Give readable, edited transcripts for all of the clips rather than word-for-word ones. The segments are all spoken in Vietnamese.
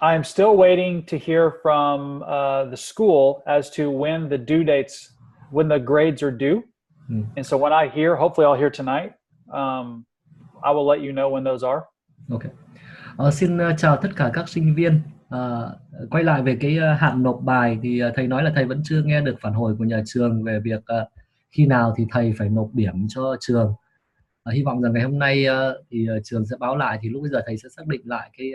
I am still waiting to hear from the school as to when the due dates, when the grades are due. And so when I hear, hopefully I'll hear tonight, I will let you know when those are. Okay. Xin chào tất cả các sinh viên. Quay lại về cái hạn nộp bài thì thầy nói là thầy vẫn chưa nghe được phản hồi của nhà trường về việc khi nào thì thầy phải nộp điểm cho trường. Hy vọng rằng ngày hôm nay thì trường sẽ báo lại, thì lúc bây giờ thầy sẽ xác định lại cái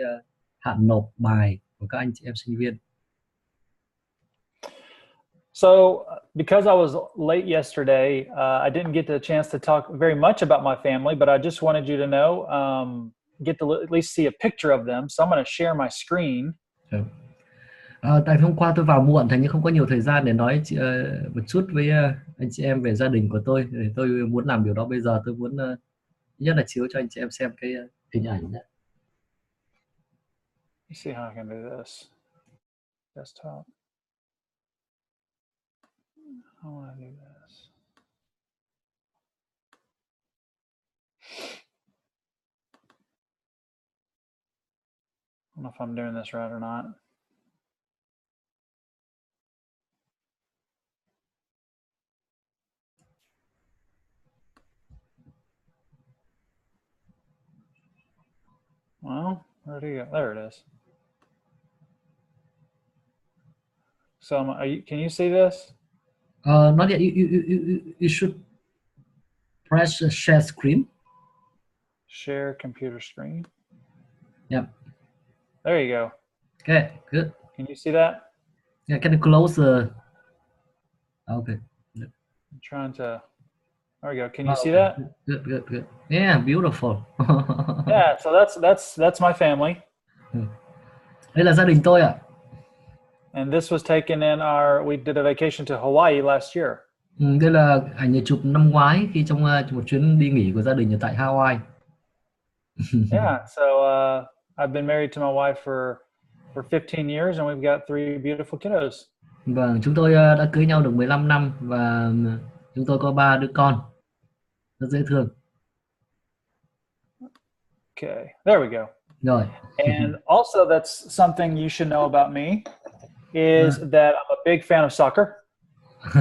hạn nộp bài của các anh chị em sinh viên. So because I was late yesterday, I didn't get the chance to talk very much about my family, but I just wanted you to know, get to at least see a picture of them. So I'm going to share my screen. Tại hôm qua tôi vào muộn, thành nhưng không có nhiều thời gian để nói một chút với anh chị em về gia đình của tôi. Để tôi muốn làm điều đó bây giờ. Tôi muốn nhất là chiếu cho anh chị em xem cái hình ảnh đó. Let's see how I can do this. Desktop. How do I do this? I don't know if I'm doing this right or not. Well, where'd he go? There it is. So can you see this? Not yet. You should press share screen. Share computer screen. Yeah. There you go. Okay, good. Can you see that? Yeah, can you close okay. I'm trying to. There we go. Can you see that? Good. Yeah, beautiful. Yeah, so that's my family. Đây là gia đình tôi ạ. And this was taken in we did a vacation to Hawaii last year. Đây là ảnh chụp năm ngoái khi trong một chuyến đi nghỉ của gia đình ở tại Hawaii. Yeah, so I've been married to my wife for 15 years and we've got 3 beautiful kiddos. Vâng, chúng tôi đã cưới nhau được 15 năm và chúng tôi có 3 đứa con. Rất dễ thương. Okay, there we go. Rồi. And also that's something you should know about me is that I'm a big fan of soccer.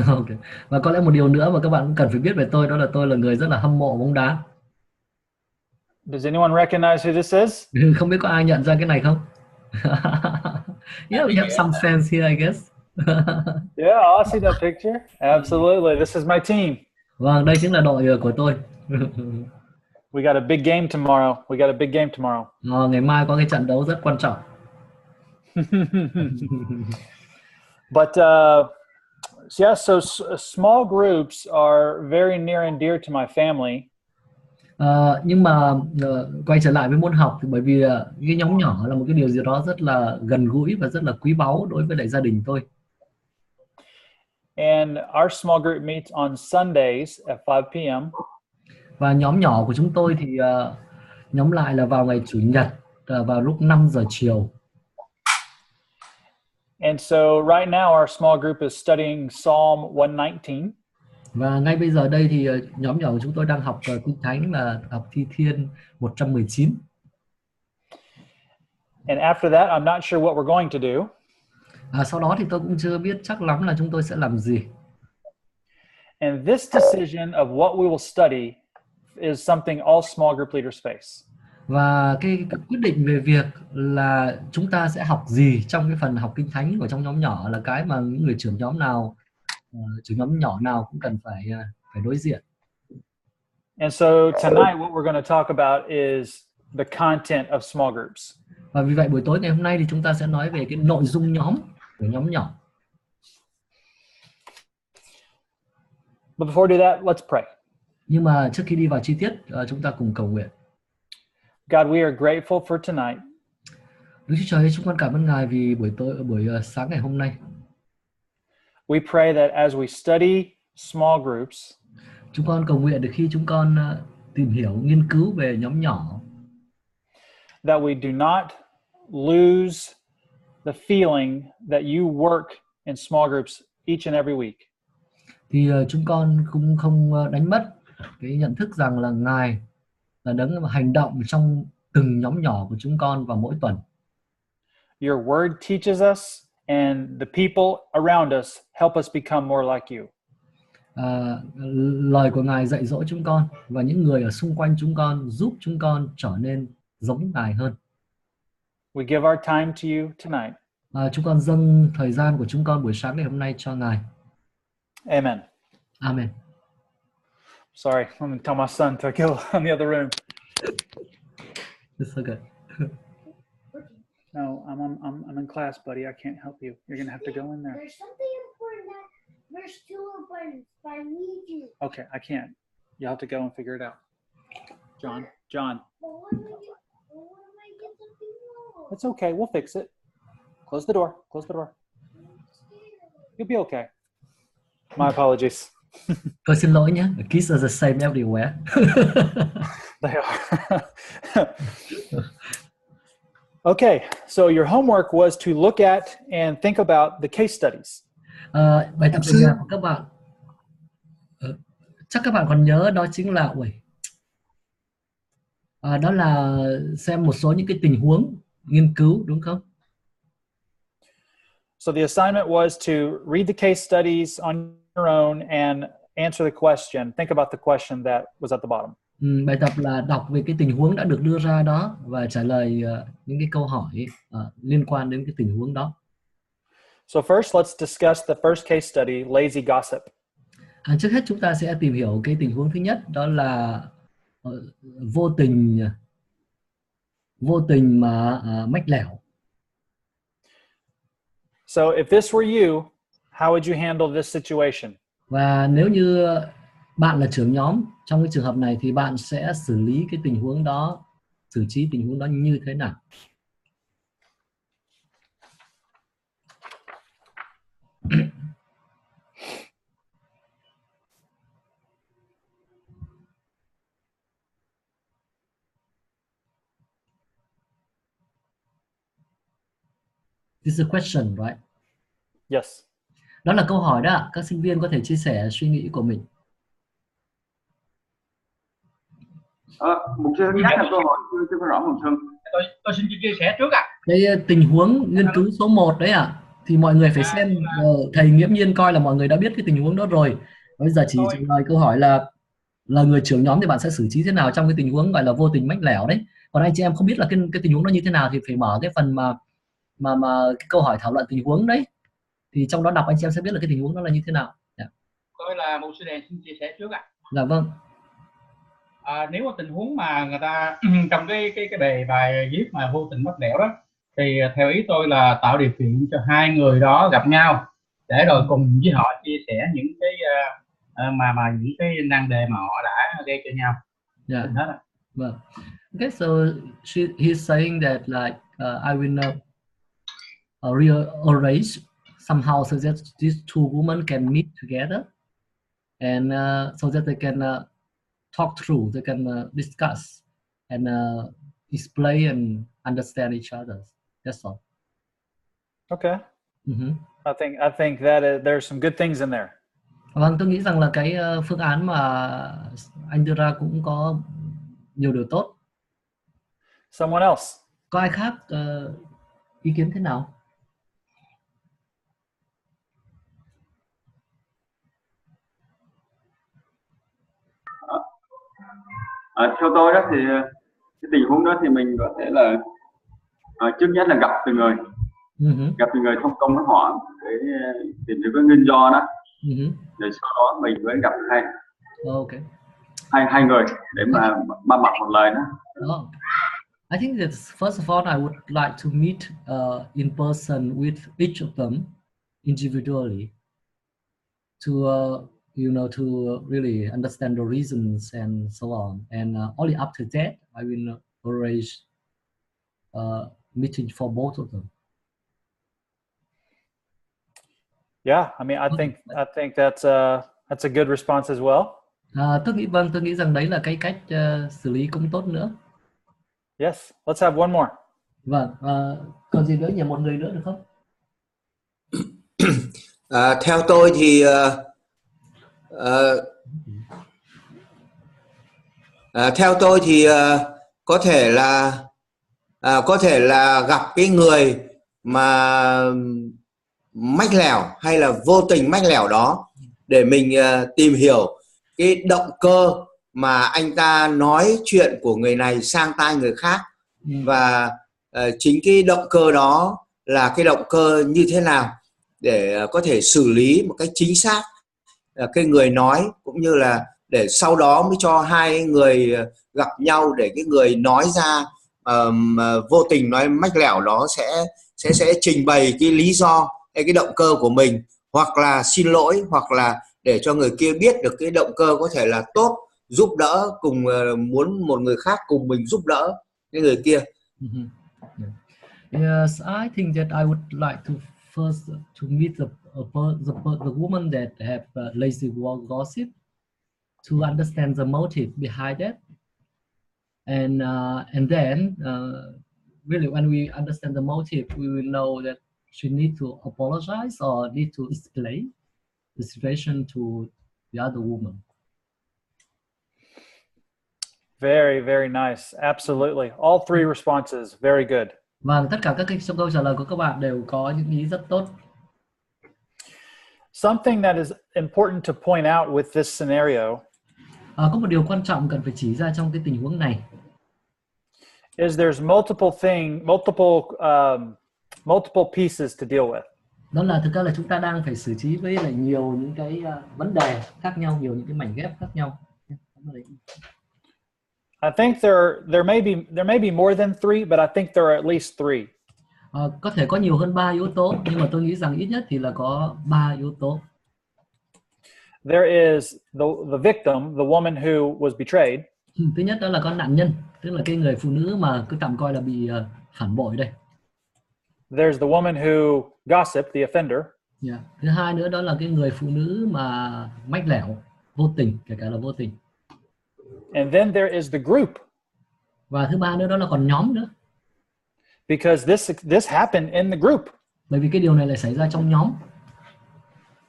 Okay. Và có lẽ một điều nữa mà các bạn cũng cần phải biết về tôi, đó là tôi là người rất là hâm mộ bóng đá. Does anyone recognize who this is? Không biết có ai nhận ra cái này không? Yeah, we have some fans here, I guess. Yeah, I see that picture. Absolutely. This is my team. Vâng, đây chính là đội của tôi. We got a big game tomorrow. Ngày mai có cái trận đấu rất quan trọng. But yeah, so small groups are very near and dear to my family. Nhưng mà quay trở lại với môn học thì bởi vì cái nhóm nhỏ là một cái điều gì đó rất là gần gũi và rất là quý báu đối với lại gia đình tôi. And our small group meets on Sundays at 5 p.m. Và nhóm nhỏ của chúng tôi thì nhóm lại là vào ngày Chủ nhật vào lúc 5 giờ chiều. And so right now our small group is studying Psalm 119. Và ngay bây giờ đây thì nhóm nhỏ của chúng tôi đang học Kinh Thánh là học Thi Thiên 119. And after that, I'm not sure what we're going to do. Sau đó thì tôi cũng chưa biết chắc lắm là chúng tôi sẽ làm gì. And this decision of what we will study is something all small group leaders face. Và cái quyết định về việc là chúng ta sẽ học gì trong cái phần học Kinh Thánh của trong nhóm nhỏ là cái mà những người trưởng nhóm nào, trưởng nhóm nhỏ nào cũng cần phải đối diện. And so tonight what we're going to talk about is the content of small groups. Và vì vậy buổi tối ngày hôm nay thì chúng ta sẽ nói về cái nội dung nhóm của nhóm nhỏ. But before we do that, let's pray. Nhưng mà trước khi đi vào chi tiết, chúng ta cùng cầu nguyện. God, we are grateful for tonight. Đức Chúa Trời, chúng con cảm ơn Ngài vì buổi sáng ngày hôm nay. We pray that as we study small groups, chúng con cầu nguyện được khi chúng con tìm hiểu, nghiên cứu về nhóm nhỏ, that we do not lose the feeling that you work in small groups each and every week. Thì chúng con cũng không đánh mất cái nhận thức rằng là Ngài là đấng mà hành động trong từng nhóm nhỏ của chúng con vào mỗi tuần. Your word teaches us, and the people around us help us become more like you. Lời của Ngài dạy dỗ chúng con và những người ở xung quanh chúng con giúp chúng con trở nên giống Ngài hơn. We give our time to you tonight. Chúng con dâng thời gian của chúng con buổi sáng ngày hôm nay cho Ngài. Amen. Amen. Sorry, I'm going to tell my son to go in the other room. It's okay. No, I'm in class, buddy. I can't help you. You're going to have to go in there. There's something important that verse 2 important, but I need you. Okay, I can't. You'll have to go and figure it out. John. But what if I get something wrong? It's okay. We'll fix it. Close the door. Close the door. You'll be okay. My apologies. Tôi xin lỗi nhé. The kids are the same everywhere. They are. Okay, so your homework was to look at and think about the case studies. Bài tập về nhà của các bạn, chắc các bạn còn nhớ, đó chính là đó là xem một số những cái tình huống nghiên cứu, đúng không? So the assignment was to read the case studies on your own and answer the question. Think about the question that was at the bottom. Bài tập là đọc về cái tình huống đã được đưa ra đó và trả lời những cái câu hỏi liên quan đến cái tình huống đó. So first, let's discuss the first case study, lazy gossip. Trước hết chúng ta sẽ tìm hiểu cái tình huống thứ nhất, đó là vô tình mà mách lẻo. So if this were you, how would you handle this situation? Và nếu như bạn là trưởng nhóm, trong cái trường hợp này thì bạn sẽ xử lý cái tình huống đó, xử trí tình huống đó như thế nào? This is a question, right? Yes. Đó là câu hỏi đó. Các sinh viên có thể chia sẻ suy nghĩ của mình. Mục sư nhắc là câu hỏi chưa có rõ mục sư. Tôi xin chia sẻ trước ạ. Cái tình huống nghiên cứu số 1 đấy ạ. Thì mọi người phải xem, thầy nghiễm nhiên coi là mọi người đã biết cái tình huống đó rồi. Bây giờ chỉ trả lời câu hỏi là người trưởng nhóm thì bạn sẽ xử trí thế nào trong cái tình huống gọi là vô tình mách lẻo đấy. Còn anh chị em không biết là cái tình huống đó như thế nào thì phải mở cái phần mà cái câu hỏi thảo luận tình huống đấy. Thì trong đó đọc anh chị em sẽ biết là cái tình huống đó là như thế nào. Tôi là một sư đèn xin chia sẻ trước ạ. Dạ vâng. Nếu mà tình huống mà người ta trong cái đề bài viết mà vô tình mách lẻo đó, thì theo ý tôi là tạo điều kiện cho hai người đó gặp nhau để rồi cùng với họ chia sẻ những cái mà những cái nan đề mà họ đã gây cho nhau. Yeah. Đó là. Vâng. Okay, so he's saying that like I will rearrange somehow so that these two women can meet together and so that they can talk through, they can discuss and explain and understand each other. That's all. Okay. Mm-hmm. I think that there's some good things in there. Vâng, tôi nghĩ rằng là cái phương án mà anh đưa ra cũng có nhiều điều tốt. Someone else. Có ai khác ý kiến thế nào? Theo tôi đó thì cái tình huống đó thì mình có thể là trước nhất là gặp từng người, gặp từng người thông công với họ để tìm được cái nguyên do đó, rồi sau đó mình mới gặp hai người để mà ba mặt một lời đó. I think that first of all I would like to meet in person with each of them individually to to really understand the reasons and so on. And only after that, I will arrange a meeting for both of them. Yeah, I mean, I think that's a good response as well. Tôi nghĩ rằng đấy là cái cách xử lý cũng tốt nữa. Yes, let's have one more. Vâng, còn gì nữa nhỉ? Một người nữa được không? Theo tôi thì có thể là có thể là gặp cái người mà mách lẻo hay là vô tình mách lẻo đó, để mình tìm hiểu cái động cơ mà anh ta nói chuyện của người này sang tai người khác, và chính cái động cơ đó là cái động cơ như thế nào để có thể xử lý một cách chính xác cái người nói, cũng như là để sau đó mới cho hai người gặp nhau, để cái người nói ra vô tình nói mách lẻo đó sẽ trình bày cái lý do hay cái động cơ của mình, hoặc là xin lỗi, hoặc là để cho người kia biết được cái động cơ có thể là tốt, giúp đỡ, cùng muốn một người khác cùng mình giúp đỡ cái người kia. Yes, I think that I would like to first to meet the woman that have lazy gossip, to understand the motive behind it, and then really when we understand the motive, we will know that she need to apologize or need to explain the situation to the other woman. Very, very nice. Absolutely. All three responses, very good. Và tất cả các câu trả lời của các bạn đều có những ý rất tốt. Something that is important to point out with this scenario có một điều quan trọng cần phải chỉ ra trong cái tình huống này is there's multiple pieces to deal with. Đó là thực ra là chúng ta đang phải xử trí với lại nhiều những cái vấn đề khác nhau, nhiều những cái mảnh ghép khác nhau. I think there may be more than three, but I think there are at least three. Có thể có nhiều hơn 3 yếu tố, nhưng mà tôi nghĩ rằng ít nhất thì là có 3 yếu tố. There is the victim, the woman who was betrayed. Thứ nhất đó là con nạn nhân, tức là cái người phụ nữ mà cứ tạm coi là bị phản bội đây. There's the woman who gossiped, the offender. Yeah. Thứ hai nữa đó là cái người phụ nữ mà mách lẻo, vô tình, kể cả là vô tình. And then there is the group. Và thứ ba nữa đó là còn nhóm nữa. Because this happened in the group. Bởi vì cái điều này lại xảy ra trong nhóm.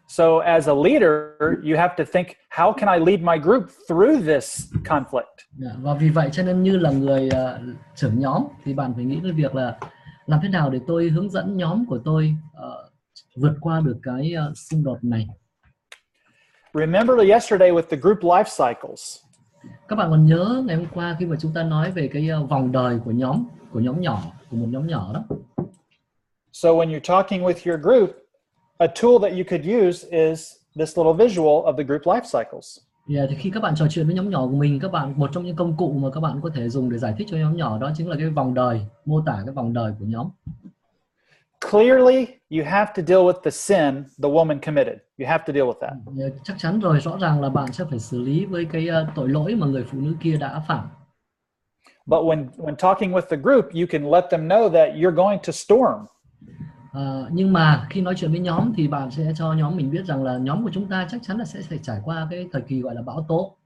So as a leader, you have to think, how can I lead my group through this conflict? Và vì vậy cho nên như là người trưởng nhóm thì bạn phải nghĩ đến việc là làm thế nào để tôi hướng dẫn nhóm của tôi vượt qua được cái xung đột này. Remember yesterday with the group life cycles. Các bạn còn nhớ ngày hôm qua khi mà chúng ta nói về cái vòng đời của nhóm nhỏ, của một nhóm nhỏ đó. So when you're talking with your group, a tool that you could use is this little visual of the group life cycles. Thì khi các bạn trò chuyện với nhóm nhỏ của mình, một trong những công cụ mà các bạn có thể dùng để giải thích cho nhóm nhỏ đó chính là cái vòng đời, mô tả cái vòng đời của nhóm. Clearly, you have to deal with the sin the woman committed. You have to deal with that. Chắc chắn rồi, rõ ràng là bạn sẽ phải xử lý với cái tội lỗi mà người phụ nữ kia đã phạm. But when talking with the group, you can let them know that you're going to storm. Nhưng mà khi nói chuyện với nhóm thì bạn sẽ cho nhóm mình biết rằng là nhóm của chúng ta chắc chắn là sẽ phải trải qua cái thời kỳ gọi là bão tố.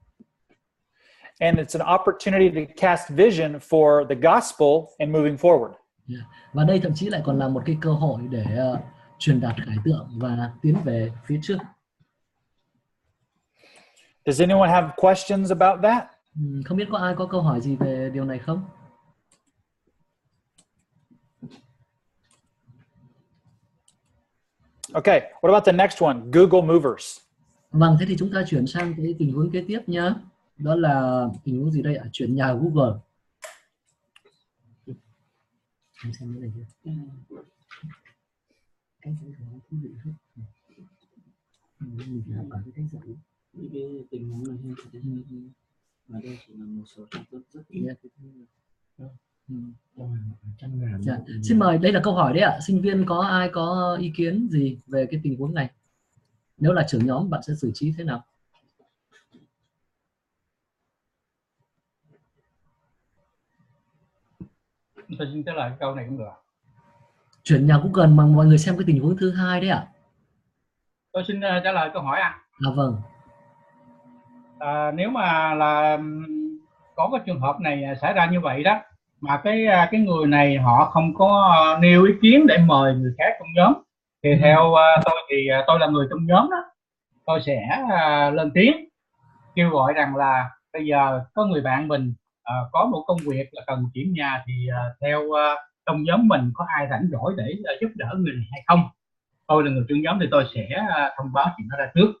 And it's an opportunity to cast vision for the gospel and moving forward. Và đây thậm chí lại còn là một cái cơ hội để truyền đạt khải tượng và tiến về phía trước. Does anyone have questions about that? Không biết có ai có câu hỏi gì về điều này không? Okay, what about the next one? Google Movers. Vâng, thế thì chúng ta chuyển sang cái tình huống kế tiếp nhé. Đó là tình huống gì đây ạ? Chuyển nhà Google. Em xem cái này chưa? Cách giải thích thú vị hết. Mình phải học cả cái cách giải. Những cái tình huống này hay và đây chỉ là một số rất dạ. Xin mời, đây là câu hỏi đấy ạ. Sinh viên có ai có ý kiến gì về cái tình huống này? Nếu là trưởng nhóm, bạn sẽ xử trí thế nào? Tôi xin trả lời câu này cũng được. Chuyển nhà Google mà mọi người xem cái tình huống thứ hai đấy ạ. Tôi xin trả lời câu hỏi ạ. Vâng. Nếu mà là có cái trường hợp này xảy ra như vậy đó, mà cái người này họ không có nêu ý kiến để mời người khác trong nhóm, thì theo tôi thì tôi là người trong nhóm đó, tôi sẽ lên tiếng kêu gọi rằng là bây giờ có người bạn mình có một công việc là cần chuyển nhà thì theo trong nhóm mình có ai rảnh rỗi để giúp đỡ người này hay không. Tôi là người trưởng nhóm thì tôi sẽ thông báo chuyện đó ra trước.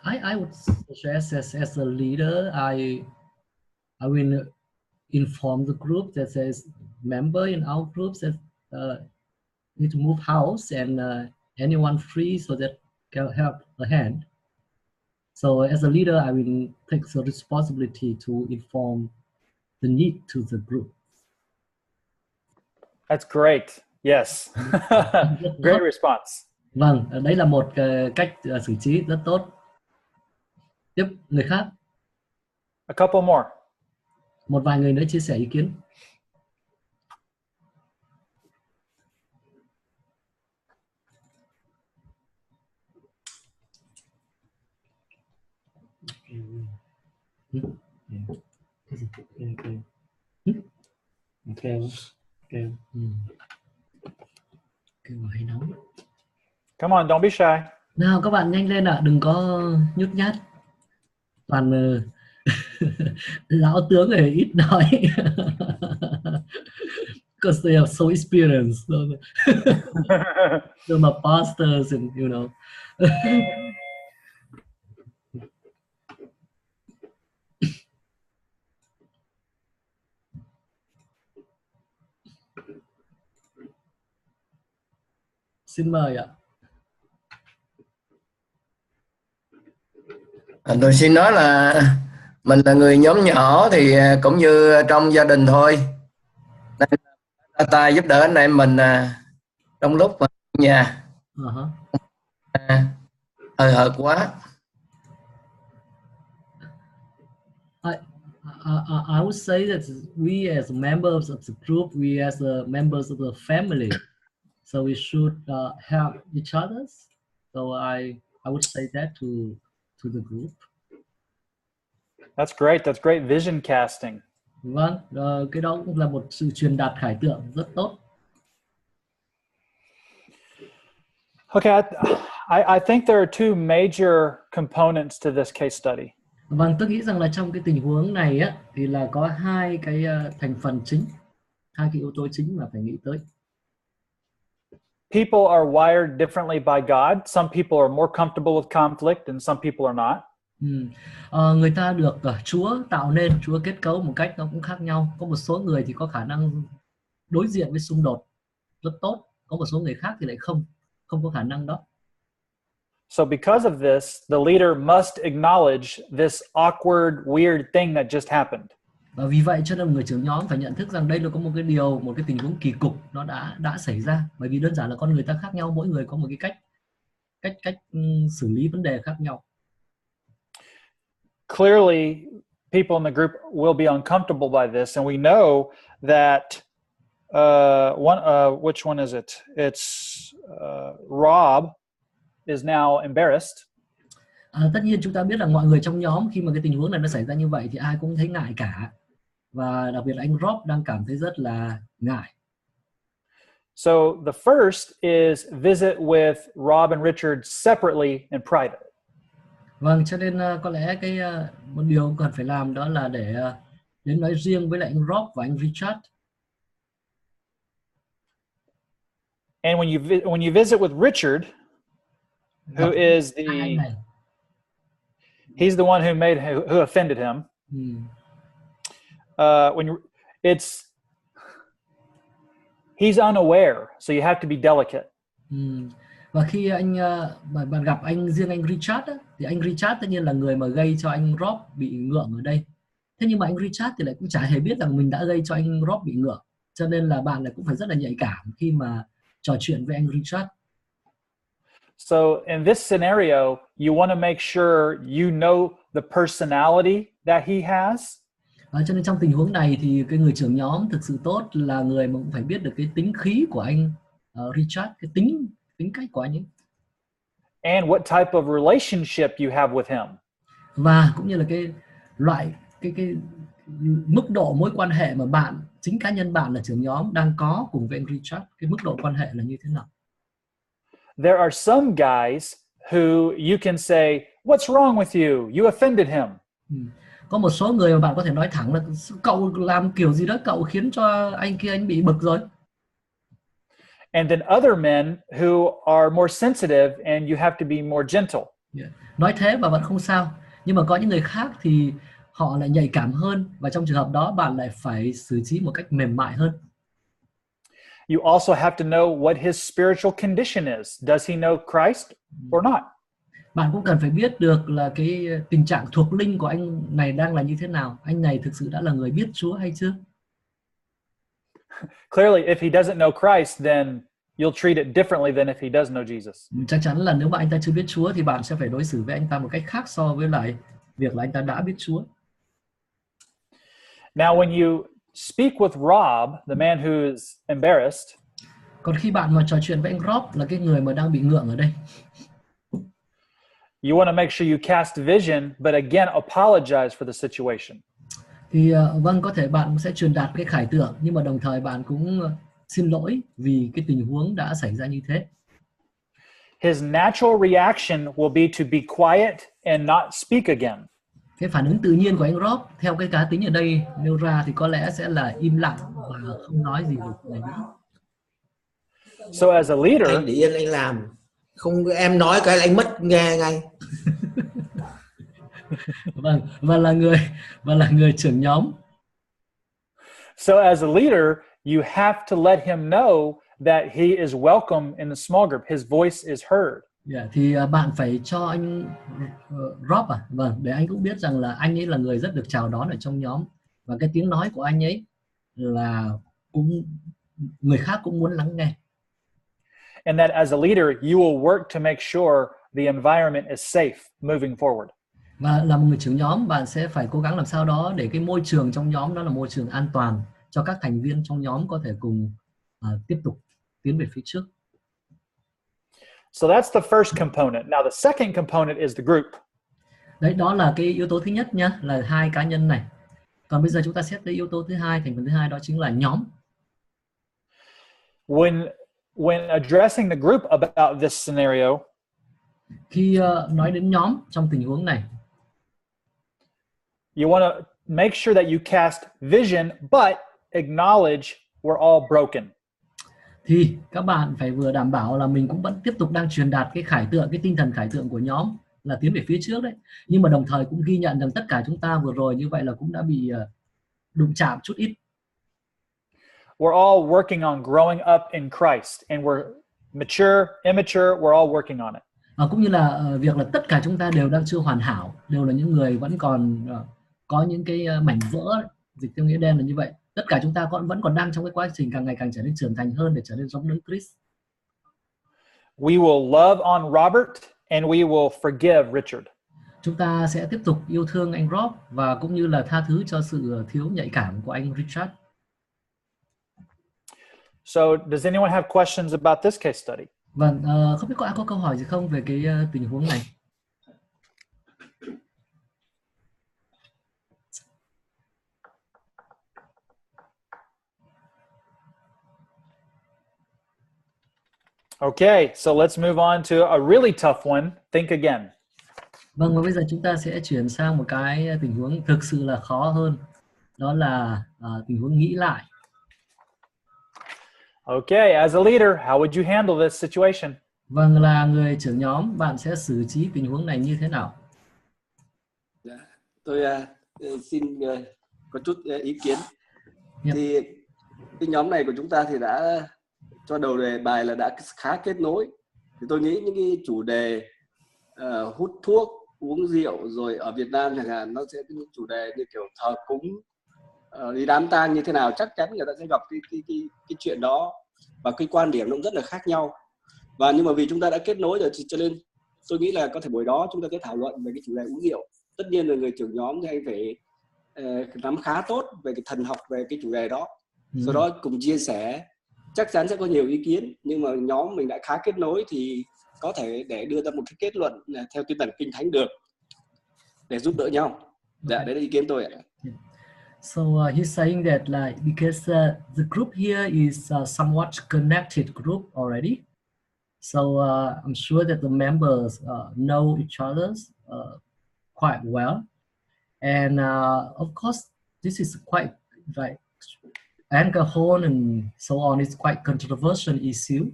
I would suggest as a leader, I will inform the group that says member in our group that need to move house and anyone free so that can help a hand. So as a leader, I will take the responsibility to inform the need to the group. That's great. Yes. Great response. Vâng, đấy là một cách xử trí rất tốt. Tiếp người khác. A couple more. Một vài người nữa chia sẻ ý kiến. Kêu hay nóng. Come on, don't be shy. Nào các bạn nhanh lên ạ, đừng có nhút nhát. Toàn lão tướng này ít nói. Because they are so experienced. They're my pastors and you know. Xin mời ạ. Tôi xin nói là mình là người nhóm nhỏ thì cũng như trong gia đình thôi. Ta giúp đỡ anh em mình trong lúc mà nhà hời hợt quá. I would say that we as members of the group, we as members of the family, so we should help each other. So I would say that to the group. That's great. That's great vision casting. Vâng, cái đó cũng là một sự truyền đạt khải tượng rất tốt. Okay, I think there are two major components to this case study. Vâng, tôi nghĩ rằng là trong cái tình huống này á thì là có hai cái thành phần chính, hai cái yếu tố chính mà phải nghĩ tới. People are wired differently by God. Some people are more comfortable with conflict and some people are not. Người ta được Chúa tạo nên, Chúa kết cấu một cách nó cũng khác nhau. Có một số người thì có khả năng đối diện với xung đột rất tốt, có một số người khác thì lại không có khả năng đó. So because of this, the leader must acknowledge this awkward, weird thing that just happened. Và vì vậy cho nên người trưởng nhóm phải nhận thức rằng đây là có một cái tình huống kỳ cục nó đã xảy ra, bởi vì đơn giản là con người ta khác nhau, mỗi người có một cái cách xử lý vấn đề khác nhau. Clearly, people in the group will be uncomfortable by this, and we know that which one is it? It's Rob is now embarrassed. Tất nhiên chúng ta biết là mọi người trong nhóm khi mà cái tình huống này nó xảy ra như vậy thì ai cũng thấy ngại cả, và đặc biệt là anh Rob đang cảm thấy rất là ngại. So the first is visit with Rob and Richard separately and private. Vâng, cho nên có lẽ một điều cần phải làm đó là để đến nói riêng với lại anh Rob và anh Richard. And when you visit with Richard, who is he's the one who offended him. He's unaware, so you have to be delicate. Và khi bạn gặp riêng anh Richard thì anh Richard tất nhiên là người mà gây cho anh Rob bị ngượng ở đây. Thế nhưng mà anh Richard thì lại cũng chả hề biết rằng mình đã gây cho anh Rob bị ngượng. Cho nên là bạn lại cũng phải rất là nhạy cảm khi mà trò chuyện với anh Richard. So in this scenario, you want to make sure you know the personality that he has. Cho nên trong tình huống này thì cái người trưởng nhóm thực sự tốt là người mà cũng phải biết được cái tính khí của anh Richard, cái tính cách của anh ấy. And what type of relationship you have with him. Và cũng như là cái mức độ mối quan hệ mà chính cá nhân bạn là trưởng nhóm đang có cùng với anh Richard, cái mức độ quan hệ là như thế nào. There are some guys who you can say, "What's wrong with you? You offended him." Có một số người mà bạn có thể nói thẳng là cậu làm kiểu gì đó, cậu khiến cho anh kia anh bị bực rồi. And then other men who are more sensitive and you have to be more gentle. Nói thế mà vẫn không sao. Nhưng mà có những người khác thì họ lại nhạy cảm hơn, và trong trường hợp đó bạn lại phải xử trí một cách mềm mại hơn. You also have to know what his spiritual condition is. Does he know Christ or not? Bạn cũng cần phải biết được là cái tình trạng thuộc linh của anh này đang là như thế nào. Anh này thực sự đã là người biết Chúa hay chưa? Clearly, if he doesn't know Christ, then you'll treat it differently than if he does know Jesus. Chắc chắn là nếu mà anh ta chưa biết Chúa thì bạn sẽ phải đối xử với anh ta một cách khác so với lại việc là anh ta đã biết Chúa. Now, when you speak with Rob, the man who's embarrassed, Còn khi bạn mà trò chuyện với anh Rob, là cái người mà đang bị ngượng ở đây, you want to make sure you cast vision, but again, apologize for the situation. thì vâng, có thể bạn sẽ truyền đạt cái khải tượng, nhưng mà đồng thời bạn cũng xin lỗi vì cái tình huống đã xảy ra như thế. His natural reaction will be to be quiet and not speak again. Cái phản ứng tự nhiên của anh Rob theo cái cá tính ở đây nêu ra thì có lẽ sẽ là im lặng và không nói gì về chuyện này nữa. So as a leader, Anh để yên anh làm, không em nói cái là anh mất nghe ngay. Vâng, và là người trưởng nhóm. So as a leader, you have to let him know that he is welcome in the small group. His voice is heard. Thì bạn phải cho anh Rob vâng, để anh cũng biết rằng là anh ấy là người rất được chào đón ở trong nhóm, và cái tiếng nói của anh ấy là cũng người khác cũng muốn lắng nghe. And that as a leader, you will work to make sure the environment is safe moving forward. Và là một người trưởng nhóm, bạn sẽ phải cố gắng làm sao đó để cái môi trường trong nhóm đó là môi trường an toàn cho các thành viên trong nhóm có thể cùng tiếp tục tiến về phía trước. So that's the first component. Now the second component is the group. Đấy, đó là cái yếu tố thứ nhất nhá, là hai cá nhân này. Còn bây giờ chúng ta xét tới yếu tố thứ hai, thành phần thứ hai, đó chính là nhóm. When addressing the group about this scenario, khi nói đến nhóm trong tình huống này, you want to make sure that you cast vision, but acknowledge we're all broken. Thì các bạn phải vừa đảm bảo là mình cũng vẫn tiếp tục đang truyền đạt cái khải tượng, cái tinh thần khải tượng của nhóm là tiến về phía trước đấy, nhưng mà đồng thời cũng ghi nhận rằng tất cả chúng ta vừa rồi như vậy là cũng đã bị đụng chạm chút ít. We're all working on growing up in Christ, and we're mature, immature, we're all working on it. Cũng như là việc là tất cả chúng ta đều đang chưa hoàn hảo, đều là những người vẫn còn có những cái mảnh vỡ, dịch theo nghĩa đen là như vậy. Tất cả chúng ta vẫn còn đang trong cái quá trình càng ngày càng trở nên trưởng thành hơn để trở nên giống Đấng Christ. We will love on Robert and we will forgive Richard. Chúng ta sẽ tiếp tục yêu thương anh Rob và cũng như là tha thứ cho sự thiếu nhạy cảm của anh Richard. So, does anyone have questions about this case study? Vâng, không biết có ai có câu hỏi gì không về cái tình huống này? Okay, so let's move on to a really tough one. Think again. Vâng, và bây giờ chúng ta sẽ chuyển sang một cái tình huống thực sự là khó hơn. Đó là tình huống nghĩ lại. Okay, as a leader, how would you handle this situation? Vâng, là người trưởng nhóm, bạn sẽ xử trí tình huống này như thế nào? Tôi xin có chút ý kiến. Thì cái nhóm này của chúng ta thì đã cho đầu đề bài là đã khá kết nối. Thì tôi nghĩ những cái chủ đề hút thuốc, uống rượu, rồi ở Việt Nam chẳng hạn, nó sẽ có những chủ đề như kiểu thờ cúng, đi đám tang như thế nào, chắc chắn người ta sẽ gặp cái chuyện đó, và cái quan điểm nó cũng rất là khác nhau. Và nhưng mà vì chúng ta đã kết nối rồi cho nên tôi nghĩ là có thể buổi đó chúng ta sẽ thảo luận về cái chủ đề uống rượu. Tất nhiên là người trưởng nhóm thì anh phải nắm khá tốt về cái thần học về cái chủ đề đó, sau đó cùng chia sẻ. Chắc chắn sẽ có nhiều ý kiến, nhưng mà nhóm mình đã khá kết nối thì có thể để đưa ra một cái kết luận theo tinh thần Kinh Thánh được, để giúp đỡ nhau. Dạ, đấy là ý kiến tôi ạ. So he's saying that like because the group here is somewhat connected group already, so I'm sure that the members know each other quite well, And of course, this is quite like alcohol and so on is quite controversial issue.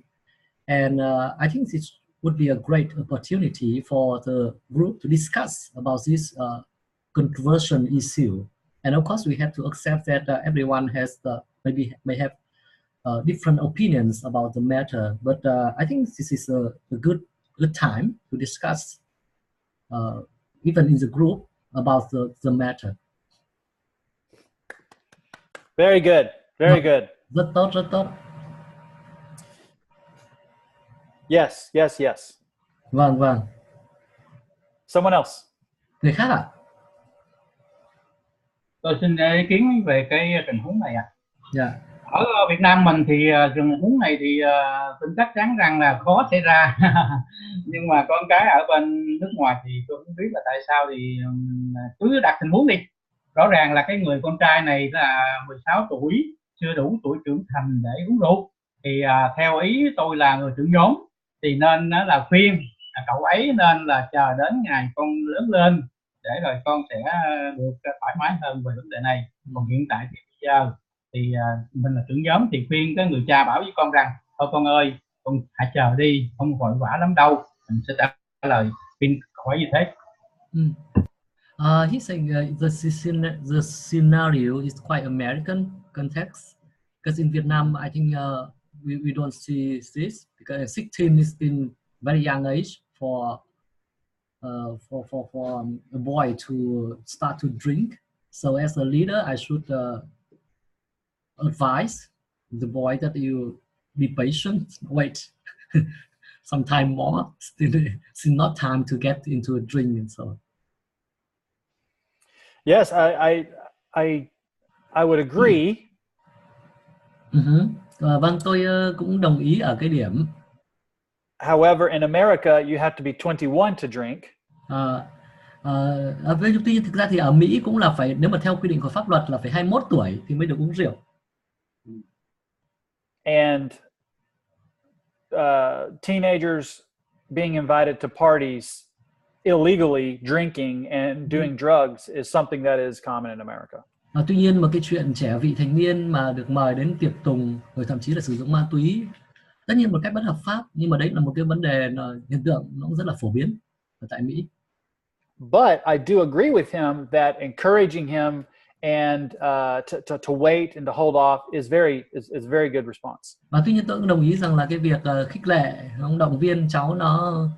And I think this would be a great opportunity for the group to discuss about this controversial issue. And of course, we have to accept that everyone has may have different opinions about the matter. But I think this is a good time to discuss, even in the group, about the matter. Very good. Very good. Rất tốt, rất tốt. Yes, yes, yes. Vâng, vâng. Someone else. Người khác ạ? Tôi xin ý kiến về cái tình huống này ạ. Dạ. Ở Việt Nam mình thì tình huống này thì tôi chắc chắn rằng là khó xảy ra. Nhưng mà con cái ở bên nước ngoài thì tôi không biết là tại sao thì cứ đặt tình huống đi. Rõ ràng là cái người con trai này là 16 tuổi, chưa đủ tuổi trưởng thành để uống rượu. Thì theo ý tôi là người trưởng nhóm thì nên là khuyên cậu ấy nên là chờ đến ngày con lớn lên để rồi con sẽ được thoải mái hơn về vấn đề này. Còn hiện tại thì bây giờ thì mình là trưởng nhóm thì khuyên cái người cha bảo với con rằng thôi con ơi, con hãy chờ đi, không vội vã lắm đâu, mình sẽ trả lời khuyên hỏi như thế. He's saying the scenario is quite American context, because in Vietnam I think we don't see this, because 16 is still very young age for a boy to start to drink. So as a leader, I should advise the boy that you be patient, wait some time more. Still not time to get into a drink and so on. Yes, I would agree. Vâng, tôi cũng đồng ý ở cái điểm. However, in America, you have to be 21 to drink. Tuy nhiên thực ra thì ở Mỹ cũng là phải, nếu mà theo quy định của pháp luật là phải 21 tuổi thì mới được uống rượu. And teenagers being invited to parties illegally, drinking and doing drugs is something that is common in America. Tuy nhiên mà cái chuyện trẻ vị thành niên mà được mời đến tiệc tùng rồi thậm chí là sử dụng ma túy, tất nhiên một cách bất hợp pháp, nhưng mà đấy là một cái vấn đề, hiện tượng nó cũng rất là phổ biến ở tại Mỹ. But I do agree with him that encouraging him and to wait and to hold off is very good response. Và tuy nhiên tôi cũng đồng ý rằng là cái việc khích lệ, ông động viên cháu nó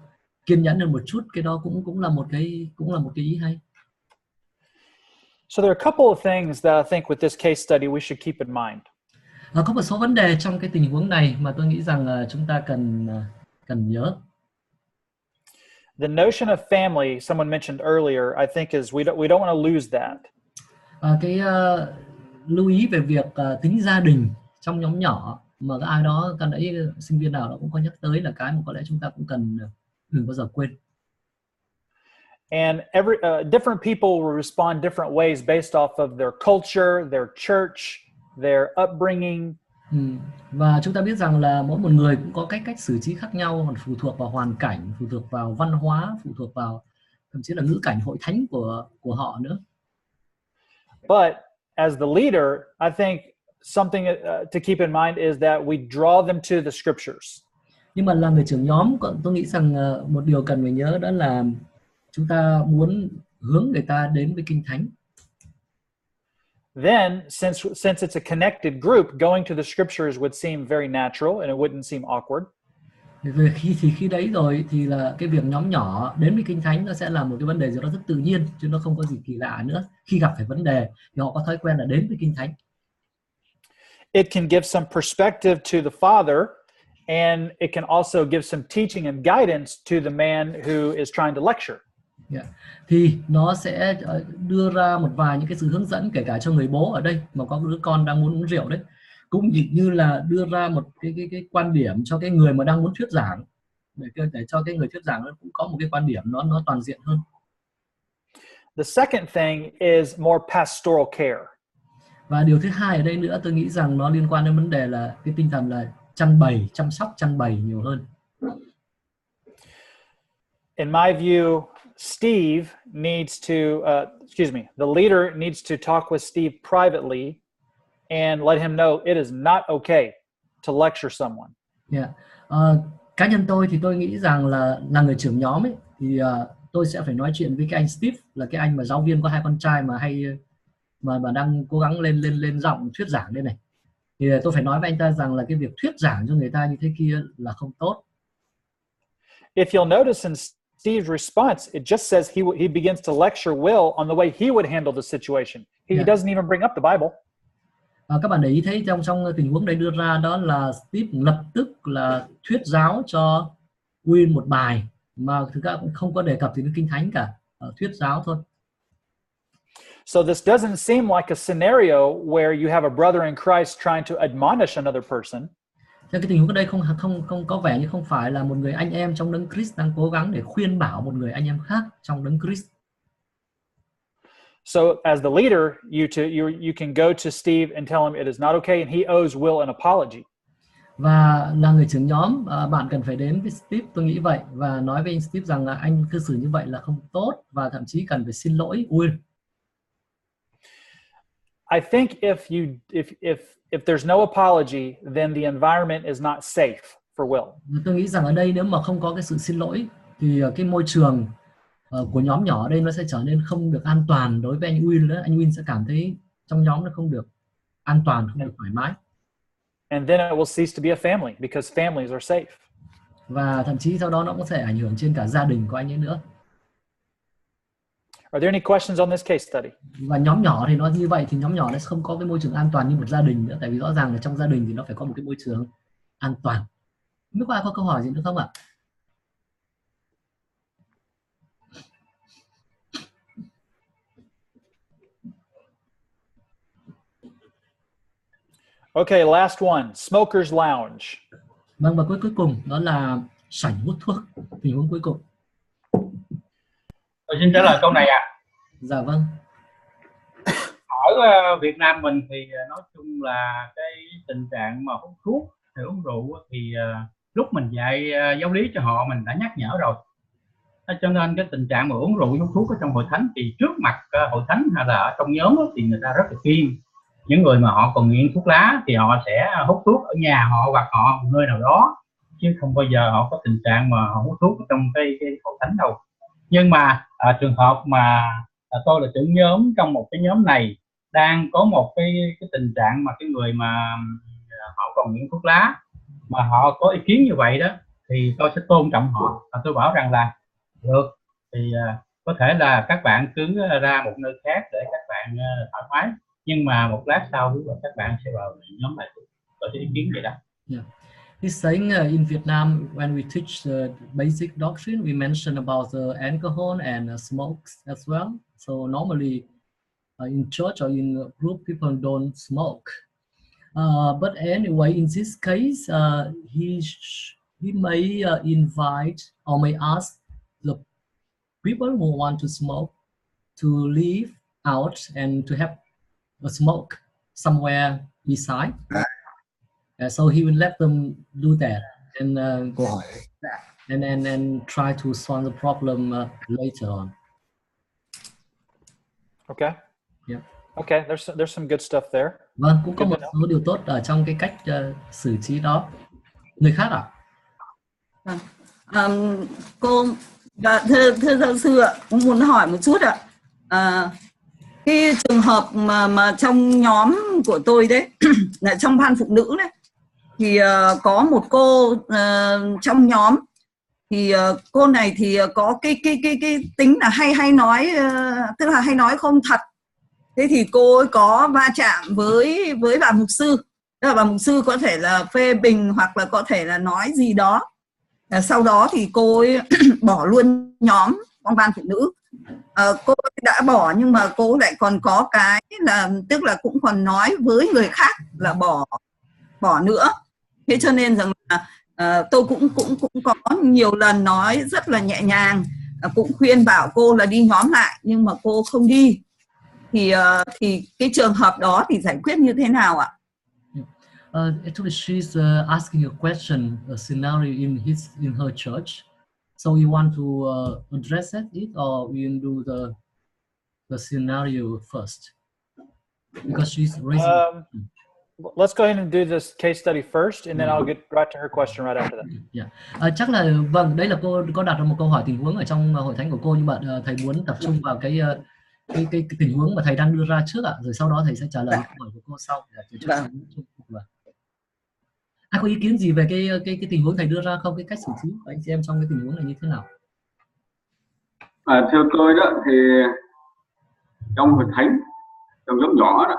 kiên nhẫn hơn một chút, cái đó cũng là một cái ý hay. So there are a couple of things that I think with this case study we should keep in mind. Có một số vấn đề trong cái tình huống này mà tôi nghĩ rằng chúng ta cần nhớ. The notion of family, someone mentioned earlier, I think is we don't want to lose that. Cái lưu ý về việc tính gia đình trong nhóm nhỏ mà ai đó, kan nãy sinh viên nào đó cũng có nhắc tới, là cái mà có lẽ chúng ta cũng cần đừng bao giờ quên. And every different people will respond different ways based off of their culture, their church, their upbringing. Và chúng ta biết rằng là mỗi một người cũng có cách xử trí khác nhau, còn phụ thuộc vào hoàn cảnh, phụ thuộc vào văn hóa, phụ thuộc vào thậm chí là ngữ cảnh hội thánh của họ nữa. But as the leader, I think something to keep in mind is that we draw them to the scriptures. Nhưng mà là người trưởng nhóm, tôi nghĩ rằng một điều cần phải nhớ đó là chúng ta muốn hướng người ta đến với Kinh Thánh. Then, since it's a connected group, going to the scriptures would seem very natural and it wouldn't seem awkward. Khi đấy rồi thì là cái việc nhóm nhỏ đến với Kinh Thánh nó sẽ là một cái vấn đề gì đó rất tự nhiên, chứ nó không có gì kỳ lạ nữa. Khi gặp phải vấn đề thì họ có thói quen là đến với Kinh Thánh. It can give some perspective to the father, and it can also give some teaching and guidance to the man who is trying to lecture. Thì nó sẽ đưa ra một vài những cái sự hướng dẫn, kể cả cho người bố ở đây mà có đứa con đang muốn uống rượu đấy, cũng như là đưa ra một cái quan điểm cho cái người mà đang muốn thuyết giảng, để cho cái người thuyết giảng cũng có một cái quan điểm nó toàn diện hơn. The second thing is more pastoral care. Và điều thứ hai ở đây nữa, tôi nghĩ rằng nó liên quan đến vấn đề là cái tinh thần là chăm sóc chăn bày nhiều hơn. In my view, Steve needs to, the leader needs to talk with Steve privately and let him know it is not okay to lecture someone. Yeah. Cá nhân tôi thì tôi nghĩ rằng là người trưởng nhóm ấy thì tôi sẽ phải nói chuyện với cái anh Steve, là cái anh mà giáo viên có 2 con trai mà hay mà đang cố gắng lên giọng thuyết giảng đây này. Thì tôi phải nói với anh ta rằng là cái việc thuyết giảng cho người ta như thế kia là không tốt. If you'll notice in Steve's response, it just says he begins to lecture Will on the way he would handle the situation. He doesn't even bring up the Bible. Các bạn để ý thấy trong tình huống đây đưa ra đó là Steve lập tức là thuyết giáo cho Will một bài mà thực ra cũng không có đề cập đến Kinh Thánh cả, thuyết giáo thôi. So this doesn't seem like a scenario where you have a brother in Christ trying to admonish another person. Theo cái tình huống ở đây không có vẻ như không phải là một người anh em trong Đấng Christ đang cố gắng để khuyên bảo một người anh em khác trong Đấng Christ. So as the leader, you can go to Steve and tell him it is not okay and he owes Will an apology. Và là người trưởng nhóm, bạn cần phải đến với Steve, tôi nghĩ vậy, và nói với anh Steve rằng là anh cư xử như vậy là không tốt và thậm chí cần phải xin lỗi Will. I think if there's no apology, then the environment is not safe for Will. Tôi nghĩ rằng ở đây nếu mà không có cái sự xin lỗi thì cái môi trường của nhóm nhỏ ở đây nó sẽ trở nên không được an toàn đối với anh Will nữa. Anh Will sẽ cảm thấy trong nhóm nó không được an toàn, không được thoải mái. And then it will cease to be a family because families are safe. Và thậm chí sau đó nó cũng sẽ ảnh hưởng trên cả gia đình của anh ấy nữa. Are there any questions on this case study? Và nhóm nhỏ thì nó như vậy thì nhóm nhỏ nó không có cái môi trường an toàn như một gia đình nữa, tại vì rõ ràng là trong gia đình thì nó phải có một cái môi trường an toàn. Không biết có câu hỏi gì nữa không ạ? Okay, last one, smoker's lounge. Vâng, và cuối cùng đó là sảnh hút thuốc, tình huống cuối cùng. Tôi xin trả lời câu này ạ. Dạ vâng. Ở Việt Nam mình thì nói chung là cái tình trạng mà hút thuốc hay uống rượu thì lúc mình dạy giáo lý cho họ mình đã nhắc nhở rồi. Cho nên cái tình trạng mà uống rượu hút thuốc ở trong hội thánh thì trước mặt hội thánh hay là ở trong nhóm thì người ta rất là kiêng. Những người mà họ còn nghiện thuốc lá thì họ sẽ hút thuốc ở nhà họ hoặc họ một nơi nào đó, chứ không bao giờ họ có tình trạng mà họ hút thuốc ở trong cái hội thánh đâu. Nhưng mà trường hợp mà tôi là trưởng nhóm trong một cái nhóm này đang có một cái tình trạng mà cái người mà họ còn nghiện thuốc lá mà họ có ý kiến như vậy đó thì tôi sẽ tôn trọng họ và tôi bảo rằng là được thì có thể là các bạn cứ ra một nơi khác để các bạn thoải mái, nhưng mà một lát sau các bạn sẽ vào nhóm này. Tôi sẽ ý kiến vậy đó. Yeah. He's saying in Vietnam, when we teach the basic doctrine, we mention about the alcohol and smokes as well. So normally in church or in a group, people don't smoke. But anyway, in this case, he may invite or may ask the people who want to smoke to leave out and to have a smoke somewhere beside. So he will let them do that and and try to solve the problem later on. Okay. Yeah. Okay. There's some good stuff there. Vâng, cũng có một số điều tốt ở trong cái cách xử trí đó. Người khác ạ? Cô thưa giáo sư ạ, cũng muốn hỏi một chút ạ. Cái trường hợp mà trong nhóm của tôi đấy, là trong ban phụ nữ đấy, thì có một cô trong nhóm thì cô này thì có cái tính là hay nói, tức là hay nói không thật. Thế thì cô ấy có va chạm với bà mục sư, tức là bà mục sư có thể là phê bình hoặc là có thể là nói gì đó. Sau đó thì cô ấy bỏ luôn nhóm trong ban phụ nữ. Cô đã bỏ nhưng mà cô lại còn có cái là tức là cũng còn nói với người khác là bỏ nữa. Thế cho nên rằng là tôi cũng có nhiều lần nói rất là nhẹ nhàng, cũng khuyên bảo cô là đi nhóm lại nhưng mà cô không đi. Thì cái trường hợp đó thì giải quyết như thế nào ạ? Actually, she's asking a question, a scenario in her church. So you want to address it, or we do the scenario first? Because she's raising. Let's go ahead and do this case study first, and then I'll get right to her question right after that. Yeah. Chắc là vâng, đấy là cô có đặt ra một câu hỏi tình huống ở trong hội thánh của cô, nhưng mà thầy muốn tập trung vào cái tình huống mà thầy đang đưa ra trước ạ, rồi sau đó thầy sẽ trả lời câu hỏi của cô sau. Ai có ý kiến gì về cái tình huống thầy đưa ra không? Cái cách xử trí của anh chị em trong cái tình huống này như thế nào? Theo tôi đó thì trong hội thánh, trong nhóm nhỏ đó,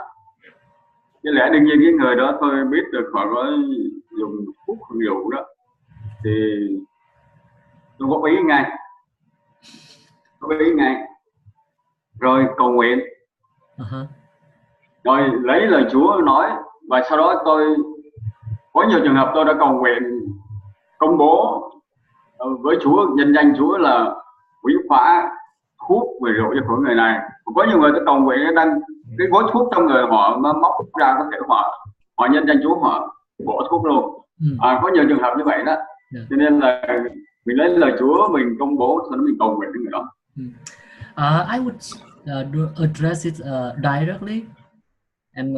cái lẽ đương nhiên cái người đó tôi biết được họ có dùng thuốc rượu đó, thì tôi góp ý ngay, rồi cầu nguyện, rồi lấy lời Chúa nói, và sau đó tôi có nhiều trường hợp tôi đã cầu nguyện công bố với Chúa, nhân danh Chúa là hủy phá thuốc về rượu cho người này. Có nhiều người tôi cầu nguyện đang cái gói thuốc trong người họ mà móc ra, có thể họ nhân danh Chúa họ bỏ thuốc luôn. Có nhiều trường hợp như vậy đó. Cho nên là mình lấy lời Chúa mình công bố, sau đó mình cầu nguyện với người đó. I would address it directly and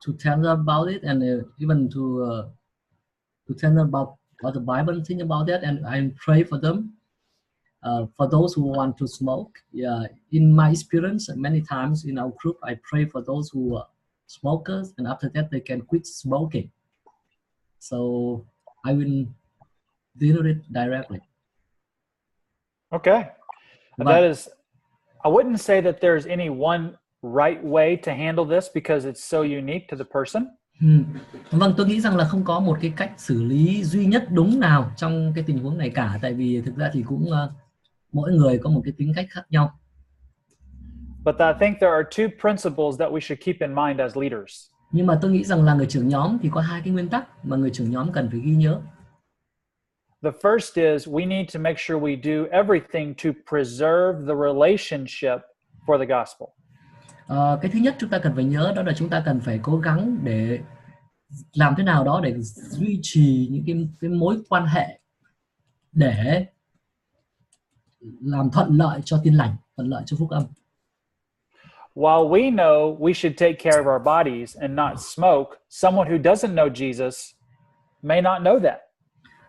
to tell them about it, and even to tell them about what the Bible think about that, and I pray for them. For those who want to smoke, in my experience, many times in our group, I pray for those who are smokers, and after that they can quit smoking. So I will deal with it directly. Okay, that is. I wouldn't say that there's any one right way to handle this because it's so unique to the person. Vâng, tôi nghĩ rằng là không có một cái cách xử lý duy nhất đúng nào trong cái tình huống này cả, tại vì thực ra thì cũng mỗi người có một cái tính cách khác nhau. But I think there are two principles that we should keep in mind as leaders. Nhưng mà tôi nghĩ rằng là người trưởng nhóm thì có hai cái nguyên tắc mà người trưởng nhóm cần phải ghi nhớ. The first is we need to make sure we do everything to preserve the relationship for the gospel. Cái thứ nhất chúng ta cần phải nhớ đó là chúng ta cần phải cố gắng để làm thế nào đó để duy trì những cái mối quan hệ để làm thuận lợi cho tin lành, thuận lợi cho phúc âm. While we know we should take care of our bodies and not smoke, someone who doesn't know Jesus may not know that.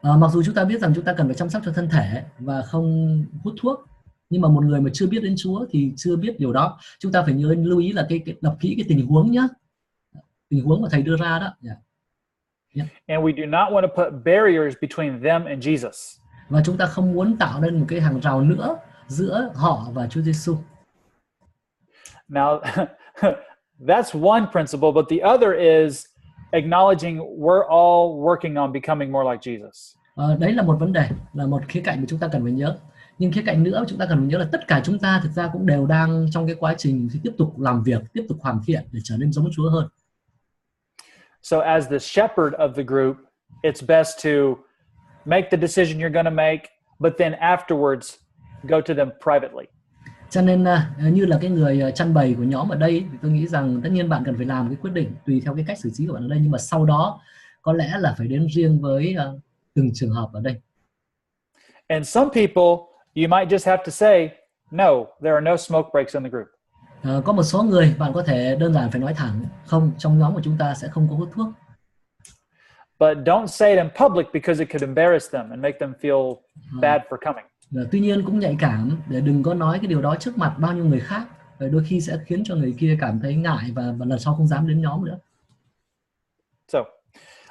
Mặc dù chúng ta biết rằng chúng ta cần phải chăm sóc cho thân thể và không hút thuốc, nhưng mà một người mà chưa biết đến Chúa thì chưa biết điều đó. Chúng ta phải nhớ lưu ý là cái đọc kỹ cái tình huống nhá, tình huống mà thầy đưa ra đó. And we do not want to put barriers between them and Jesus. Và chúng ta không muốn tạo nên một cái hàng rào nữa giữa họ và Chúa Giêsu. Now, that's one principle, but the other is acknowledging we're all working on becoming more like Jesus. Đấy là một vấn đề, là một khía cạnh mà chúng ta cần phải nhớ. Nhưng khía cạnh nữa chúng ta cần phải nhớ là tất cả chúng ta thực ra cũng đều đang trong cái quá trình tiếp tục làm việc, tiếp tục hoàn thiện để trở nên giống Chúa hơn. So as the shepherd of the group, it's best to make the decision you're going to make, but then afterwards go to them privately. Cho nên như là cái người chăn bầy của nhóm ở đây thì tôi nghĩ rằng tất nhiên bạn cần phải làm cái quyết định tùy theo cái cách xử trí của bạn ở đây, nhưng mà sau đó có lẽ là phải đến riêng với từng trường hợp ở đây. And some people you might just have to say, no, there are no smoke breaks in the group. Có một số người bạn có thể đơn giản phải nói thẳng, không, trong nhóm của chúng ta sẽ không có hút thuốc. But don't say it in public because it could embarrass them and make them feel bad for coming. Tuy nhiên cũng nhạy cảm để đừng có nói cái điều đó trước mặt bao nhiêu người khác, đôi khi sẽ khiến cho người kia cảm thấy ngại và lần sau không dám đến nhóm nữa. So,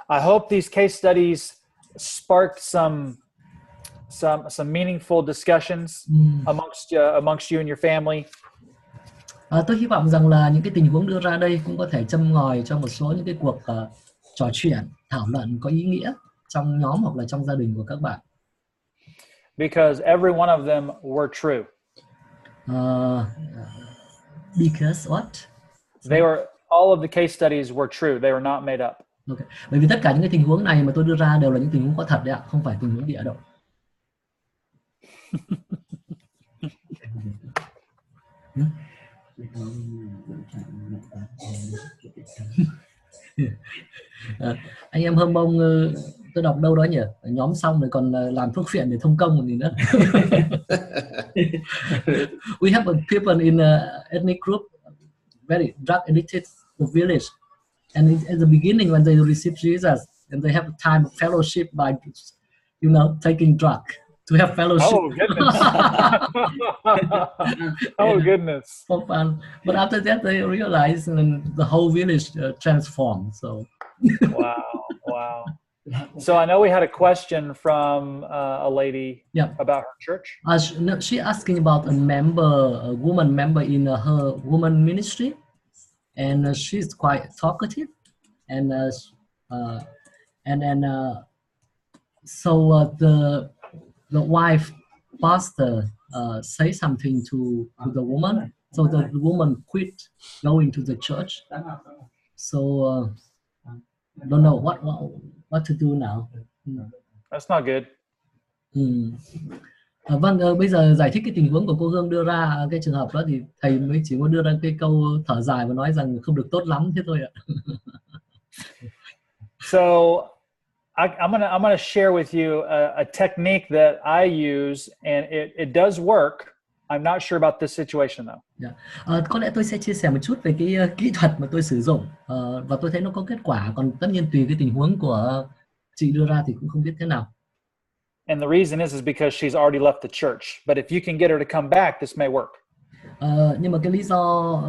I hope these case studies sparked some meaningful discussions amongst you and your family. Tôi hy vọng rằng là những cái tình huống đưa ra đây cũng có thể châm ngòi cho một số những cái cuộc trò chuyện, thảo luận có ý nghĩa trong nhóm hoặc là trong gia đình của các bạn. Because every one of them were true. Because what? All of the case studies were true. They were not made up. Okay. Bởi vì tất cả những cái tình huống này mà tôi đưa ra đều là những tình huống có thật đấy ạ, không phải tình huống bịa đâu. Anh em hâm mông tôi đọc đâu đó nhỉ, nhóm xong rồi còn làm thuốc phiện để thông công còn gì nữa. We have people in a ethnic group very drug addicted the village, and at the beginning when they receive Jesus and they have a time of fellowship by, you know, taking drug to have fellowship. Oh goodness. Oh goodness. For fun. But after that they realize the whole village transformed. So wow. So I know we had a question from a lady about her church. She asking about a woman member in her woman ministry, and she's quite talkative, and so the wife pastor say something to the woman, so the woman quit going to the church. So don't know what to do now. That's not good. Vâng, bây giờ giải thích cái tình huống của cô Hương đưa ra cái trường hợp đó thì thầy mới chỉ muốn đưa ra cái câu thở dài và nói rằng không được tốt lắm thế thôi ạ. So I'm gonna share with you a technique that I use, and it does work. I'm not sure about this situation though. Có lẽ tôi sẽ chia sẻ một chút về cái kỹ thuật mà tôi sử dụng, và tôi thấy nó có kết quả. Còn tất nhiên tùy cái tình huống của chị đưa ra thì cũng không biết thế nào. And the reason is because she's already left the church. But if you can get her to come back, this may work. Nhưng mà cái lý do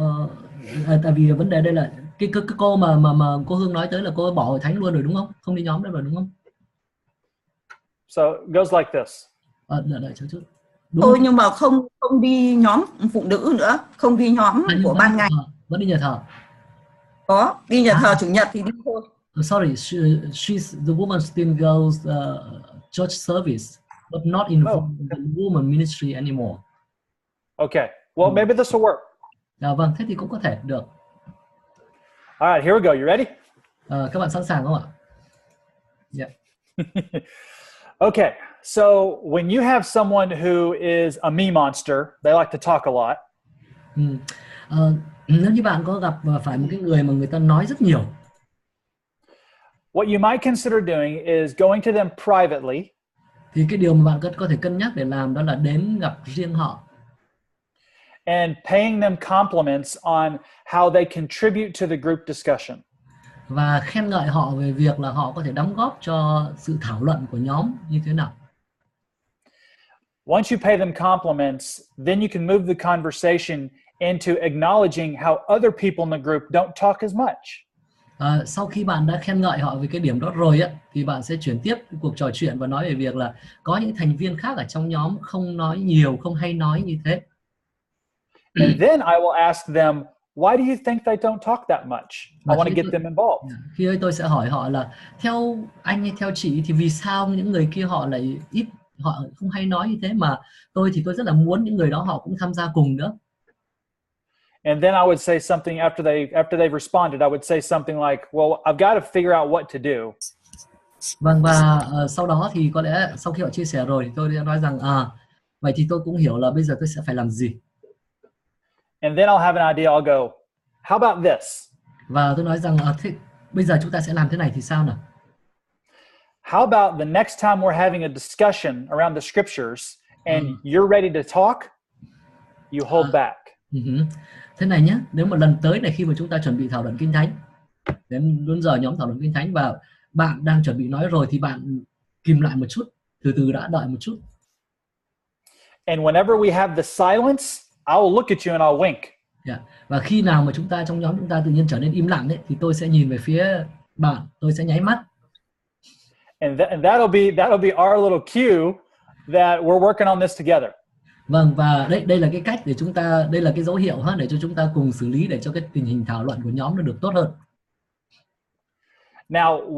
tại vì vấn đề đây là cái cô mà cô Hương nói tới là cô bỏ hội thánh luôn rồi đúng không? Không đi nhóm nữa rồi đúng không? So it goes like this. Đợi chút. Thôi nhưng mà không đi nhóm phụ nữ nữa, không đi nhóm của ban ngày. Vẫn đi nhà thờ. Có, đi nhà thờ chủ nhật thì đi thôi. Sorry, the woman still goes church service, but not in the woman ministry anymore. Okay, well maybe this will work. Vâng, thế thì cũng có thể được. All right, here we go. You ready? Các bạn sẵn sàng không ạ? Yeah. Okay, so when you have someone who is a me monster, they like to talk a lot. Nếu như bạn có gặp phải một cái người mà người ta nói rất nhiều, what you might consider doing is going to them privately. Thì cái điều mà bạn có thể cân nhắc để làm đó là đến gặp riêng họ. And paying them compliments on how they contribute to the group discussion. Và khen ngợi họ về việc là họ có thể đóng góp cho sự thảo luận của nhóm như thế nào. Once you pay them compliments, then you can move the conversation into acknowledging how other people in the group don't talk as much. Sau khi bạn đã khen ngợi họ về cái điểm đó rồi á, thì bạn sẽ chuyển tiếp cái cuộc trò chuyện và nói về việc là có những thành viên khác ở trong nhóm không nói nhiều, không hay nói như thế. And then I will ask them, why do you think they don't talk that much? I want to get them involved. Khi ấy tôi sẽ hỏi họ là theo anh hay theo chị thì vì sao những người kia họ lại họ không hay nói như thế, mà tôi thì tôi rất là muốn những người đó họ cũng tham gia cùng nữa. And then I would say something after they've responded. I would say something like, well, I've got to figure out what to do. Vâng, và sau đó thì có lẽ sau khi họ chia sẻ rồi thì tôi sẽ nói rằng vậy thì tôi cũng hiểu là bây giờ tôi sẽ phải làm gì. And then I'll have an idea. I'll go, how about this? Và tôi nói rằng thế bây giờ chúng ta sẽ làm thế này thì sao nào? How about the next time we're having a discussion around the scriptures and you're ready to talk, you hold back. Thế này nhé, nếu mà lần tới này khi mà chúng ta chuẩn bị thảo luận Kinh Thánh, đến đúng giờ nhóm thảo luận Kinh Thánh và bạn đang chuẩn bị nói rồi thì bạn kìm lại một chút, từ từ đã, đợi một chút. And whenever we have the silence, I will look at you and I'll wink. Và khi nào mà chúng ta trong nhóm chúng ta tự nhiên trở nên im lặng ấy, thì tôi sẽ nhìn về phía bạn, tôi sẽ nháy mắt. And that'll be our little cue that we're working on this together. Vâng, và đây là cái cách để chúng ta, đây là cái dấu hiệu để cho chúng ta cùng xử lý để cho cái tình hình thảo luận của nhóm nó được tốt hơn. Now,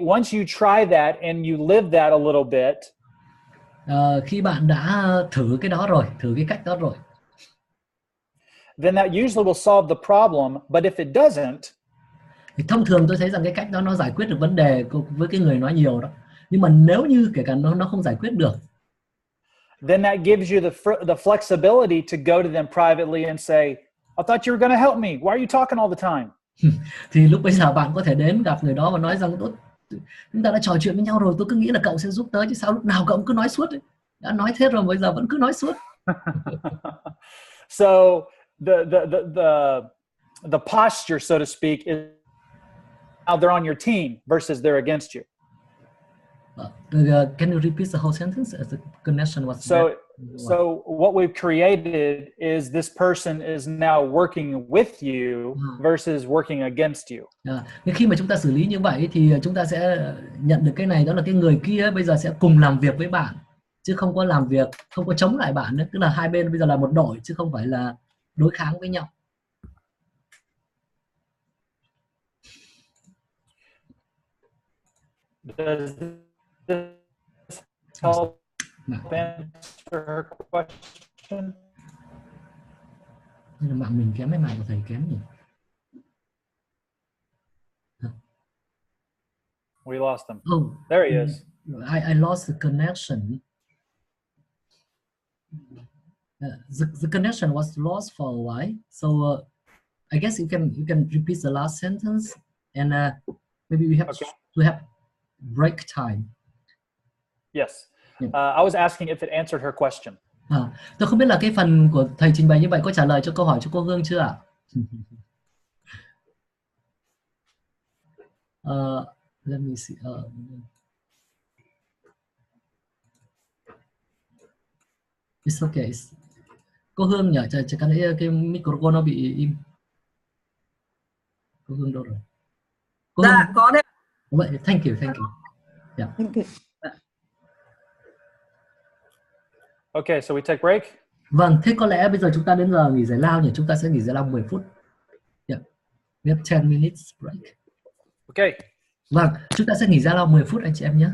once you try that and you live that a little bit, khi bạn đã thử cái đó rồi, thử cái cách đó rồi, then that usually will solve the problem. But if it doesn't, thì thông thường tôi thấy rằng cái cách đó nó giải quyết được vấn đề với cái người nói nhiều đó. Nhưng mà nếu như kể cả nó không giải quyết được, then that gives you the flexibility to go to them privately and say, I thought you were going to help me. Why are you talking all the time? Thì lúc bây giờ bạn có thể đến gặp người đó và nói rằng chúng ta đã trò chuyện với nhau rồi, tôi cứ nghĩ là cậu sẽ giúp tớ chứ sao lúc nào cậu cũng cứ nói suốt ấy. Đã nói thế rồi bây giờ vẫn cứ nói suốt. So the posture, so to speak, is now they're on your team versus they're against you. Can you repeat the whole sentence? As the connection was so what we've created is this person is now working with you versus working against you. Nhưng khi mà chúng ta xử lý như vậy thì chúng ta sẽ nhận được cái này, đó là cái người kia bây giờ sẽ cùng làm việc với bạn chứ không có làm việc, không có chống lại bạn nữa. Tức là hai bên bây giờ là một đội chứ không phải là đối kháng với nhau. Does this help answer her question? Mạng mình kém hay mạng của thầy kém nhỉ? We lost him. Oh, there he is. I lost the connection. The connection was lost for a while, so I guess you can repeat the last sentence, and maybe we have to have break time. Yes. I was asking if it answered her question. Tôi không biết là cái phần của thầy trình bày như vậy có trả lời cho câu hỏi cho cô Hương chưa ạ? Let me see. It's okay. Cô Hương nhỉ? Chỉ cần cái microphone nó bị im. Cô Hương đâu rồi? Cô Dạ, Hương... có đấy. Vậy, thank you. Yeah. Thank you. Okay, so we take break. Vâng, thế có lẽ bây giờ chúng ta đến giờ nghỉ giải lao nhỉ? Chúng ta sẽ nghỉ giải lao 10 phút. Yeah. We have 10 minutes break. Okay. Vâng, chúng ta sẽ nghỉ giải lao 10 phút anh chị em nhé.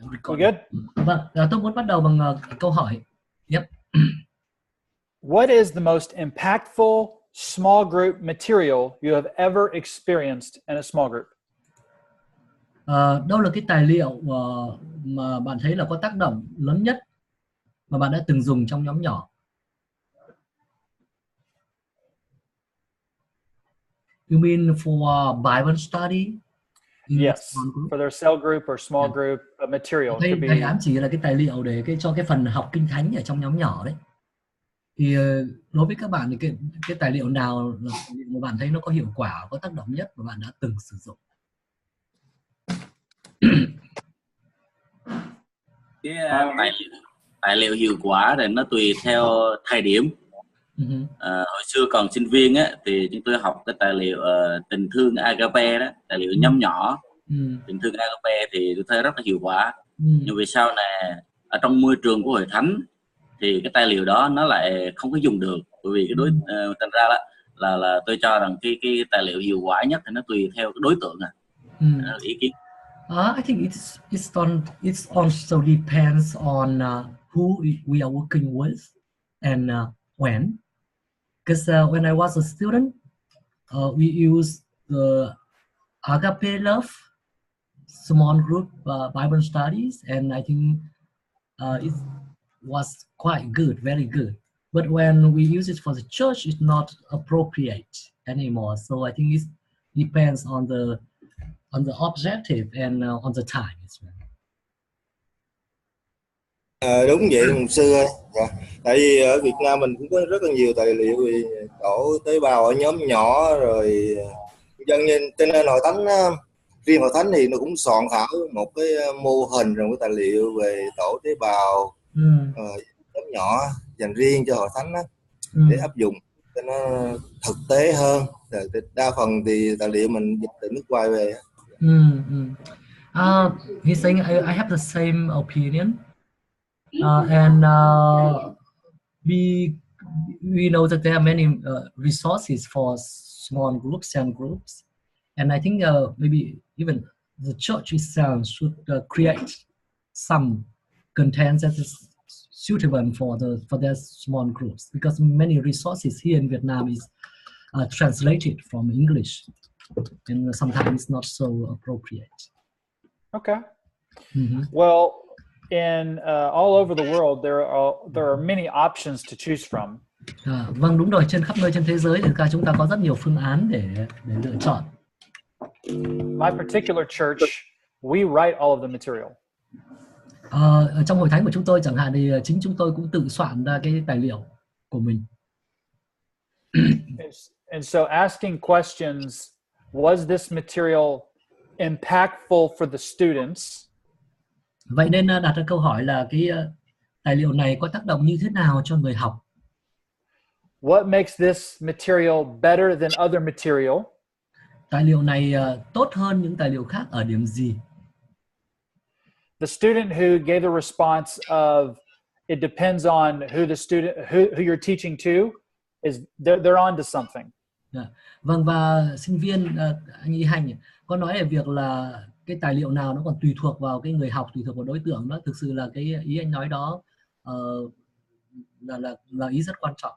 We good? Vâng, tôi muốn bắt đầu bằng câu hỏi. Yep. What is the most impactful small group material you have ever experienced in a small group? Đâu là cái tài liệu mà bạn thấy là có tác động lớn nhất mà bạn đã từng dùng trong nhóm nhỏ? You mean for Bible study? Yes, for their cell group or small group material. Thầy ám chỉ là cái tài liệu để cho cái phần học kinh thánh ở trong nhóm nhỏ đấy. Thì đối với các bạn thì cái tài liệu nào mà bạn thấy nó có hiệu quả, có tác động nhất mà bạn đã từng sử dụng? Cái tài liệu hiệu quả thì nó tùy theo thời điểm. Hồi xưa còn sinh viên á, thì chúng tôi học cái tài liệu tình thương agape đó, tài liệu nhóm nhỏ. Tình thương agape thì tôi thấy rất là hiệu quả. Nhưng vì sau này ở trong môi trường của hội thánh thì cái tài liệu đó nó lại không có dùng được, bởi vì cái thành ra đó là tôi cho rằng cái tài liệu hiệu quả nhất thì nó tùy theo cái đối tượng ý kiến. I think it also depends on who we are working with and when. Because when I was a student, we used the Agape Love small group Bible studies, and I think it was quite good, very good. But when we use it for the church, it's not appropriate anymore. So I think it depends on the objective and on the time as well. Đúng vậy mục sư ơi. Tại vì ở Việt Nam mình cũng có rất là nhiều tài liệu về tổ tế bào ở nhóm nhỏ rồi dân nhân, cho nên hội thánh riêng hội thánh thì nó cũng soạn thảo một cái mô hình rồi cái tài liệu về tổ tế bào nhóm nhỏ dành riêng cho hội thánh để áp dụng cho nó thực tế hơn. Đa phần thì tài liệu mình dịch từ nước ngoài về. He's saying I have the same opinion. And we know that there are many resources for small groups and groups, and I think maybe even the church itself should create some content that is suitable for their small groups, because many resources here in Vietnam is translated from English, and sometimes it's not so appropriate. Okay. Well, in all over the world, there are many options to choose from. Vâng, đúng rồi, trên khắp nơi trên thế giới thì chúng ta có rất nhiều phương án để lựa chọn. My particular church, we write all of the material. Ở trong hội thánh của chúng tôi chẳng hạn thì chính chúng tôi cũng tự soạn ra cái tài liệu của mình. And so asking questions, was this material impactful for the students? Vậy nên đặt ra câu hỏi là cái tài liệu này có tác động như thế nào cho người học? What makes this material better than other material? Tài liệu này tốt hơn những tài liệu khác ở điểm gì? The student who gave the response of it depends on who the student who you're teaching to is they're on to something. Vâng, và sinh viên anh Y Hành có nói về việc là cái tài liệu nào nó còn tùy thuộc vào cái người học, tùy thuộc vào đối tượng đó. Thực sự là cái ý anh nói đó là ý rất quan trọng.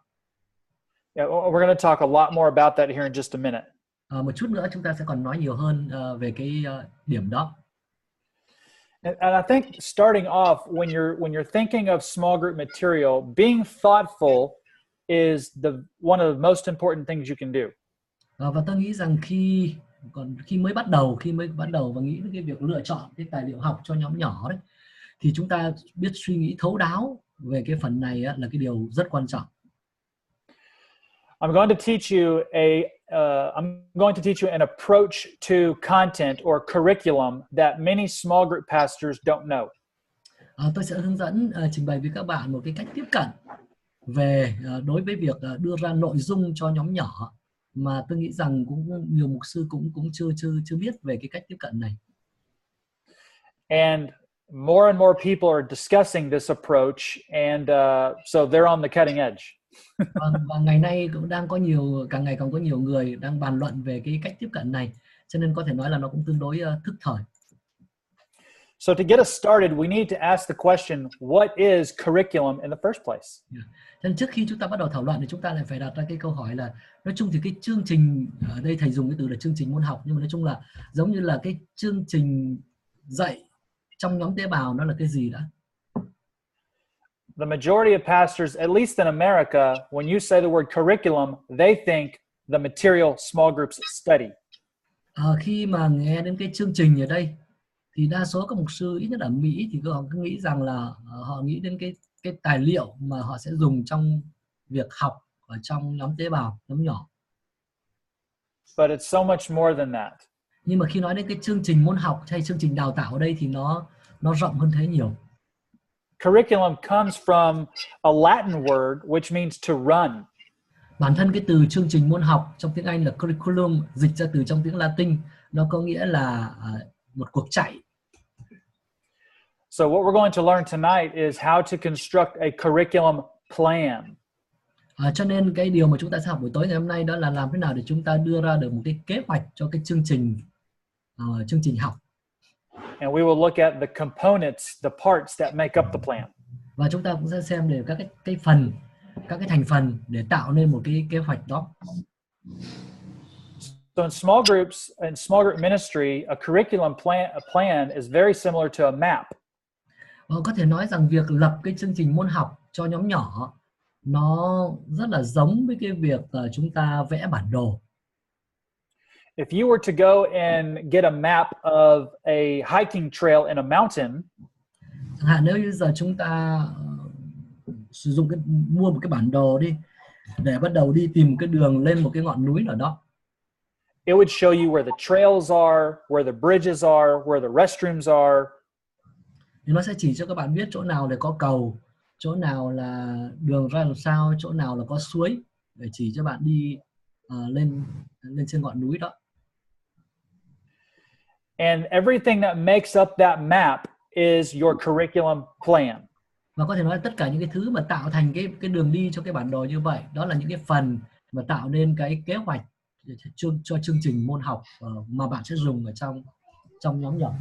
Yeah, we're going to talk a lot more about that here in just a minute. Một chút nữa chúng ta sẽ còn nói nhiều hơn về cái điểm đó. And I think starting off, when you're thinking of small group material, being thoughtful is one of the most important things you can do. Và tôi nghĩ rằng khi mới bắt đầu và nghĩ đến cái việc lựa chọn cái tài liệu học cho nhóm nhỏ đấy, thì chúng ta biết suy nghĩ thấu đáo về cái phần này là cái điều rất quan trọng. I'm going to teach you an approach to content or curriculum that many small group pastors don't know. Tôi sẽ hướng dẫn trình bày với các bạn một cái cách tiếp cận về đối với việc đưa ra nội dung cho nhóm nhỏ mà tôi nghĩ rằng cũng nhiều mục sư cũng chưa biết về cái cách tiếp cận này. And more people are discussing this approach, and so they're on the cutting edge. Và ngày nay cũng đang có càng ngày càng có nhiều người đang bàn luận về cái cách tiếp cận này, cho nên có thể nói là nó cũng tương đối thức thời. So to get us started, we need to ask the question, what is curriculum in the first place? Nên trước khi chúng ta bắt đầu thảo luận thì chúng ta lại phải đặt ra cái câu hỏi là, nói chung thì cái chương trình, ở đây thầy dùng cái từ là chương trình môn học, nhưng mà nói chung là giống như là cái chương trình dạy trong nhóm tế bào nó là cái gì đã? The majority of pastors, at least in America, when you say the word curriculum, they think the material small groups study. Khi mà nghe đến cái chương trình ở đây thì đa số các mục sư, ít nhất ở Mỹ, thì họ cứ nghĩ rằng là họ nghĩ đến cái tài liệu mà họ sẽ dùng trong việc học ở trong nhóm tế bào, nhóm nhỏ. But it's so much more than that. Nhưng mà khi nói đến cái chương trình môn học hay chương trình đào tạo ở đây thì nó rộng hơn thế nhiều. Curriculum comes from a Latin word which means to run. Bản thân cái từ chương trình môn học trong tiếng Anh là curriculum, dịch ra từ trong tiếng Latin, nó có nghĩa là một cuộc chạy. So what we're going to learn tonight is how to construct a curriculum plan. Cho nên cái điều mà chúng ta sẽ học buổi tối ngày hôm nay đó là làm thế nào để chúng ta đưa ra được một cái kế hoạch cho cái chương trình học. And we will look at the components, the parts that make up the plan. Và chúng ta cũng sẽ xem để các cái thành phần để tạo nên một cái kế hoạch đó. So in small group ministry, a curriculum plan is very similar to a map. Có thể nói rằng việc lập cái chương trình môn học cho nhóm nhỏ nó rất là giống với cái việc chúng ta vẽ bản đồ. If you were to go and get a map of a hiking trail in a mountain, chẳng hạn nếu như giờ chúng ta sử dụng mua một cái bản đồ đi để bắt đầu đi tìm cái đường lên một cái ngọn núi nào đó. It would show you where the trails are, where the bridges are, where the restrooms are. Thì nó sẽ chỉ cho các bạn biết chỗ nào là có cầu, chỗ nào là đường ra làm sao, chỗ nào là có suối, để chỉ cho bạn đi lên trên ngọn núi đó. And everything that makes up that map is your curriculum plan. Và có thể nói là tất cả những cái thứ mà tạo thành cái đường đi cho cái bản đồ như vậy, đó là những cái phần mà tạo nên cái kế hoạch cho chương trình môn học mà bạn sẽ dùng ở trong nhóm nhỏ.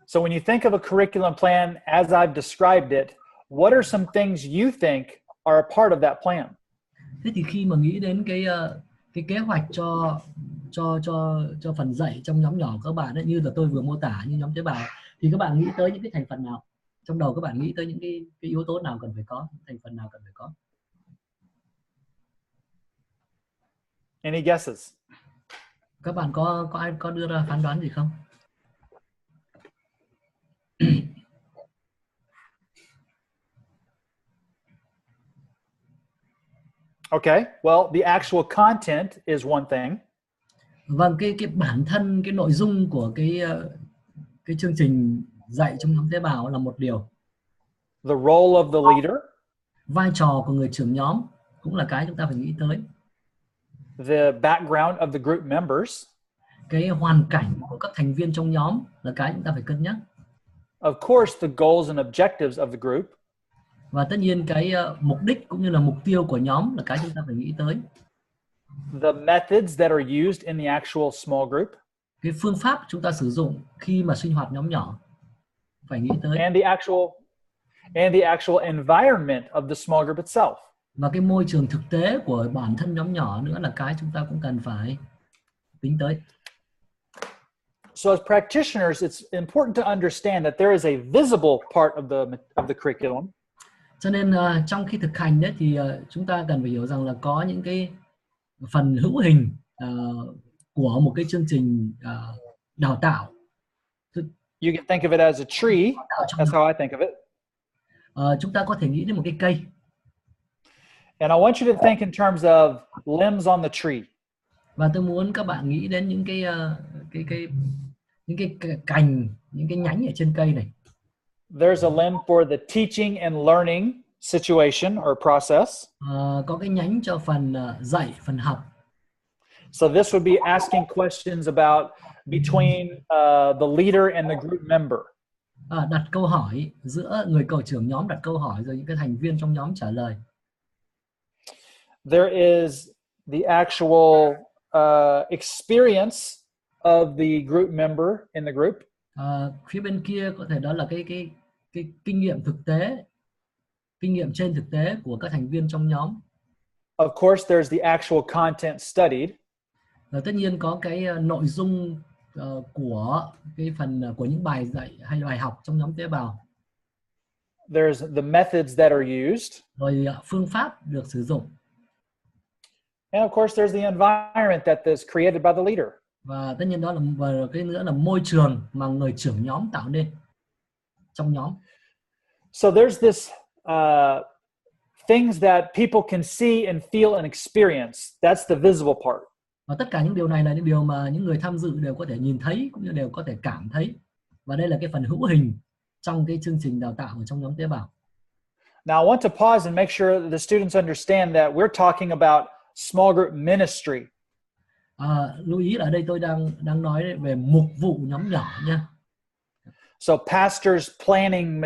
So when you think of a curriculum plan as I've described it, what are some things you think are a part of that plan? Thế thì khi mà nghĩ đến cái kế hoạch cho phần dạy trong nhóm nhỏ của các bạn ấy, như là tôi vừa mô tả như nhóm tế bào, thì các bạn nghĩ tới những cái thành phần nào? Trong đầu các bạn nghĩ tới những cái yếu tố nào cần phải có, thành phần nào cần phải có? Any guesses? Các bạn có ai có đưa ra phán đoán gì không? Okay, well, the actual content is one thing. Vâng, cái bản thân, cái nội dung của cái chương trình dạy trong nhóm tế bào là một điều. The role of the leader. Vai trò của người trưởng nhóm cũng là cái chúng ta phải nghĩ tới. The background of the group members. Cái hoàn cảnh của các thành viên trong nhóm là cái chúng ta phải cân nhắc. Of course, the goals and objectives of the group. Và tất nhiên cái mục đích cũng như là mục tiêu của nhóm là cái chúng ta phải nghĩ tới. The methods that are used in the actual small group. Cái phương pháp chúng ta sử dụng khi mà sinh hoạt nhóm nhỏ phải nghĩ tới. And the actual environment of the small group itself. Và cái môi trường thực tế của bản thân nhóm nhỏ nữa là cái chúng ta cũng cần phải tính tới. So as practitioners, it's important to understand that there is a visible part of the curriculum. Cho nên trong khi thực hành đấy thì chúng ta cần phải hiểu rằng là có những cái phần hữu hình của một cái chương trình đào tạo. You can think of it as a tree. That's how I think of it. Chúng ta có thể nghĩ đến một cái cây. And I want you to think in terms of limbs on the tree. Và tôi muốn các bạn nghĩ đến những cái cành, những cái nhánh ở trên cây này. There's a limb for the teaching and learning situation or process. Có cái nhánh cho phần dạy, phần học. So this would be asking questions about between the leader and the group member. Đặt câu hỏi giữa người cậu trưởng nhóm đặt câu hỏi rồi những cái thành viên trong nhóm trả lời. There is the actual experience of the group member in the group. Phía bên kia có thể đó là cái kinh nghiệm thực tế, kinh nghiệm trên thực tế của các thành viên trong nhóm. Of course, there's the actual content studied. Tất nhiên có cái nội dung của cái phần của những bài dạy hay bài học trong nhóm tế bào. There's the methods that are used. Rồi phương pháp được sử dụng. And of course, there's the environment that is created by the leader. Và tất nhiên đó là cái nữa là môi trường mà người trưởng nhóm tạo nên trong nhóm. So there's this things that people can see and feel and experience. That's the visible part. Và tất cả những điều này là những điều mà những người tham dự đều có thể nhìn thấy cũng như đều có thể cảm thấy. Và đây là cái phần hữu hình trong cái chương trình đào tạo ở trong nhóm tế bào. Now I want to pause and make sure that the students understand that we're talking about small group ministry. Lưu ý là ở đây tôi đang nói về mục vụ nhóm nhỏ nha. So pastors planning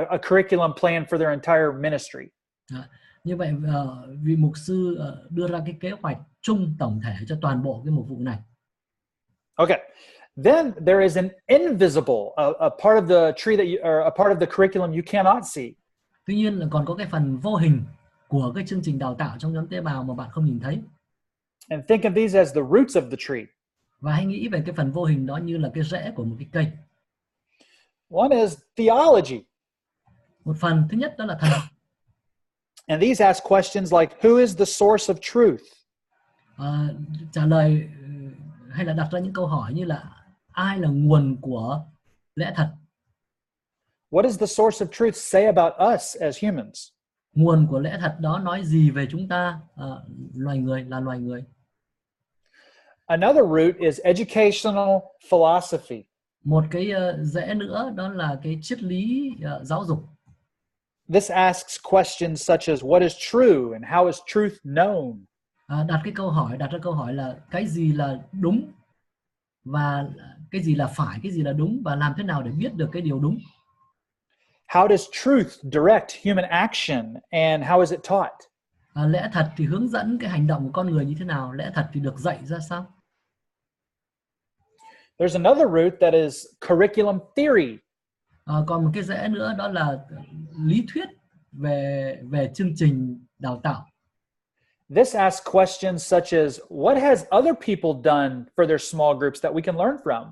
a curriculum plan for their entire ministry. Như vậy vị mục sư đưa ra cái kế hoạch chung tổng thể cho toàn bộ cái mục vụ này. Okay. Then there is an invisible, a part of the tree that or a part of the curriculum you cannot see. Tuy nhiên là còn có cái phần vô hình của cái chương trình đào tạo trong nhóm tế bào mà bạn không nhìn thấy. And think of these as the roots of the tree. Và hãy nghĩ về cái phần vô hình đó như là cái rễ của một cái cây. One is theology. Một phần thứ nhất đó là thần học. And these ask questions like, who is the source of truth? Trả lời hay là đặt ra những câu hỏi như là ai là nguồn của lẽ thật? What does the source of truth say about us as humans? Nguồn của lẽ thật đó nói gì về chúng ta, loài người, là loài người? Another root is educational philosophy. Một cái rễ nữa đó là cái triết lý giáo dục. This asks questions such as what is true and how is truth known? Đặt ra câu hỏi là cái gì là đúng và cái gì là phải, cái gì là đúng và làm thế nào để biết được cái điều đúng? How does truth direct human action and how is it taught? Lẽ thật thì hướng dẫn cái hành động của con người như thế nào? Lẽ thật thì được dạy ra sao? There's another root that is curriculum theory. Còn một cái rễ nữa đó là lý thuyết về chương trình đào tạo. This asks questions such as what has other people done for their small groups that we can learn from?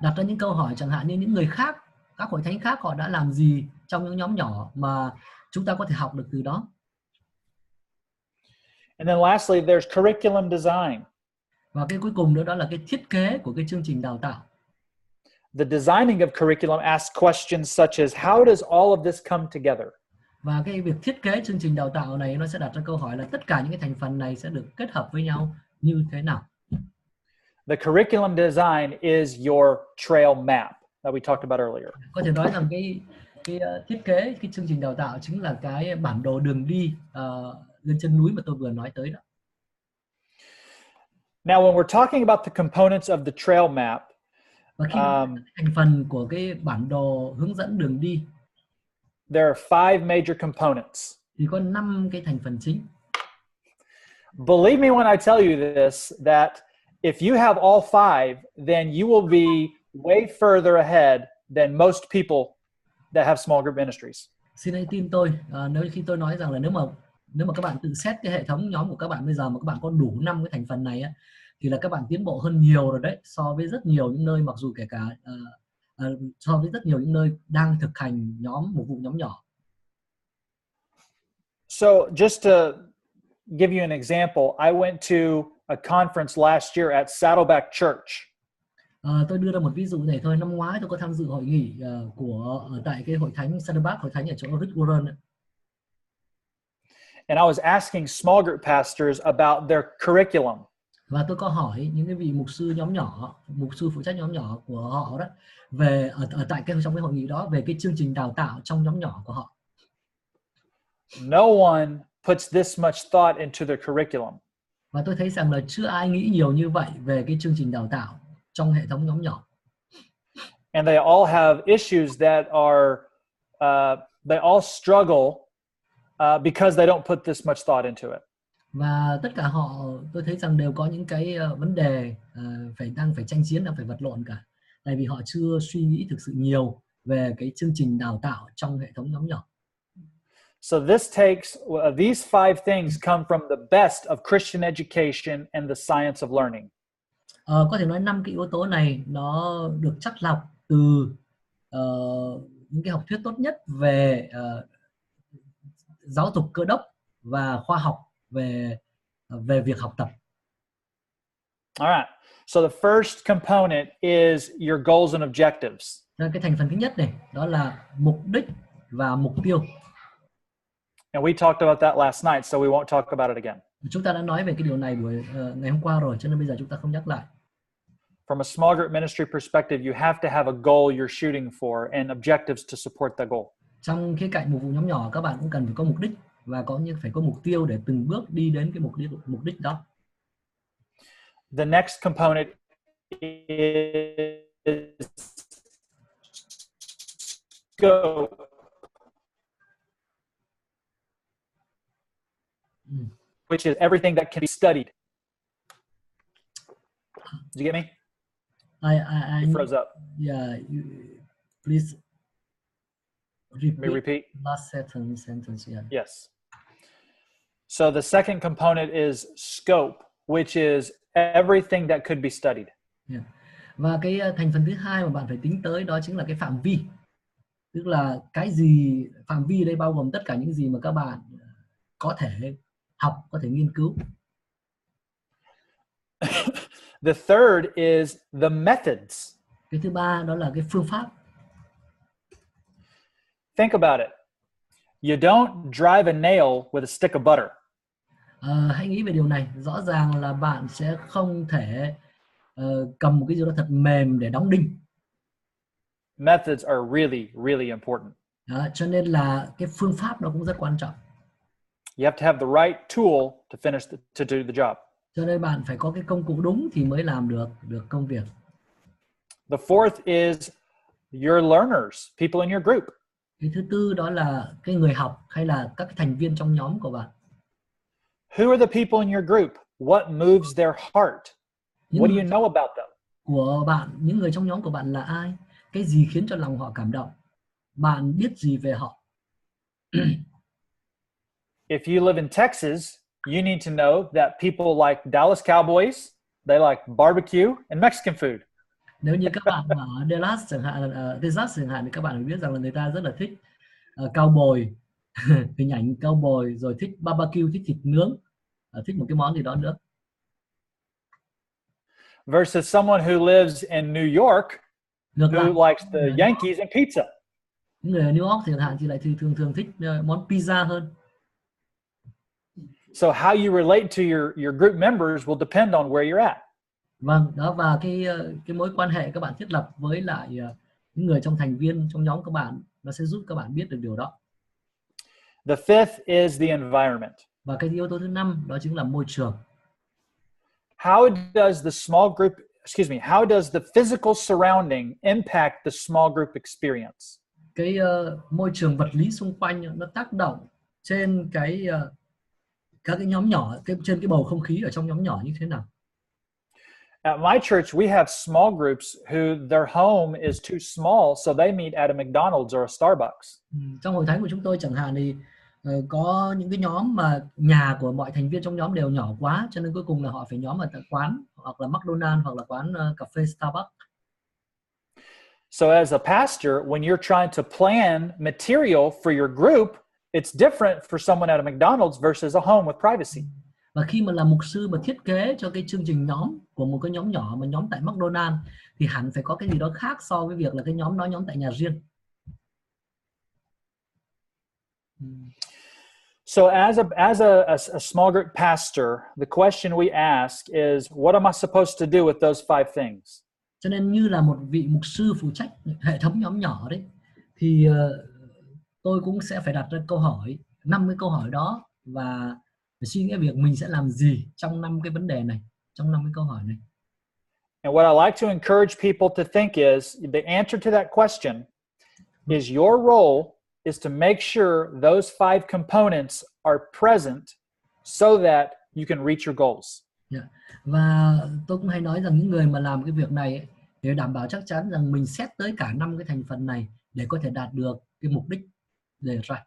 Đặt ra những câu hỏi chẳng hạn như những người khác, các hội thánh khác họ đã làm gì trong những nhóm nhỏ mà chúng ta có thể học được từ đó. And then lastly, there's curriculum design. Và cái cuối cùng nữa đó là cái thiết kế của cái chương trình đào tạo. The designing of curriculum asks questions such as how does all of this come together? Và cái việc thiết kế chương trình đào tạo này nó sẽ đặt ra câu hỏi là tất cả những cái thành phần này sẽ được kết hợp với nhau như thế nào? The curriculum design is your trail map that we talked about earlier. Có thể nói rằng cái thiết kế cái chương trình đào tạo chính là cái bản đồ đường đi lên chân núi mà tôi vừa nói tới đó. Now, when we're talking about the components of the trail map, và khi thành phần của cái bản đồ hướng dẫn đường đi, there are 5 major components. Thì có 5 cái thành phần chính. Believe me when I tell you this, that if you have all 5, then you will be way further ahead than most people that have small group ministries. Xin hãy tin tôi, nếu khi tôi nói rằng là nếu mà các bạn tự xét cái hệ thống nhóm của các bạn bây giờ mà các bạn có đủ 5 cái thành phần này á, thì là các bạn tiến bộ hơn nhiều rồi đấy, so với rất nhiều những nơi, mặc dù kể cả so với rất nhiều những nơi đang thực hành một vụ nhóm nhỏ. So just to give you an example, I went to a conference last year at Saddleback Church. Tôi đưa ra một ví dụ này thôi. Năm ngoái tôi có tham dự hội nghị tại cái hội thánh Saddleback, hội thánh ở chỗ Carroll. And I was asking small group pastors about their curriculum. Và tôi có hỏi những cái vị mục sư nhóm nhỏ, mục sư phụ trách nhóm nhỏ của họ đó, về trong cái hội nghị đó, về cái chương trình đào tạo trong nhóm nhỏ của họ. No one puts this much thought into their curriculum. Và tôi thấy rằng là chưa ai nghĩ nhiều như vậy về cái chương trình đào tạo trong hệ thống nhóm nhỏ. And they all have issues that are, they all struggle because they don't put this much thought into it. Và tất cả họ, tôi thấy rằng đều có những cái vấn đề đang phải tranh chiến, đang phải vật lộn cả. Tại vì họ chưa suy nghĩ thực sự nhiều về cái chương trình đào tạo trong hệ thống nhóm nhỏ. So this takes, these 5 things come from the best of Christian education and the science of learning. Có thể nói 5 cái yếu tố này nó được chắt lọc từ những cái học thuyết tốt nhất về giáo dục cơ đốc và khoa học về việc học tập. All right. So the first component is your goals and objectives. Cái thành phần thứ nhất này, đó là mục đích và mục tiêu. And we talked about that last night, so we won't talk about it again. Chúng ta đã nói về cái điều này ngày hôm qua rồi, cho nên bây giờ chúng ta không nhắc lại. From a small group ministry perspective, you have to have a goal you're shooting for and objectives to support that goal. Trong khía cạnh một vụ nhóm nhỏ, các bạn cũng cần phải có mục đích và phải có mục tiêu để từng bước đi đến cái mục đích đó. The next component is scope. Which is everything that can be studied. Did you get me? You froze up. Yeah, please repeat last sentence. Yeah. Yes. So the second component is scope, which is everything that could be studied. Yeah. Và cái thành phần thứ hai mà bạn phải tính tới đó chính là cái phạm vi. Tức là cái gì, phạm vi đây bao gồm tất cả những gì mà các bạn có thể học, có thể nghiên cứu. The third is the methods. Cái thứ ba đó là cái phương pháp. Think about it. You don't drive a nail with a stick of butter. Hãy nghĩ về điều này. Rõ ràng là bạn sẽ không thể cầm một cái gì đó thật mềm để đóng đinh. Methods are really, really important. Cho nên là cái phương pháp nó cũng rất quan trọng. You have to have the right tool to finish to do the job. Cho nên bạn phải có cái công cụ đúng thì mới làm được công việc. The fourth is your learners, people in your group. Cái thứ tư đó là cái người học hay là các cái thành viên trong nhóm của bạn. Who are the people in your group? What moves their heart? What do you know about them? Của bạn, những người trong nhóm của bạn là ai? Cái gì khiến cho lòng họ cảm động? Bạn biết gì về họ? If you live in Texas, you need to know that people like Dallas Cowboys, they like barbecue and Mexican food. Nếu như các bạn ở Dallas chẳng hạn, Texas chẳng hạn, thì các bạn biết rằng là người ta rất là thích cowboy, hình ảnh cowboy, rồi thích barbecue, thích thịt nướng, thích một cái món gì đó nữa. Versus someone who lives in New York Ngược lại, who likes the Yankees and pizza. những người ở New York thì chẳng hạn thì lại thường thích món pizza hơn. So how you relate to your group members will depend on where you're at. Vâng, đó, và cái mối quan hệ các bạn thiết lập với lại những người trong thành viên trong nhóm các bạn, nó sẽ giúp các bạn biết được điều đó. The fifth is the environment. Và cái yếu tố thứ 5 đó chính là môi trường. How does the physical surrounding impact the small group experience? Cái môi trường vật lý xung quanh nó tác động trên các cái nhóm nhỏ, trên cái bầu không khí ở trong nhóm nhỏ như thế nào? At my church, we have small groups who their home is too small, so they meet at a McDonald's or a Starbucks. Trong hội thánh của chúng tôi chẳng hạn thì có những cái nhóm mà nhà của mọi thành viên trong nhóm đều nhỏ quá, cho nên cuối cùng là họ phải nhóm ở tại quán hoặc là McDonald's hoặc là quán cà phê Starbucks. So as a pastor, when you're trying to plan material for your group, it's different for someone at a McDonald's versus a home with privacy. Và khi mà làm mục sư mà thiết kế cho cái chương trình nhóm của một cái nhóm nhỏ mà nhóm tại McDonald's thì hẳn phải có cái gì đó khác so với việc là cái nhóm đó nhóm tại nhà riêng. So as a small group pastor, the question we ask is, what am I supposed to do with those 5 things? Cho nên như là một vị mục sư phụ trách hệ thống nhóm nhỏ đấy, thì tôi cũng sẽ phải đặt ra câu hỏi, 5 cái câu hỏi đó, và phải suy nghĩ việc mình sẽ làm gì trong 5 cái vấn đề này, trong 5 cái câu hỏi này. And what I like to encourage people to think is, the answer to that question is your role is to make sure those 5 components are present so that you can reach your goals. Yeah. Và tôi cũng hay nói rằng những người mà làm cái việc này ấy, để đảm bảo chắc chắn rằng mình xét tới cả 5 cái thành phần này để có thể đạt được cái mục đích đề ra.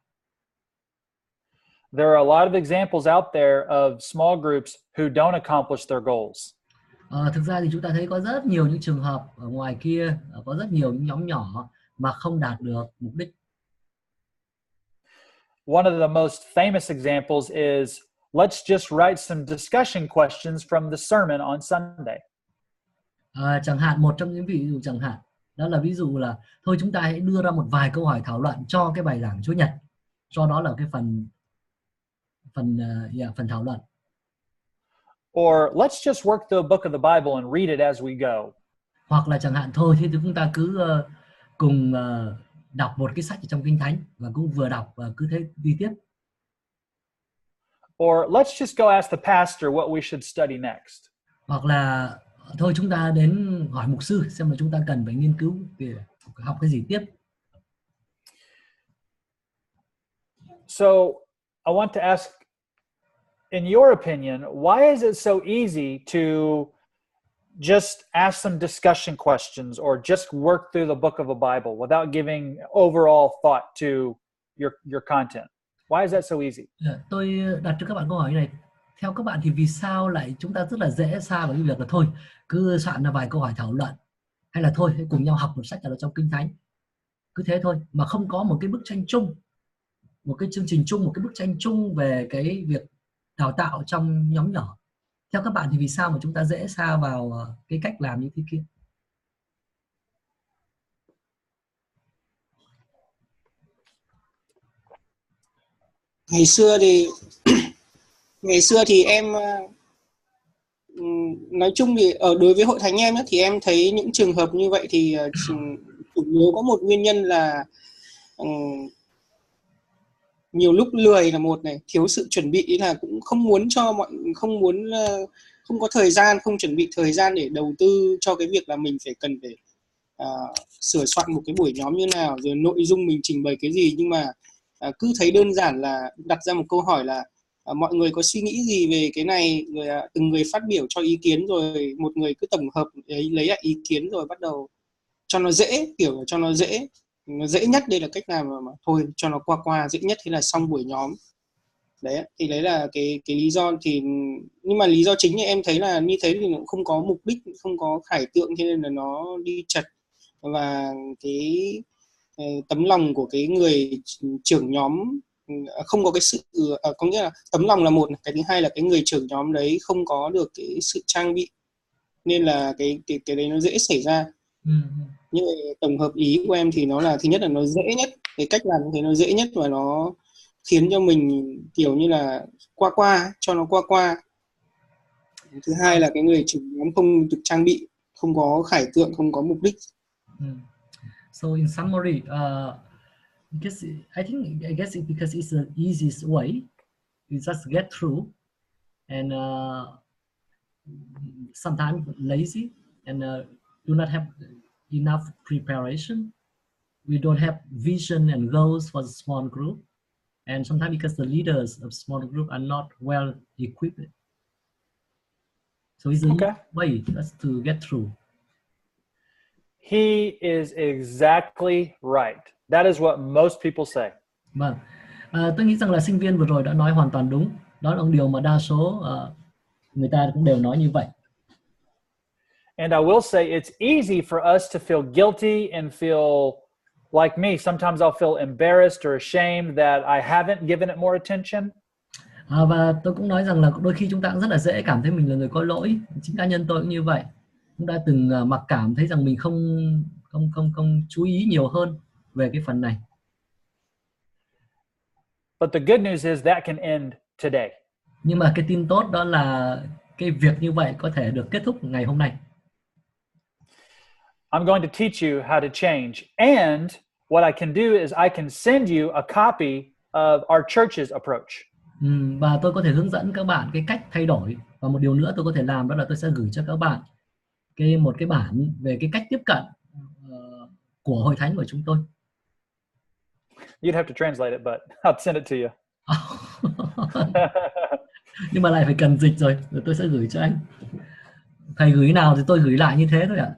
There are a lot of examples out there of small groups who don't accomplish their goals. Thực ra thì chúng ta thấy có rất nhiều những trường hợp ở ngoài kia, có rất nhiều những nhóm nhỏ mà không đạt được mục đích. One of the most famous examples is, let's just write some discussion questions from the sermon on Sunday. Chẳng hạn một trong những ví dụ chẳng hạn đó là ví dụ là thôi chúng ta hãy đưa ra một vài câu hỏi thảo luận cho cái bài giảng Chúa Nhật, cho đó là cái phần thảo luận. Or let's just work through a book of the Bible and read it as we go. Hoặc là chẳng hạn thôi thì chúng ta cứ cùng đọc một cái sách ở trong Kinh Thánh và cũng vừa đọc và cứ thế đi tiếp. Or let's just go ask the pastor what we should study next. Hoặc là thôi chúng ta đến hỏi mục sư xem là chúng ta cần phải nghiên cứu để học cái gì tiếp. So I want to ask, in your opinion, why is it so easy to just ask some discussion questions or just work through the book of a Bible without giving overall thought to your content? Why is that so easy? Tôi đặt cho các bạn câu hỏi này. Theo các bạn thì vì sao lại chúng ta rất là dễ sa vào cái việc là thôi cứ soạn ra vài câu hỏi thảo luận, hay là thôi hãy cùng nhau học một sách ở trong Kinh Thánh, cứ thế thôi mà không có một cái bức tranh chung, một cái chương trình chung, một cái bức tranh chung về cái việc đào tạo trong nhóm nhỏ. Theo các bạn thì vì sao mà chúng ta dễ sa vào cái cách làm như thế kia? Ngày xưa thì em nói chung thì đối với hội thánh em thì em thấy những trường hợp như vậy thì chủ yếu có một nguyên nhân là nhiều lúc lười là một này, thiếu sự chuẩn bị, là cũng không có thời gian, không chuẩn bị thời gian để đầu tư cho cái việc là mình cần phải sửa soạn một cái buổi nhóm như nào, rồi nội dung mình trình bày cái gì, nhưng mà cứ thấy đơn giản là đặt ra một câu hỏi là mọi người có suy nghĩ gì về cái này, rồi từng người phát biểu cho ý kiến, rồi một người cứ tổng hợp lấy lại ý kiến rồi bắt đầu cho nó dễ, kiểu cho nó dễ nhất. Đây là cách làm mà thôi cho nó qua dễ nhất, thế là xong buổi nhóm. Đấy thì đấy là cái lý do. Thì nhưng mà lý do chính thì em thấy là như thế thì nó cũng không có mục đích, không có khải tượng, cho nên là nó đi chật. Và cái tấm lòng của cái người trưởng nhóm không có cái sự có nghĩa là tấm lòng là một, cái thứ hai là cái người trưởng nhóm đấy không có được cái sự trang bị, nên là cái đấy nó dễ xảy ra. Nhưng mà tổng hợp ý của em thì nó là thứ nhất là nó dễ nhất, cái cách làm như thế nó dễ nhất và nó khiến cho mình kiểu như là cho nó qua. Thứ hai là cái người trưởng nhóm không được trang bị, không có khải tượng, không có mục đích. So in summary, because I guess because it's the easiest way, you just get through, and sometimes lazy and do not have enough preparation. We don't have vision and goals for the small group, and sometimes because the leaders of small group are not well equipped. So it's a way just to get through. He is exactly right. That is what most people say. Vâng, tôi nghĩ rằng là sinh viên vừa rồi đã nói hoàn toàn đúng. Đó là điều mà đa số người ta cũng đều nói như vậy. And I will say it's easy for us to feel guilty and feel like me. Sometimes I'll feel embarrassed or ashamed that I haven't given it more attention. Và tôi cũng nói rằng là đôi khi chúng ta cũng rất là dễ cảm thấy mình là người có lỗi. Chính cá nhân tôi cũng như vậy. Cũng đã từng mặc cảm thấy rằng mình không chú ý nhiều hơn về cái phần này. But the good news is that can end today. Nhưng mà cái tin tốt đó là cái việc như vậy có thể được kết thúc ngày hôm nay. I'm going to teach you how to change, and what I can do is I can send you a copy of our church's approach. Và tôi có thể hướng dẫn các bạn cái cách thay đổi, và một điều nữa tôi có thể làm đó là tôi sẽ gửi cho các bạn một cái bản về cái cách tiếp cận của hội thánh của chúng tôi. You'd have to translate it, but I'll send it to you. Nhưng mà lại phải cần dịch rồi tôi sẽ gửi cho anh. Thầy gửi nào thì tôi gửi lại như thế thôi ạ.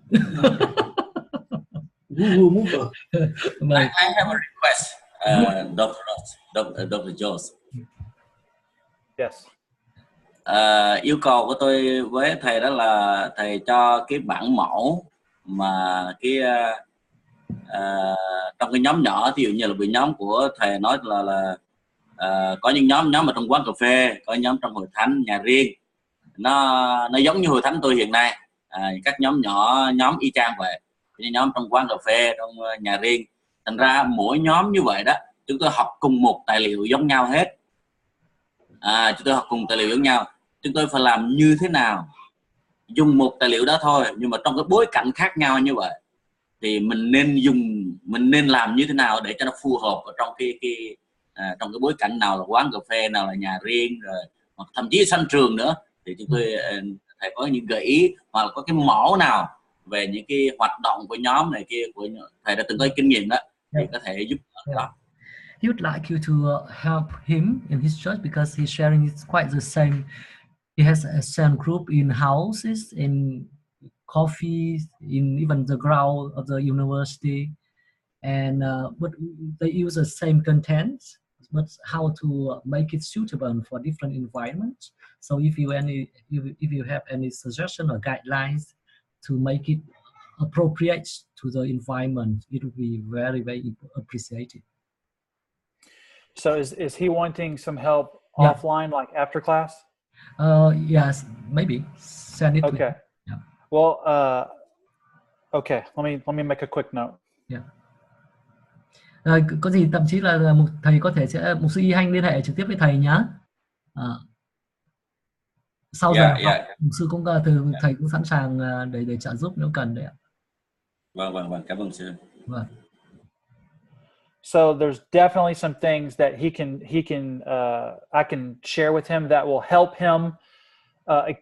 I have a request, Dr. Jones. Yes. Yêu cầu của tôi với thầy đó là thầy cho cái bản mẫu mà trong cái nhóm nhỏ, ví dụ như là nhóm của thầy nói là có những nhóm ở trong quán cà phê, có nhóm trong hội thánh nhà riêng, nó giống như hội thánh tôi hiện nay, các nhóm nhỏ, nhóm y chang vậy, như nhóm trong quán cà phê, trong nhà riêng. Thành ra mỗi nhóm như vậy đó, chúng tôi học cùng một tài liệu giống nhau hết. Chúng tôi học cùng tài liệu giống nhau. Chúng tôi phải làm như thế nào, dùng một tài liệu đó thôi, nhưng mà trong cái bối cảnh khác nhau như vậy, thì mình nên làm như thế nào để cho nó phù hợp ở trong trong cái bối cảnh, nào là quán cà phê, nào là nhà riêng, rồi hoặc thậm chí sân trường nữa. Thì chúng tôi thầy có những gợi ý hoặc là có cái mẫu nào về những cái hoạt động của nhóm này kia, của thầy đã từng có kinh nghiệm đó, thì có thể giúp đỡ đó. He would like you to help him in his church because he's sharing it's quite the same. He has a same group in houses, in coffee, in even the ground of the university, and but they use the same content, but how to make it suitable for different environments. So if you have any suggestion or guidelines to make it appropriate to the environment, it would be very, very appreciated. So is he wanting some help offline, like after class? Yes, maybe send it. Okay. To him. Yeah. Well, okay. Let me make a quick note. Yeah. Có gì thậm chí là thầy có thể sẽ mục sư Y Hanh liên hệ trực tiếp với thầy nhé. Sau giờ mục sư cũng thầy cũng sẵn sàng để trợ giúp nếu cần đấy ạ. Vâng, cảm ơn sư. Vâng. So there's definitely some things that he can I can share with him that will help him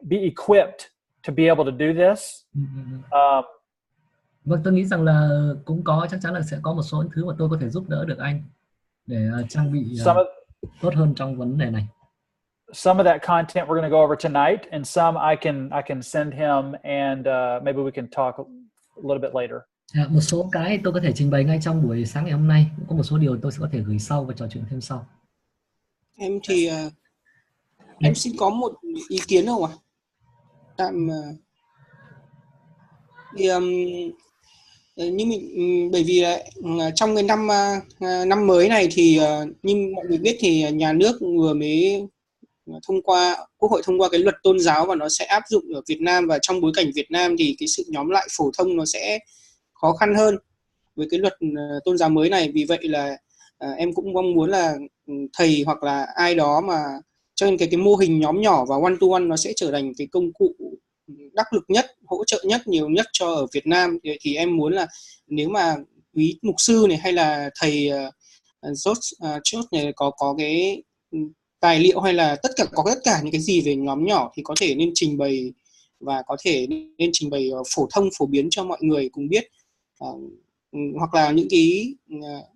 be equipped to be able to do this. Vâng, tôi nghĩ rằng là cũng chắc chắn là sẽ có một số thứ mà tôi có thể giúp đỡ được anh để trang bị tốt hơn trong vấn đề này. Some of that content we're going to go over tonight, and some I can send him, and maybe we can talk a little bit later. Một số cái tôi có thể trình bày ngay trong buổi sáng ngày hôm nay, cũng có một số điều tôi sẽ có thể gửi sau và trò chuyện thêm sau. Em thì em xin có một ý kiến không ạ? Nhưng bởi vì trong cái năm mới này thì như mọi người biết thì nhà nước vừa mới Quốc hội thông qua cái luật tôn giáo và nó sẽ áp dụng ở Việt Nam, và trong bối cảnh Việt Nam thì cái sự nhóm lại phổ thông nó sẽ khó khăn hơn với cái luật tôn giáo mới này. Vì vậy là em cũng mong muốn là thầy hoặc là ai đó mà cho nên cái mô hình nhóm nhỏ và one to one nó sẽ trở thành cái công cụ đắc lực nhất, hỗ trợ nhất, nhiều nhất cho ở Việt Nam. Thì em muốn là nếu mà quý mục sư này hay là thầy George này có cái tài liệu hay là có tất cả những cái gì về nhóm nhỏ thì có thể nên trình bày, và có thể nên trình bày phổ thông, phổ biến cho mọi người cùng biết. Hoặc là những cái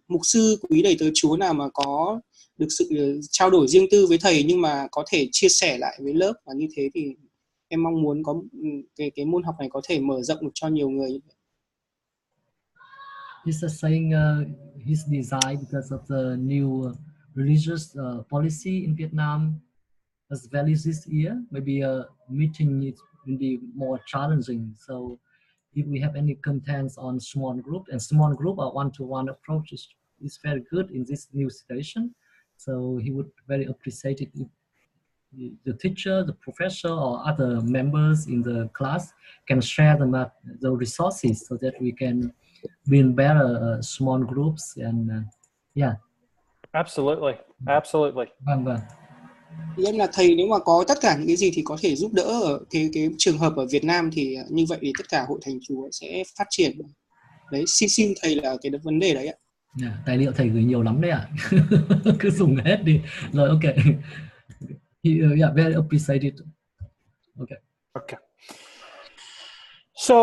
mục sư quý đầy tớ Chúa nào mà có được sự trao đổi riêng tư với thầy nhưng mà có thể chia sẻ lại với lớp, và như thế thì em mong muốn có cái môn học này có thể mở rộng được cho nhiều người. He's saying his desire because of the new religious policy in Vietnam as values this year. Maybe a meeting will be more challenging. So if we have any contents on small group and small group or one-to-one approach is very good in this new situation. So he would very appreciate it if the teacher, the professor, or other members in the class can share the resources so that we can build better small groups and yeah. Absolutely, absolutely. Vâng. Thì em là thầy, nếu mà có tất cả những cái gì thì có thể giúp đỡ ở cái trường hợp ở Việt Nam thì như vậy thì tất cả hội thánh Chúa sẽ phát triển. Đấy, xin thầy là cái vấn đề đấy ạ. Tài liệu thầy gửi nhiều lắm đấy ạ. Cứ dùng hết đi. Rồi, ok. Yeah, very appreciated. Okay. Okay. So,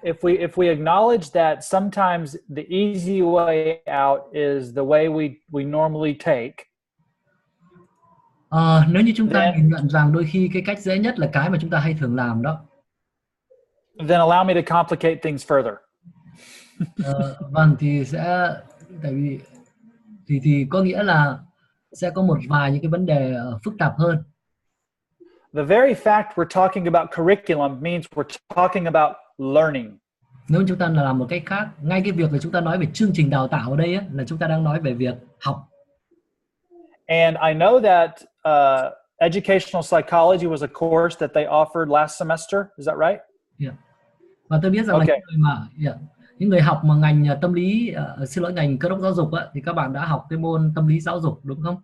if we acknowledge that sometimes the easy way out is the way we normally take. Nếu như chúng ta nhìn nhận rằng đôi khi cái cách dễ nhất là cái mà chúng ta hay thường làm đó. Then allow me to complicate things further. Vâng, thì sẽ tại vì thì có nghĩa là sẽ có một vài những cái vấn đề phức tạp hơn. The very fact we're talking about curriculum means we're talking about learning. Nếu chúng ta làm một cách khác, ngay cái việc là chúng ta nói về chương trình đào tạo ở đây ấy, là chúng ta đang nói về việc học. And I know that educational psychology was a course that they offered last semester. Is that right? Yeah. Và tôi biết rằng là những người học mà ngành tâm lý, ngành cơ đốc giáo dục thì các bạn đã học cái môn tâm lý giáo dục, đúng không?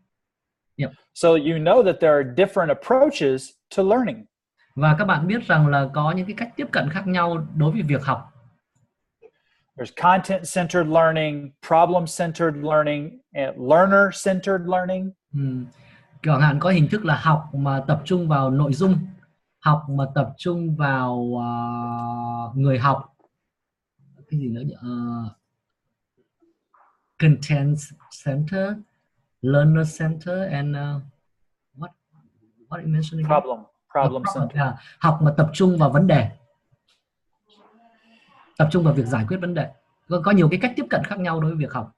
Yeah. So you know that there are different approaches to learning. Và các bạn biết rằng là có những cái cách tiếp cận khác nhau đối với việc học. There's content-centered learning, problem-centered learning, and learner-centered learning. Chẳng hạn có hình thức là học mà tập trung vào nội dung, học mà tập trung vào người học. Cái gì nữa nhỉ? Content center, learner center, and what you mentioned again? Problem center. Yeah. Học mà tập trung vào vấn đề, tập trung vào việc giải quyết vấn đề. Có nhiều cái cách tiếp cận khác nhau đối với việc học.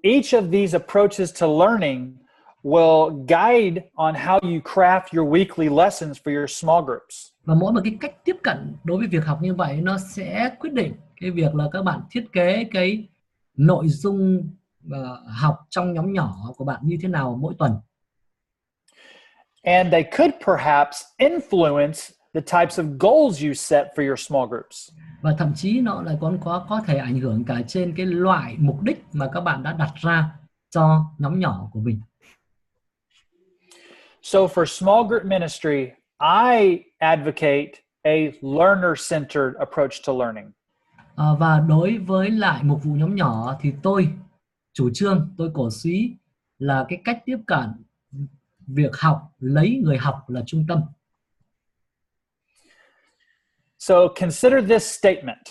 Each of these approaches to learning will guide on how you craft your weekly lessons for your small groups. Và mỗi một cái cách tiếp cận đối với việc học như vậy nó sẽ quyết định cái việc là các bạn thiết kế cái nội dung học trong nhóm nhỏ của bạn như thế nào mỗi tuần. And they could perhaps influence the types of goals you set for your small groups. Và thậm chí nó lại còn có thể ảnh hưởng cả trên cái loại mục đích mà các bạn đã đặt ra cho nhóm nhỏ của mình. So for small group ministry, I advocate a learner-centered approach to learning. Và đối với lại mục vụ nhóm nhỏ thì tôi chủ trương, tôi cổ suý là cái cách tiếp cận việc học lấy người học là trung tâm. So consider this statement.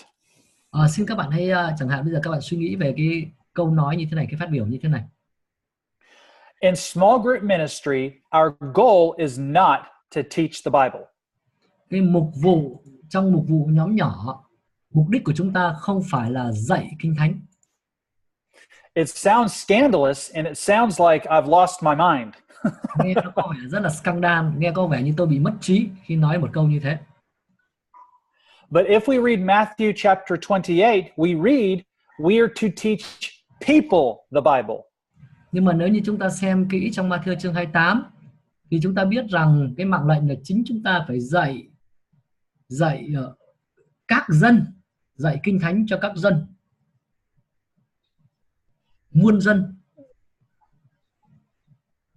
Xin các bạn hãy chẳng hạn bây giờ các bạn suy nghĩ về cái câu nói như thế này, cái phát biểu như thế này. In small group ministry, our goal is not to teach the Bible. Cái trong mục vụ nhóm nhỏ, mục đích của chúng ta không phải là dạy Kinh Thánh. It sounds scandalous and it sounds like I've lost my mind. Nghe nó có vẻ rất là scandal, nghe có vẻ như tôi bị mất trí khi nói một câu như thế. But if we read Matthew chapter 28, we read, we are to teach people the Bible. Nhưng mà nếu như chúng ta xem kỹ trong Ma-thi-ơ chương 28 thì chúng ta biết rằng cái mạng lệnh là chính chúng ta phải dạy các dân, dạy kinh thánh cho các dân, muôn dân.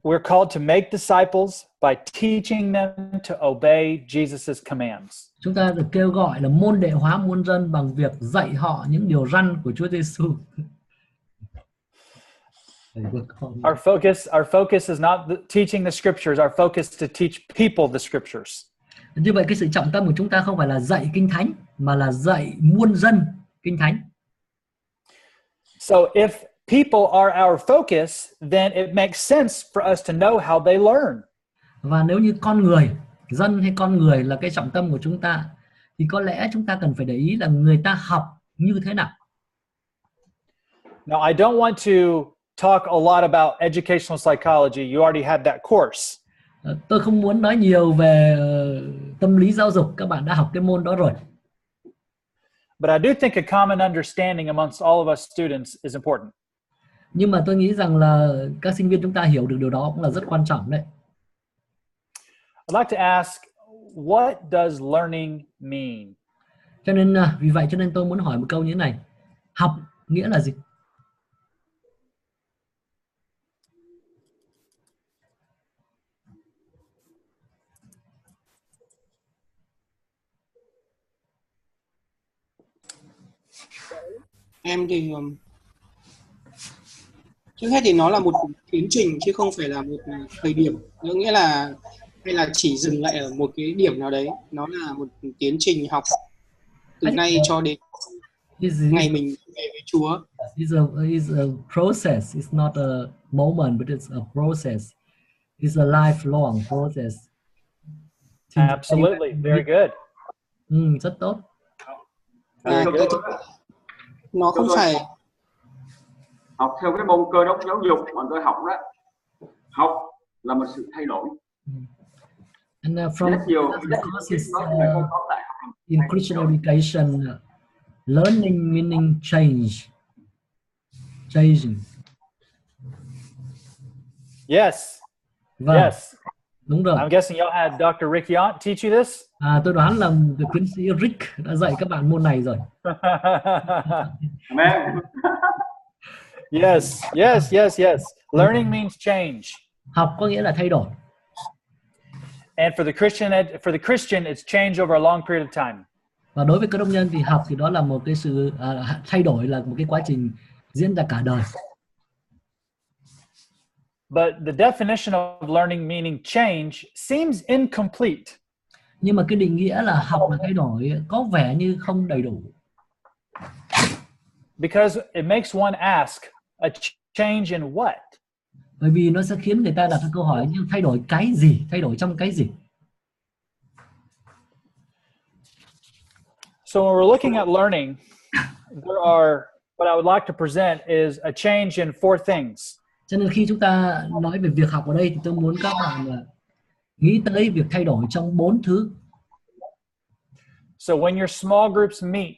We're called to make disciples by teaching them to obey Jesus's commands. Chúng ta được kêu gọi là môn đệ hóa muôn dân bằng việc dạy họ những điều răn của Chúa Giêsu. Our focus is not teaching the scriptures. Our focus is to teach people the scriptures. Như vậy cái sự trọng tâm của chúng ta không phải là dạy kinh thánh mà là dạy muôn dân kinh thánh. So if people are our focus, then it makes sense for us to know how they learn. Và nếu như con người, dân hay con người là cái trọng tâm của chúng ta thì có lẽ chúng ta cần phải để ý là người ta học như thế nào. Now I don't want to talk a lot about educational psychology. You already had that course. Tôi không muốn nói nhiều về tâm lý giáo dục, các bạn đã học cái môn đó rồi. But I do think a common understanding amongst all of us students is important. Nhưng mà tôi nghĩ rằng là các sinh viên chúng ta hiểu được điều đó cũng là rất quan trọng đấy. I'd like to ask, what does learning mean? Cho nên vì vậy cho nên tôi muốn hỏi một câu như thế này. Học nghĩa là gì? Em thì trước hết thì nó là một tiến trình chứ không phải là một thời điểm. Nó nghĩa là hay là chỉ dừng lại ở một cái điểm nào đấy. Nó là một tiến trình học từ nay cho đến ngày mình về với Chúa. It's a process. It's not a moment, but it's a process. It's a lifelong process. Absolutely, very good. Rất tốt. Nó không phải học theo cái môn Cơ đốc giáo dục mà tôi học đó. Học là một sự thay đổi. And from courses in Christian education, learning meaning changing. Yes. Vâng. Yes. Đúng rồi. I'm guessing y'all had Dr. Rick Yount teach you this. Tôi đoán là tiến sĩ Rick đã dạy các bạn môn này rồi. Amen. Yes. Learning means change. Học có nghĩa là thay đổi. And for the Christian, it's change over a long period of time. Và đối với cơ đốc nhân thì học thì đó là một cái sự thay đổi, là một cái quá trình diễn ra cả đời. But the definition of learning meaning change seems incomplete. Nhưng mà cái định nghĩa là học là thay đổi có vẻ như không đầy đủ. Because it makes one ask, a change in what? Bởi vì nó sẽ khiến người ta đặt ra câu hỏi, nhưng thay đổi cái gì? Thay đổi trong cái gì? So when we're looking at learning, what I would like to present is a change in four things. Cho nên khi chúng ta nói về việc học ở đây thì tôi muốn các bạn nghĩ tới việc thay đổi trong 4 thứ. So when your small groups meet,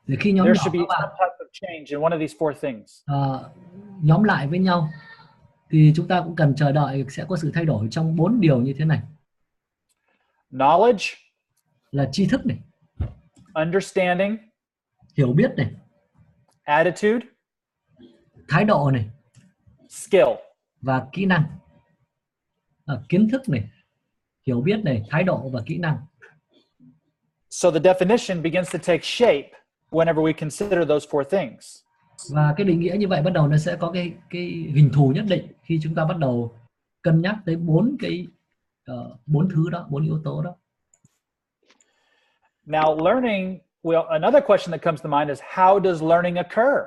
để khi nhóm there nhỏ should be các bạn some type of change in one of these four things. Nhóm lại với nhau thì chúng ta cũng cần chờ đợi sẽ có sự thay đổi trong 4 điều như thế này. Knowledge là tri thức này, understanding, hiểu biết này, attitude, thái độ này, skill, và kỹ năng. Kiến thức này, hiểu biết này, thái độ và kỹ năng. So the definition begins to take shape whenever we consider those four things. Và cái định nghĩa như vậy bắt đầu nó sẽ có cái hình thù nhất định khi chúng ta bắt đầu cân nhắc tới 4 thứ đó, 4 yếu tố đó. Now learning, another question that comes to mind is how does learning occur?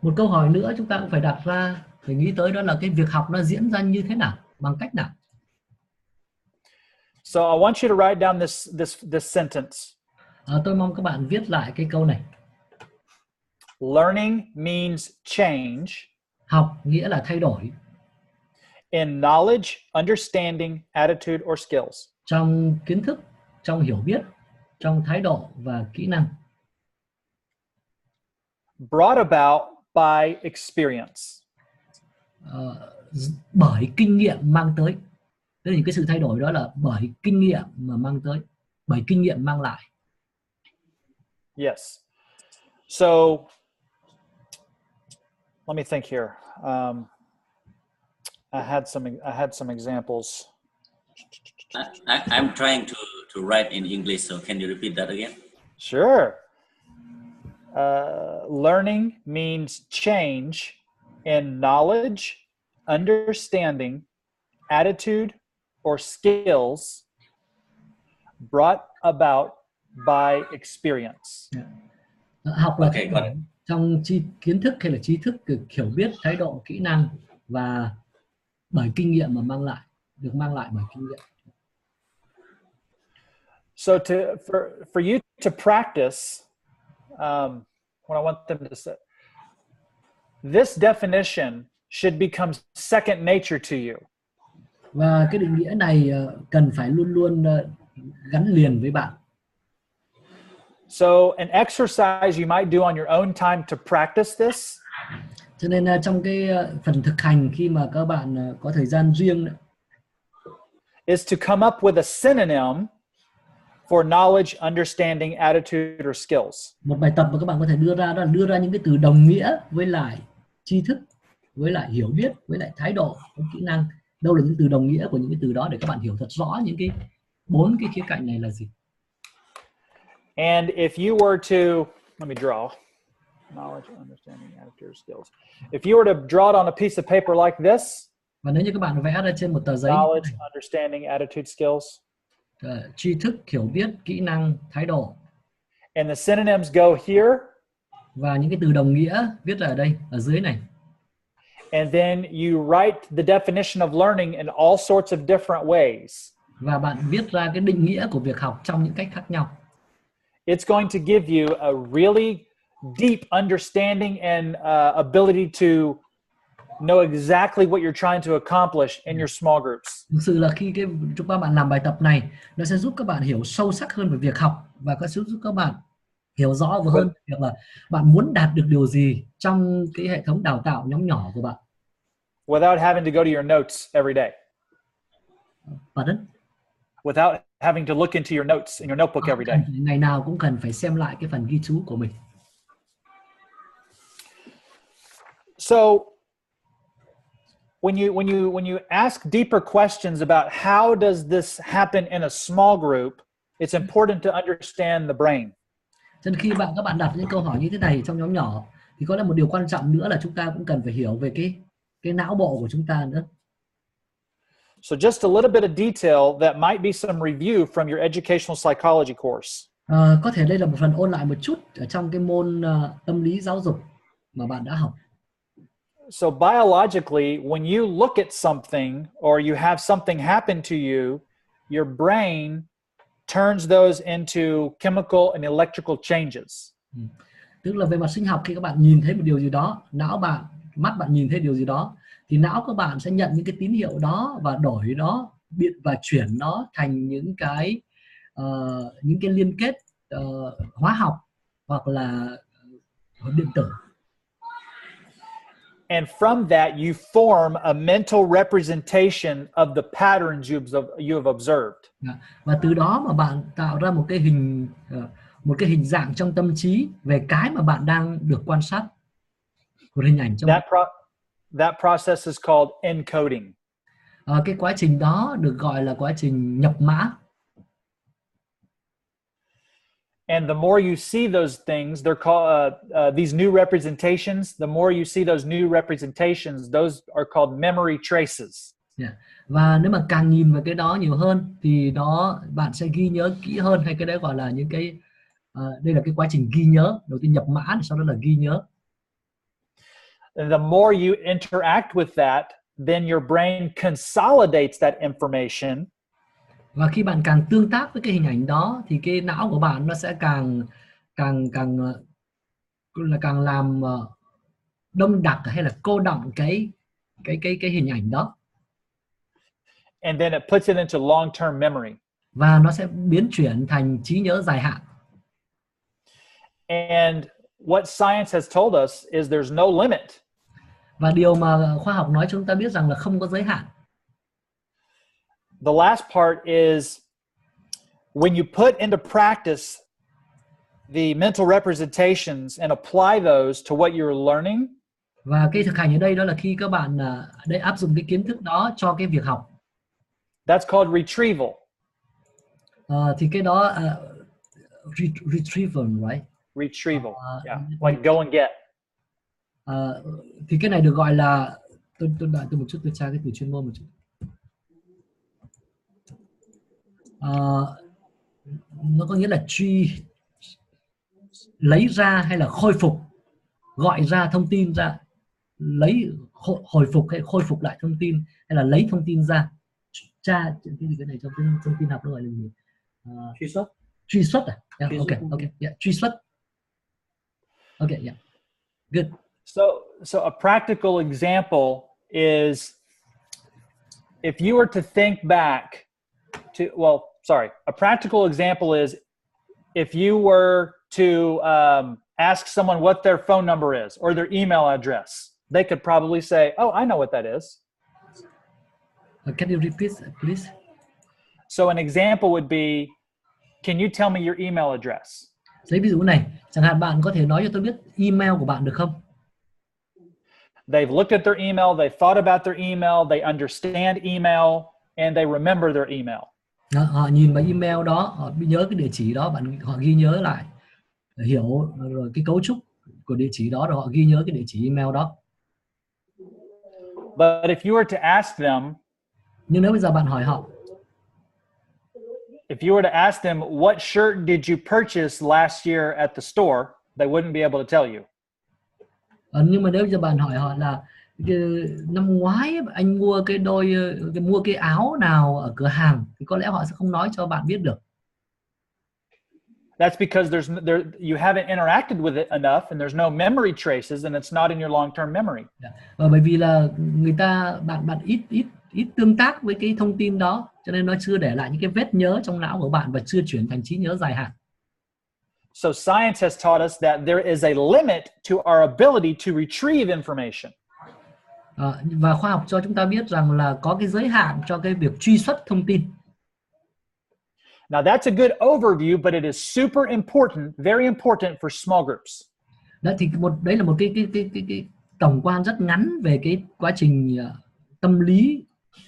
Một câu hỏi nữa chúng ta cũng phải đặt ra, phải nghĩ tới đó là cái việc học nó diễn ra như thế nào, bằng cách nào. So I want you to write down this sentence. Tôi mong các bạn viết lại cái câu này. Learning means change. Học nghĩa là thay đổi. In knowledge, understanding, attitude or skills. Trong kiến thức, trong hiểu biết, trong thái độ và kỹ năng. Brought about by experience. Bởi kinh nghiệm mang tới. Tức là những cái sự thay đổi đó là bởi kinh nghiệm mà mang tới, bởi kinh nghiệm mang lại. Yes. So let me think here. I had some examples. I'm trying to write in English, so can you repeat that again? Sure. Learning means change in knowledge, understanding, attitude, or skills brought about by experience. Học là thay đổi trong kiến thức hay là trí thức, hiểu biết, thái độ, kỹ năng và bởi kinh nghiệm mà được mang lại bởi kinh nghiệm. So for you to practice, what I want them to say, this definition should become second nature to you. Và cái định nghĩa này cần phải luôn luôn gắn liền với bạn. So an exercise you might do on your own time to practice this. Cho nên trong cái phần thực hành khi mà các bạn có thời gian riêng is to come up with a synonym for knowledge, understanding, attitude, or skills. Một bài tập mà các bạn có thể đưa ra đó là đưa ra những cái từ đồng nghĩa với lại tri thức, với lại hiểu biết, với lại thái độ, với kỹ năng. Đâu là những từ đồng nghĩa của những cái từ đó để các bạn hiểu thật rõ những cái 4 cái khía cạnh này là gì. And if you were to, let me draw, knowledge, understanding, attitude, skills. If you were to draw it on a piece of paper like this, và nếu như các bạn vẽ ra trên một tờ giấy, knowledge, understanding, attitude, skills, tri thức, hiểu biết, kỹ năng, thái độ, and the synonyms go here, và những cái từ đồng nghĩa viết là ở đây, ở dưới này. And then you write the definition of learning in all sorts of different ways. Và bạn viết ra cái định nghĩa của việc học trong những cách khác nhau. It's going to give you a really deep understanding and ability to know exactly what you're trying to accomplish in your small groups. Thực sự là khi chúng ta bạn làm bài tập này, nó sẽ giúp các bạn hiểu sâu sắc hơn về việc học và có giúp các bạn hiểu rõ hơn việc là bạn muốn đạt được điều gì trong cái hệ thống đào tạo nhóm nhỏ của bạn. Without having to go to your notes every day. Pardon? Without having to look into your notes in your notebook every day. Ngày nào cũng cần phải xem lại cái phần ghi chú của mình. So when you ask deeper questions about how does this happen in a small group, it's important to understand the brain. Cho nên khi các bạn đặt những câu hỏi như thế này trong nhóm nhỏ thì có lẽ một điều quan trọng nữa là chúng ta cũng cần phải hiểu về cái não bộ của chúng ta nữa. So just a little bit of detail that might be some review from your educational psychology course. Có thể đây là một phần ôn lại một chút ở trong cái môn tâm lý giáo dục mà bạn đã học. So biologically, when you look at something or you have something happen to you, your brain turns those into chemical and electrical changes. Tức là về mặt sinh học, khi các bạn nhìn thấy một điều gì đó, não bạn, mắt bạn nhìn thấy điều gì đó, thì não các bạn sẽ nhận những cái tín hiệu đó và đổi nó và chuyển nó thành những cái liên kết hóa học hoặc là điện tử. And from that, you form a mental representation of the patterns you have observed. Và từ đó mà bạn tạo ra một cái hình dạng trong tâm trí về cái mà bạn đang được quan sát. Một hình ảnh trong that process is called encoding. Cái quá trình đó được gọi là quá trình nhập mã. And the more you see those things, they're called these new representations. The more you see those new representations, those are called memory traces. Và nếu mà càng nhìn vào cái đó nhiều hơn thì bạn sẽ ghi nhớ kỹ hơn, hay cái đấy gọi là những cái đây là cái quá trình ghi nhớ. Đầu tiên nhập mã, sau đó là ghi nhớ. And the more you interact with that, then your brain consolidates that information. Và khi bạn càng tương tác với cái hình ảnh đó thì cái não của bạn nó sẽ càng làm đông đặc hay là cô đọng cái hình ảnh đó. And then it puts it into long-term memory. và nó sẽ biến chuyển thành trí nhớ dài hạn. And what science has told us is there's no limit. Và điều mà khoa học nói chúng ta biết rằng là không có giới hạn. The last part is when you put into practice the mental representations and apply those to what you're learning. Và cái thực hành ở đây đó là khi các bạn để áp dụng cái kiến thức đó cho cái việc học. That's called retrieval. Thì cái đó retrieval, right? Retrieval, yeah, like go and get. Thì cái này được gọi là tôi đợi tôi một chút, tôi tra cái từ chuyên môn một chút. Nó có nghĩa là lấy ra hay là khôi phục, gọi ra thông tin ra, lấy hồi phục hay khôi phục lại thông tin, hay là lấy thông tin ra. Cái này trong thông tin học nó gọi là gì? Truy xuất à? Yeah, okay, yeah, truy xuất. Okay, yeah, good. So a practical example is if you were to think back to, a practical example is if you were to ask someone what their phone number is or their email address, they could probably say, "Oh, I know what that is." Can you repeat, please? So an example would be, can you tell me your email address? Lấy ví dụ này, chẳng hạn bạn có thể nói cho tôi biết email của bạn được không? They've looked at their email, they've thought about their email, they understand email, and they remember their email. Họ nhìn vào email đó, họ nhớ cái địa chỉ đó, họ ghi nhớ lại, hiểu rồi cái cấu trúc của địa chỉ đó, rồi họ ghi nhớ cái địa chỉ email đó. But if you were to ask them, nhưng nếu bây giờ bạn hỏi họ, if you were to ask them what shirt did you purchase last year at the store, they wouldn't be able to tell you. Nhưng mà nếu bây giờ bạn hỏi họ là năm ngoái anh mua cái áo nào ở cửa hàng, thì có lẽ họ sẽ không nói cho bạn biết được. That's because you haven't interacted with it enough and there's no memory traces and it's not in your long-term memory. Bởi vì là bạn ít tương tác với cái thông tin đó, cho nên nó chưa để lại những cái vết nhớ trong não của bạn và chưa chuyển thành trí nhớ dài hạn. So science has taught us that there is a limit to our ability to retrieve information. Và khoa học cho chúng ta biết rằng là có cái giới hạn cho cái việc truy xuất thông tin. Now that's a good overview, but it is super important, very important for small groups. Đấy là một cái tổng quan rất ngắn về cái quá trình tâm lý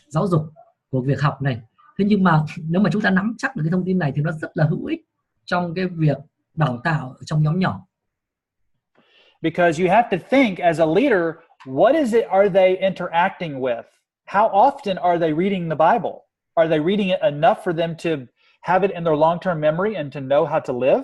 giáo dục của việc học này. Thế nhưng mà nếu mà chúng ta nắm chắc được cái thông tin này thì nó rất là hữu ích trong cái việc đào tạo trong nhóm nhỏ. Because you have to think as a leader, what is it are they interacting with? How often are they reading the Bible? Are they reading it enough for them to have it in their long-term memory and to know how to live?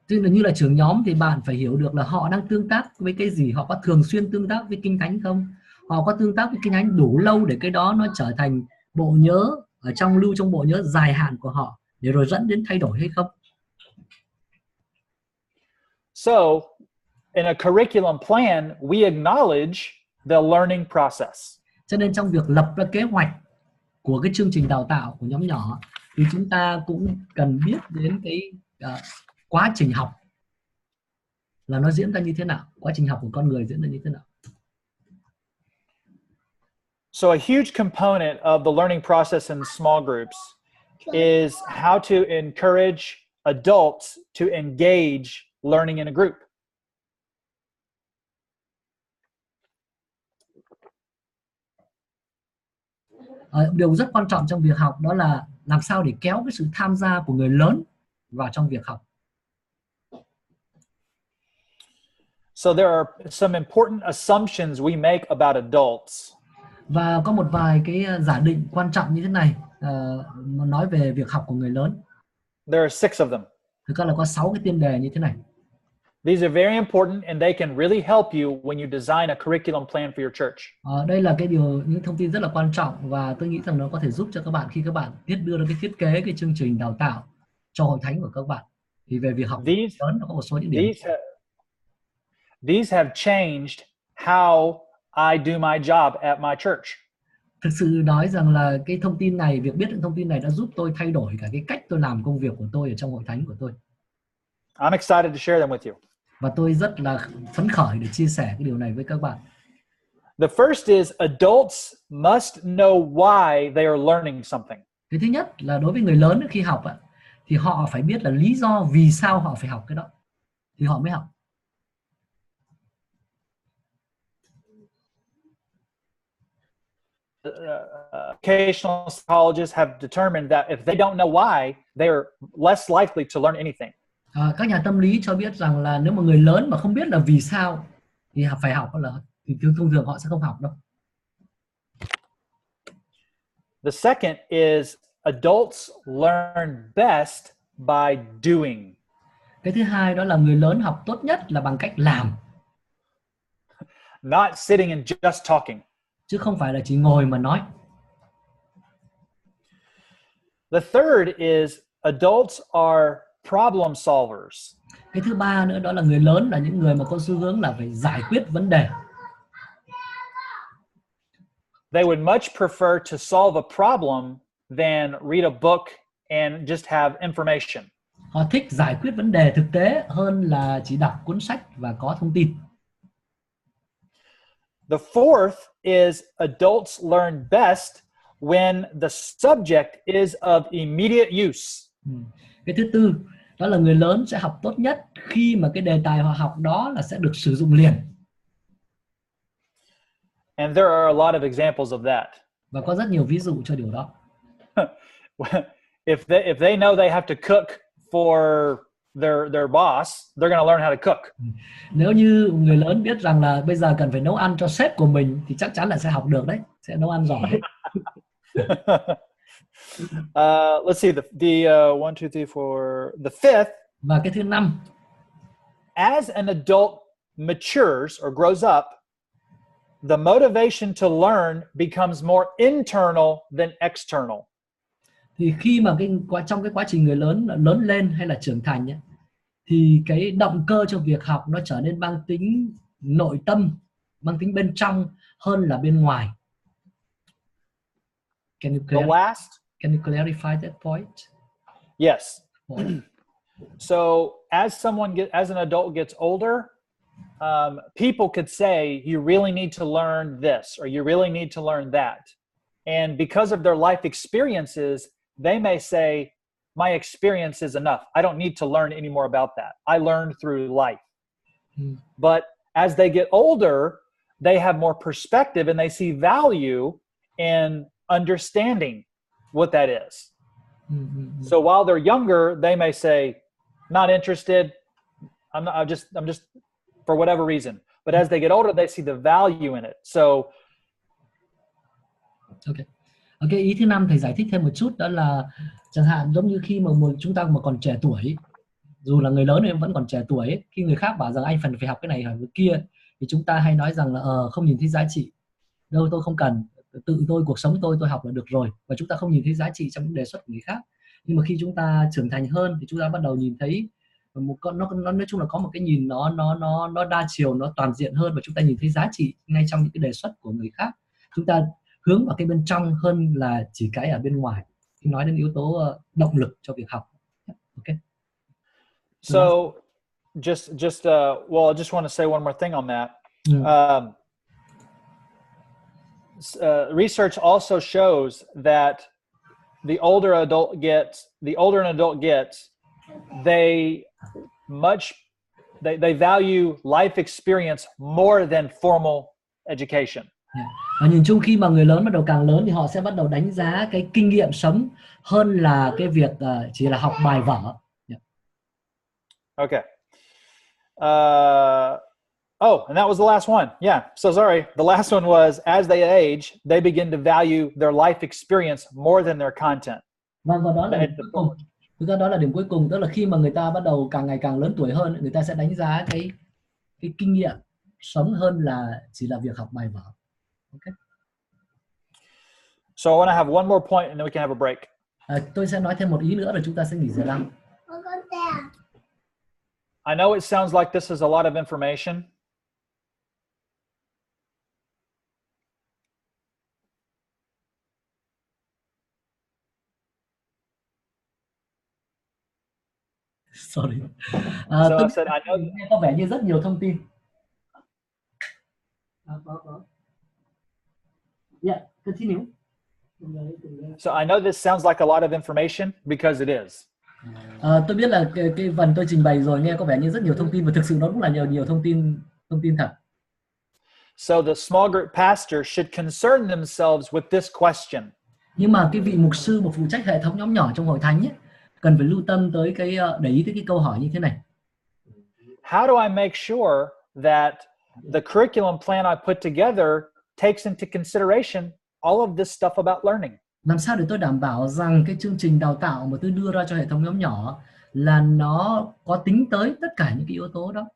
Tức là như là trưởng nhóm thì bạn phải hiểu được là họ đang tương tác với cái gì, họ có thường xuyên tương tác với Kinh Thánh không? Họ có tương tác với Kinh Thánh đủ lâu để cái đó nó trở thành bộ nhớ lưu trong bộ nhớ dài hạn của họ để rồi dẫn đến thay đổi hay không? So, in a curriculum plan, we acknowledge the learning process. Cho nên trong việc lập ra kế hoạch của cái chương trình đào tạo của nhóm nhỏ thì chúng ta cũng cần biết đến cái quá trình học là nó diễn ra như thế nào, quá trình học của con người diễn ra như thế nào. So a huge component of the learning process in small groups is how to encourage adults to engage learning in a group. Điều rất quan trọng trong việc học đó là làm sao để kéo cái sự tham gia của người lớn vào trong việc học. So there are some important assumptions we make about adults. Và có một vài cái giả định quan trọng như thế này nói về việc học của người lớn. There are 6 of them. Thực ra là có 6 cái tiên đề như thế này. These are very important and they can really help you when you design a curriculum plan for your church. Đây là những thông tin rất là quan trọng và tôi nghĩ rằng nó có thể giúp cho các bạn khi các bạn đưa ra cái thiết kế cái chương trình đào tạo cho hội thánh của các bạn. Thì về việc học lớn nó có một số những điểm. These have changed how I do my job at my church. Thực sự nói rằng là cái thông tin này, việc biết những thông tin này đã giúp tôi thay đổi cả cái cách tôi làm công việc của tôi ở trong hội thánh của tôi. I'm excited to share them with you. Và tôi rất là phấn khởi để chia sẻ cái điều này với các bạn. The first is adults must know why they are learning something. Cái thứ nhất là đối với người lớn khi học thì họ phải biết là lý do vì sao họ phải học cái đó thì họ mới học. Educational psychologists have determined that if they don't know why, they are less likely to learn anything. Các nhà tâm lý cho biết rằng là nếu mà người lớn mà không biết là vì sao thì phải học thì thông thường họ sẽ không học đâu. The second is adults learn best by doing. Cái thứ hai đó là người lớn học tốt nhất là bằng cách làm. Not sitting and just talking. Chứ không phải là chỉ ngồi mà nói. The third is adults are problem solvers. Cái thứ ba nữa đó là người lớn là những người mà có xu hướng là phải giải quyết vấn đề. They would much prefer to solve a problem than read a book and just have information. Họ thích giải quyết vấn đề thực tế hơn là chỉ đọc cuốn sách và có thông tin. The fourth is adults learn best when the subject is of immediate use. Cái thứ tư đó là người lớn sẽ học tốt nhất khi mà cái đề tài họ học đó là sẽ được sử dụng liền. And there are a lot of examples of that. Và có rất nhiều ví dụ cho điều đó. If they know they have to cook for their boss, they're going to learn how to cook. Nếu như người lớn biết rằng là bây giờ cần phải nấu ăn cho sếp của mình thì chắc chắn là sẽ học được đấy, sẽ nấu ăn giỏi. Let's see the 1, 2, 3, 4. The fifth. Và cái thứ năm. As an adult matures or grows up, the motivation to learn becomes more internal than external. Thì khi mà trong cái quá trình người lớn lên hay là trưởng thành ấy, thì cái động cơ cho việc học nó trở nên mang tính nội tâm, mang tính bên trong hơn là bên ngoài. Can you clarify that point? Yes. So as an adult gets older, people could say you really need to learn this or you really need to learn that. And because of their life experiences, they may say, my experience is enough. I don't need to learn any more about that. I learned through life. But as they get older, they have more perspective and they see value in understanding what that is. So while they're younger, they may say, not interested. I'm just for whatever reason. But as they get older, they see the value in it. So Okay, ý thứ năm thầy giải thích thêm một chút, đó là chẳng hạn giống như khi mà chúng ta mà còn trẻ tuổi, dù là người lớn em vẫn còn trẻ tuổi ấy, khi người khác bảo rằng anh phải học cái này hoặc cái kia thì chúng ta hay nói rằng là không nhìn thấy giá trị, đâu tôi không cần, tự tôi cuộc sống tôi học là được rồi, và chúng ta không nhìn thấy giá trị trong những đề xuất của người khác. Nhưng mà khi chúng ta trưởng thành hơn thì chúng ta bắt đầu nhìn thấy nó nói chung là có một cái nhìn nó đa chiều, nó toàn diện hơn, và chúng ta nhìn thấy giá trị ngay trong những cái đề xuất của người khác. Chúng ta hướng vào cái bên trong hơn là chỉ cái ở bên ngoài. Khi nói đến yếu tố động lực cho việc học. Okay. So just well, I just want to say one more thing on that. Research also shows that the older an adult gets, they value life experience more than formal education. Và nhìn chung khi mà người lớn bắt đầu càng lớn thì họ sẽ bắt đầu đánh giá cái kinh nghiệm sống hơn là cái việc chỉ là học bài vở. Okay. And that was the last one. Yeah. So sorry. The last one was as they age, they begin to value their life experience more than their content. Và đó là điểm cuối cùng. Thực ra đó là điểm cuối cùng, tức là khi mà người ta bắt đầu càng ngày càng lớn tuổi hơn, người ta sẽ đánh giá cái kinh nghiệm sống hơn là chỉ là việc học bài vở. Okay. So I want to have one more point and then we can have a break. Tôi sẽ nói thêm một ý nữa rồi chúng ta sẽ nghỉ giờ năm. I know it sounds like this is a lot of information. Sorry. So Tôi I said, I know. nghe có vẻ như rất nhiều thông tin. Yeah, continue. So I know this sounds like a lot of information because it is. Tôi biết là cái phần tôi trình bày rồi nghe có vẻ như rất nhiều thông tin và thực sự nó cũng là nhiều thông tin thật. So the small group pastor should concern themselves with this question. Nhưng mà cái vị mục sư mà phụ trách hệ thống nhóm nhỏ trong hội thánh ấy, cần phải lưu tâm tới để ý tới cái câu hỏi như thế này. How do I make sure that the curriculum plan I put together takes into consideration all of this stuff about learning? Làm sao để tôi đảm bảo rằng cái chương trình đào tạo mà tôi đưa ra cho hệ thống nhóm nhỏ là nó có tính tới tất cả những cái yếu tố đó?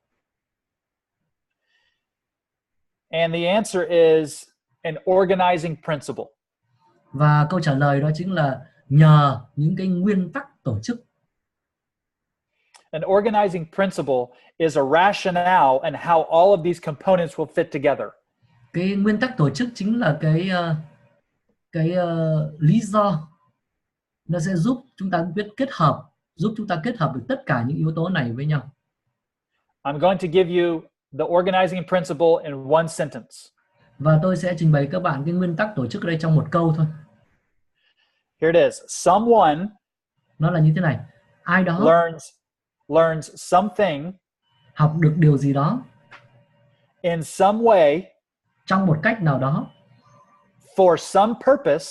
And the answer is an organizing principle. Và câu trả lời đó chính là nhờ những cái nguyên tắc tổ chức. An organizing principle is a rationale and how all of these components will fit together. Cái nguyên tắc tổ chức chính là cái lý do nó sẽ giúp chúng ta biết giúp chúng ta kết hợp được tất cả những yếu tố này với nhau. I'm going to give you the organizing principle in one sentence. Và tôi sẽ trình bày các bạn cái nguyên tắc tổ chức ở đây trong một câu thôi. Here it is. Someone nó là như thế này. Ai đó learns something học được điều gì đó in some way trong một cách nào đó for some purpose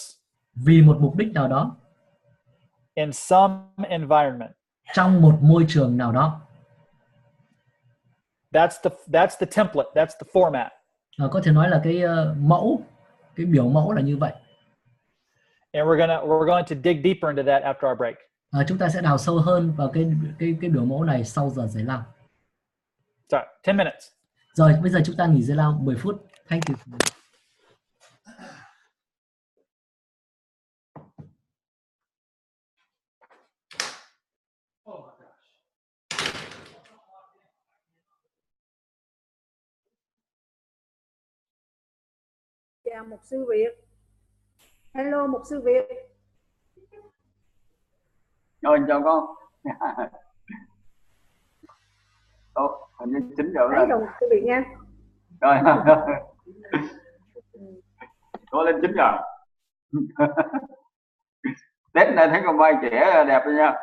vì một mục đích nào đó in some environment. Trong một môi trường nào đó. That's the template, that's the format. Có thể nói là cái mẫu, cái biểu mẫu là như vậy. And we're going to dig deeper into that after our break. Chúng ta sẽ đào sâu hơn vào cái biểu mẫu này sau giờ giải lao. Sorry, 10 minutes. Rồi, bây giờ chúng ta nghỉ giải lao 10 phút. Thank you. Chào mục sư Việt. Hello mục sư Việt. Rồi chào con. Hình như 9 giờ rồi. Thấy rồi mục sư Việt nha. Rồi. Có lên 9 giờ. Tết này thấy con vai trẻ đẹp rồi nha.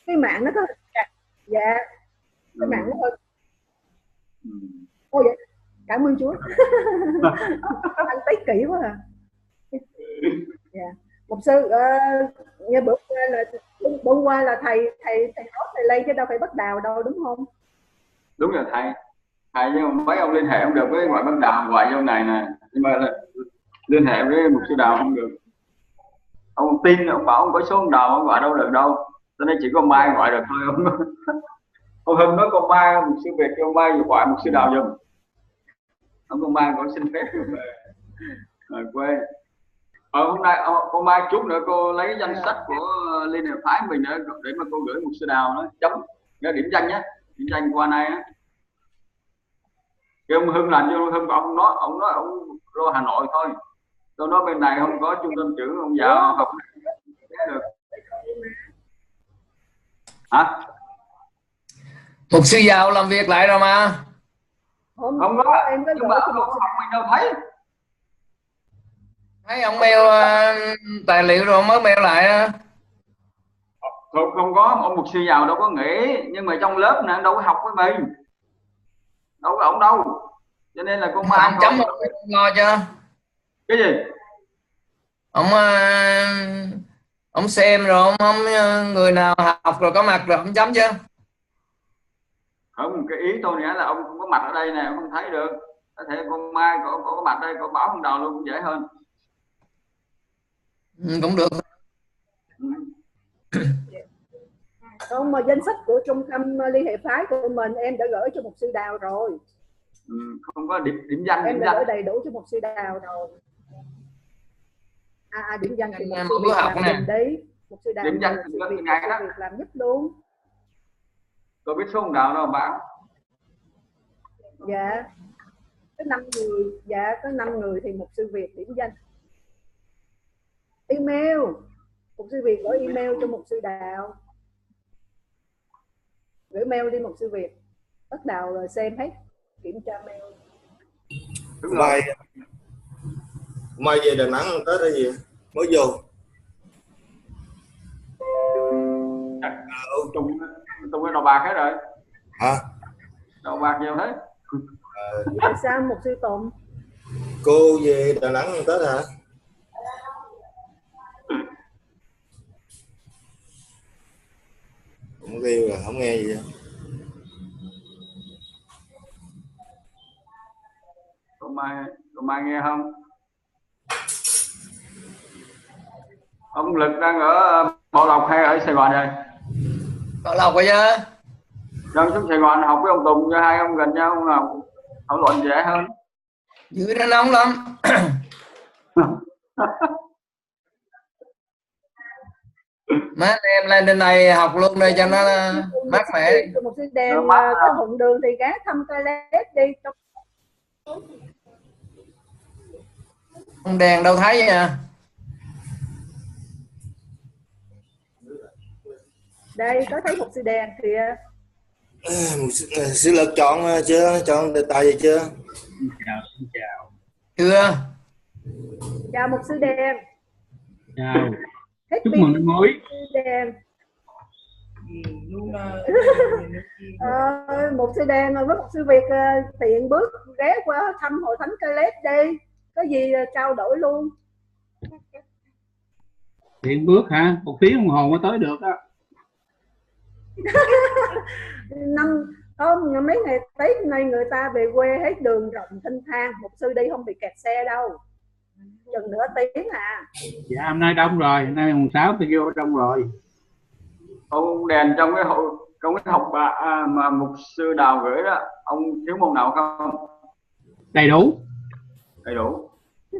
Cái mạng nó có dạ. Cái mạng nó hơi. Ôi vậy. Cảm ơn Chúa. Anh thấy kỹ quá à. Yeah. Mục sư như bữa qua là thầy nói thầy lây chứ đâu phải bắt đào đâu đúng không? Đúng rồi thầy nhưng mấy ông liên hệ không được với ngoại bắt đào ngoại vô này nè, nhưng mà liên hệ với mục sư Đào không được. Ông tin ông bảo ông có số ông Đào ông gọi đâu được đâu, cho nên chỉ có Mai gọi được thôi. Ông Hưng nói con Mai mục sư Việt cho Mai gọi mục sư Đào giùm. Ông con Mai có xin phép về quê. Hôm nay cô Mai chút nữa cô lấy danh sách của Liên Hiệp Phái mình nữa để mà cô gửi mục sư Đào nó chấm nó điểm danh nhé, điểm danh qua này á. Cái ông Hưng làm cho ông Hưng ông nói ông rô Hà Nội thôi. Tôi nói bên này không có trung tâm trưởng ông giàu học được. Hả? Mục sư giàu làm việc lại rồi mà. Không có em có nhưng mà ông học mình đâu thấy. Thấy ông mail tài liệu rồi mới mail lại á. Không có, ông mục sư giàu đâu có nghĩ, nhưng mà trong lớp này đâu có học với mình. Đâu có ông đâu. Cho nên là con Mai chấm lo chưa? Cái gì? Ông xem rồi ông người nào học rồi có mặt rồi ông chấm chưa? Không, cái ý tôi nghĩa là ông không có mặt ở đây nè, ông không thấy được. Có thể con Mai có mặt đây, có bảo con Đào luôn cũng dễ hơn. Cũng được. Còn mà danh sách của trung tâm liên hệ phái của mình em đã gửi cho mục sư Đào rồi. Không có điểm danh. Em đã gửi đầy đủ cho mục sư Đào rồi. Điểm danh thì mục sư Việt làm giùm đi. Mục sư Đào điểm danh thì mục sư Việt làm giúp luôn. Tôi biết số ông Đào đâu bảo. Dạ. Có 5 người, dạ có 5 người thì mục sư Việt điểm danh. Email. Mục sư Việt gửi email cho mục sư Đào. Gửi mail đi mục sư Việt. Tất Đào rồi xem hết, kiểm tra mail. Mai về Đà Nẵng ăn Tết hay gì? Mới vô. Tung cái đầu bạc hết rồi. Hả? Đầu bạc nhiều thế. Vậy sao mục sư Tùng? Cô về Đà Nẵng ăn Tết hả? Không kêu rồi, không nghe gì vậy? Cô Mai nghe không? Ông Lực đang ở Bảo Lộc hay ở Sài Gòn rồi? Bảo Lộc rồi chứ? Đang xuống Sài Gòn học với ông Tùng, cho hai ông gần nhau không nào? Thảo luận dễ hơn. Dưới nó nóng lắm. Mấy anh em lên trên này học luôn đây cho nó mát mẻ. Một cái đèn cái thuận đường thì ghé thăm toilet đi. Không đèn đâu thấy nha. Đây có thấy một sư đèn kìa. Sư Lực chọn chưa? Chọn đề tài gì chưa? Xin chào. Chưa. Chào một sư đèn. Chào. Chúc mừng năm mới. Đèn. Một sư đèn với một sư Việt tiện bước ghé qua thăm hội thánh Carroll đi, có gì trao đổi luôn. Tiện bước hả? Một tiếng đồng hồ mới tới được á. Không, mấy ngày Tết nay người ta về quê hết đường rộng thênh thang, một sư đi không bị kẹt xe đâu, chừng nửa tiếng à. Dạ hôm nay đông rồi, hôm nay mùng 6 tôi vô đông rồi. Ông đèn trong cái học mà mục sư Đào gửi đó, ông thiếu môn nào không? Đầy đủ. Đầy đủ.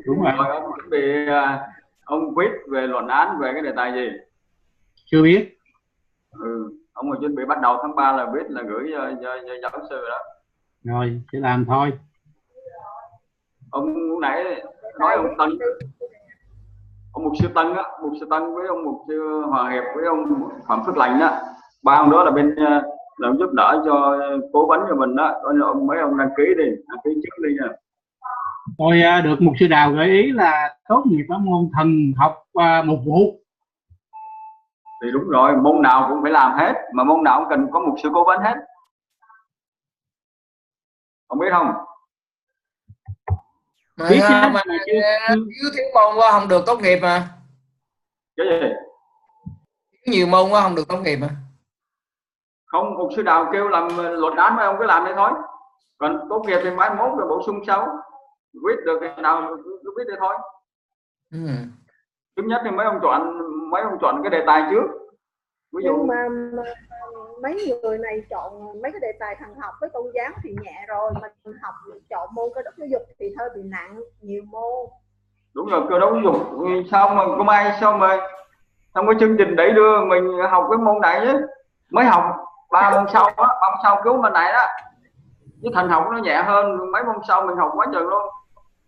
Đúng rồi. Rồi ông chuẩn bị ông viết về luận án về cái đề tài gì? Chưa biết. Ông chuẩn bị bắt đầu tháng 3 là viết là gửi cho giáo sư đó. Rồi sẽ làm thôi. Ông nãy nói ông Tân, ông mục sư Tân á, mục sư Tân với ông mục sư Hòa Hiệp với ông Phạm Phước Lành á, ba ông đó là bên làm giúp đỡ cho cố vấn cho mình đó. Mấy ông đăng ký đi, đăng ký trước đi nha. Tôi được mục sư Đào gợi ý là tốt nghiệp ở môn thần học một vụ. Thì đúng rồi, môn nào cũng phải làm hết, mà môn nào cũng cần có mục sư cố vấn hết. Ông biết không? Biết chứ, mà thiếu môn quá không được tốt nghiệp mà. Cái gì? Nhiều môn quá không được tốt nghiệp mà. Không, mục sư Đào kêu làm luận án mấy ông cứ làm đi thôi. Còn tốt nghiệp thì mai mốt rồi bổ sung sau. Viết được cái nào cứ viết đi thôi. Thứ nhất thì mấy ông chọn cái đề tài trước. Ví dụ nhưng mà mấy người này chọn mấy cái đề tài thần học với tôn giáo thì nhẹ rồi, mà học chọn môn cơ đốc giáo dục thì hơi bị nặng, nhiều môn. Đúng rồi, cơ đốc giáo dục sao mà có ai sao mà trong cái chương trình đẩy đưa mình học cái môn này chứ, mới học 3 môn sau á, 3 môn sau cứu bên này đó, với thần học nó nhẹ hơn, mấy môn sau mình học quá trời luôn.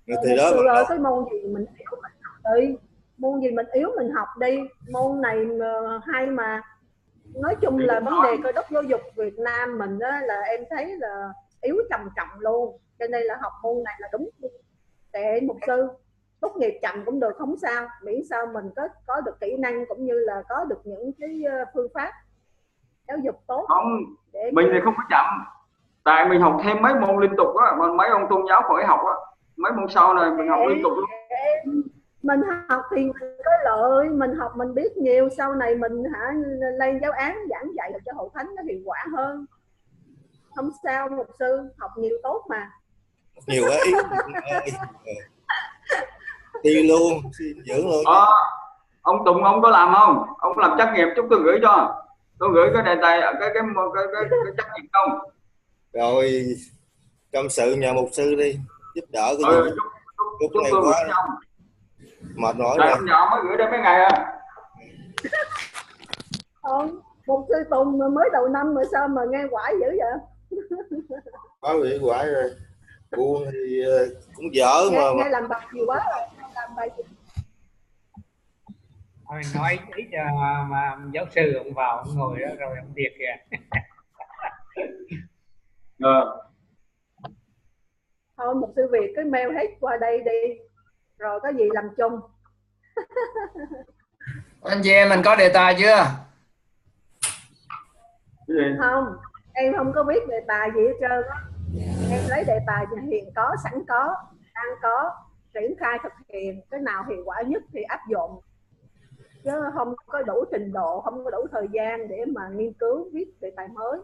Thì đó rồi cái môn gì mình yếu mình học đi, môn gì mình yếu mình học đi, môn này hay mà. Nói chung là vấn đề cơ đốc giáo dục Việt Nam mình đó là em thấy là yếu trầm trọng luôn, cho nên là học môn này là đúng. Để mục sư tốt nghiệp chậm cũng được, không sao, miễn sao mình có được kỹ năng cũng như là có được những cái phương pháp giáo dục tốt. Không, mình thì không có chậm, tại mình học thêm mấy môn liên tục á, mà mấy ông tôn giáo khỏi học á, mấy môn sau này mình học liên tục luôn. Mình học thì mình có lợi, mình học mình biết nhiều, sau này mình lên giáo án giảng dạy được cho hội thánh nó hiệu quả hơn. Không sao, mục sư học nhiều tốt mà. Nhiều quá đi luôn, dưỡng luôn. Ông Tùng ông có làm không? Ông làm trắc nghiệm chúng tôi gửi cho. Tôi gửi cái đề tài cái trắc nghiệm không? Rồi tâm sự nhờ mục sư đi, giúp đỡ cái gì. Chúng tôi gửi cho ông. Mệt mỏi rồi. Ông nhỏ mới gửi đến mấy ngày à? Mục sư Tùng mới đầu năm mà sao mà nghe quải dữ vậy? Quá bị quải rồi. Buồn thì cũng dở mà. Nghe làm bài nhiều quá rồi, làm bài gì? Thôi nói ý cho mà giáo sư ông vào ông ngồi đó rồi ông Việt kìa. Thôi một sư Việt cứ mail hết qua đây đi, rồi có gì làm chung. Anh chị em mình có đề tài chưa? Không, em không có biết đề tài gì hết trơn á. Em lấy đề tài hiện có, sẵn có, đang có, triển khai thực hiện cái nào hiệu quả nhất thì áp dụng, chứ không có đủ trình độ, không có đủ thời gian để mà nghiên cứu viết đề tài mới.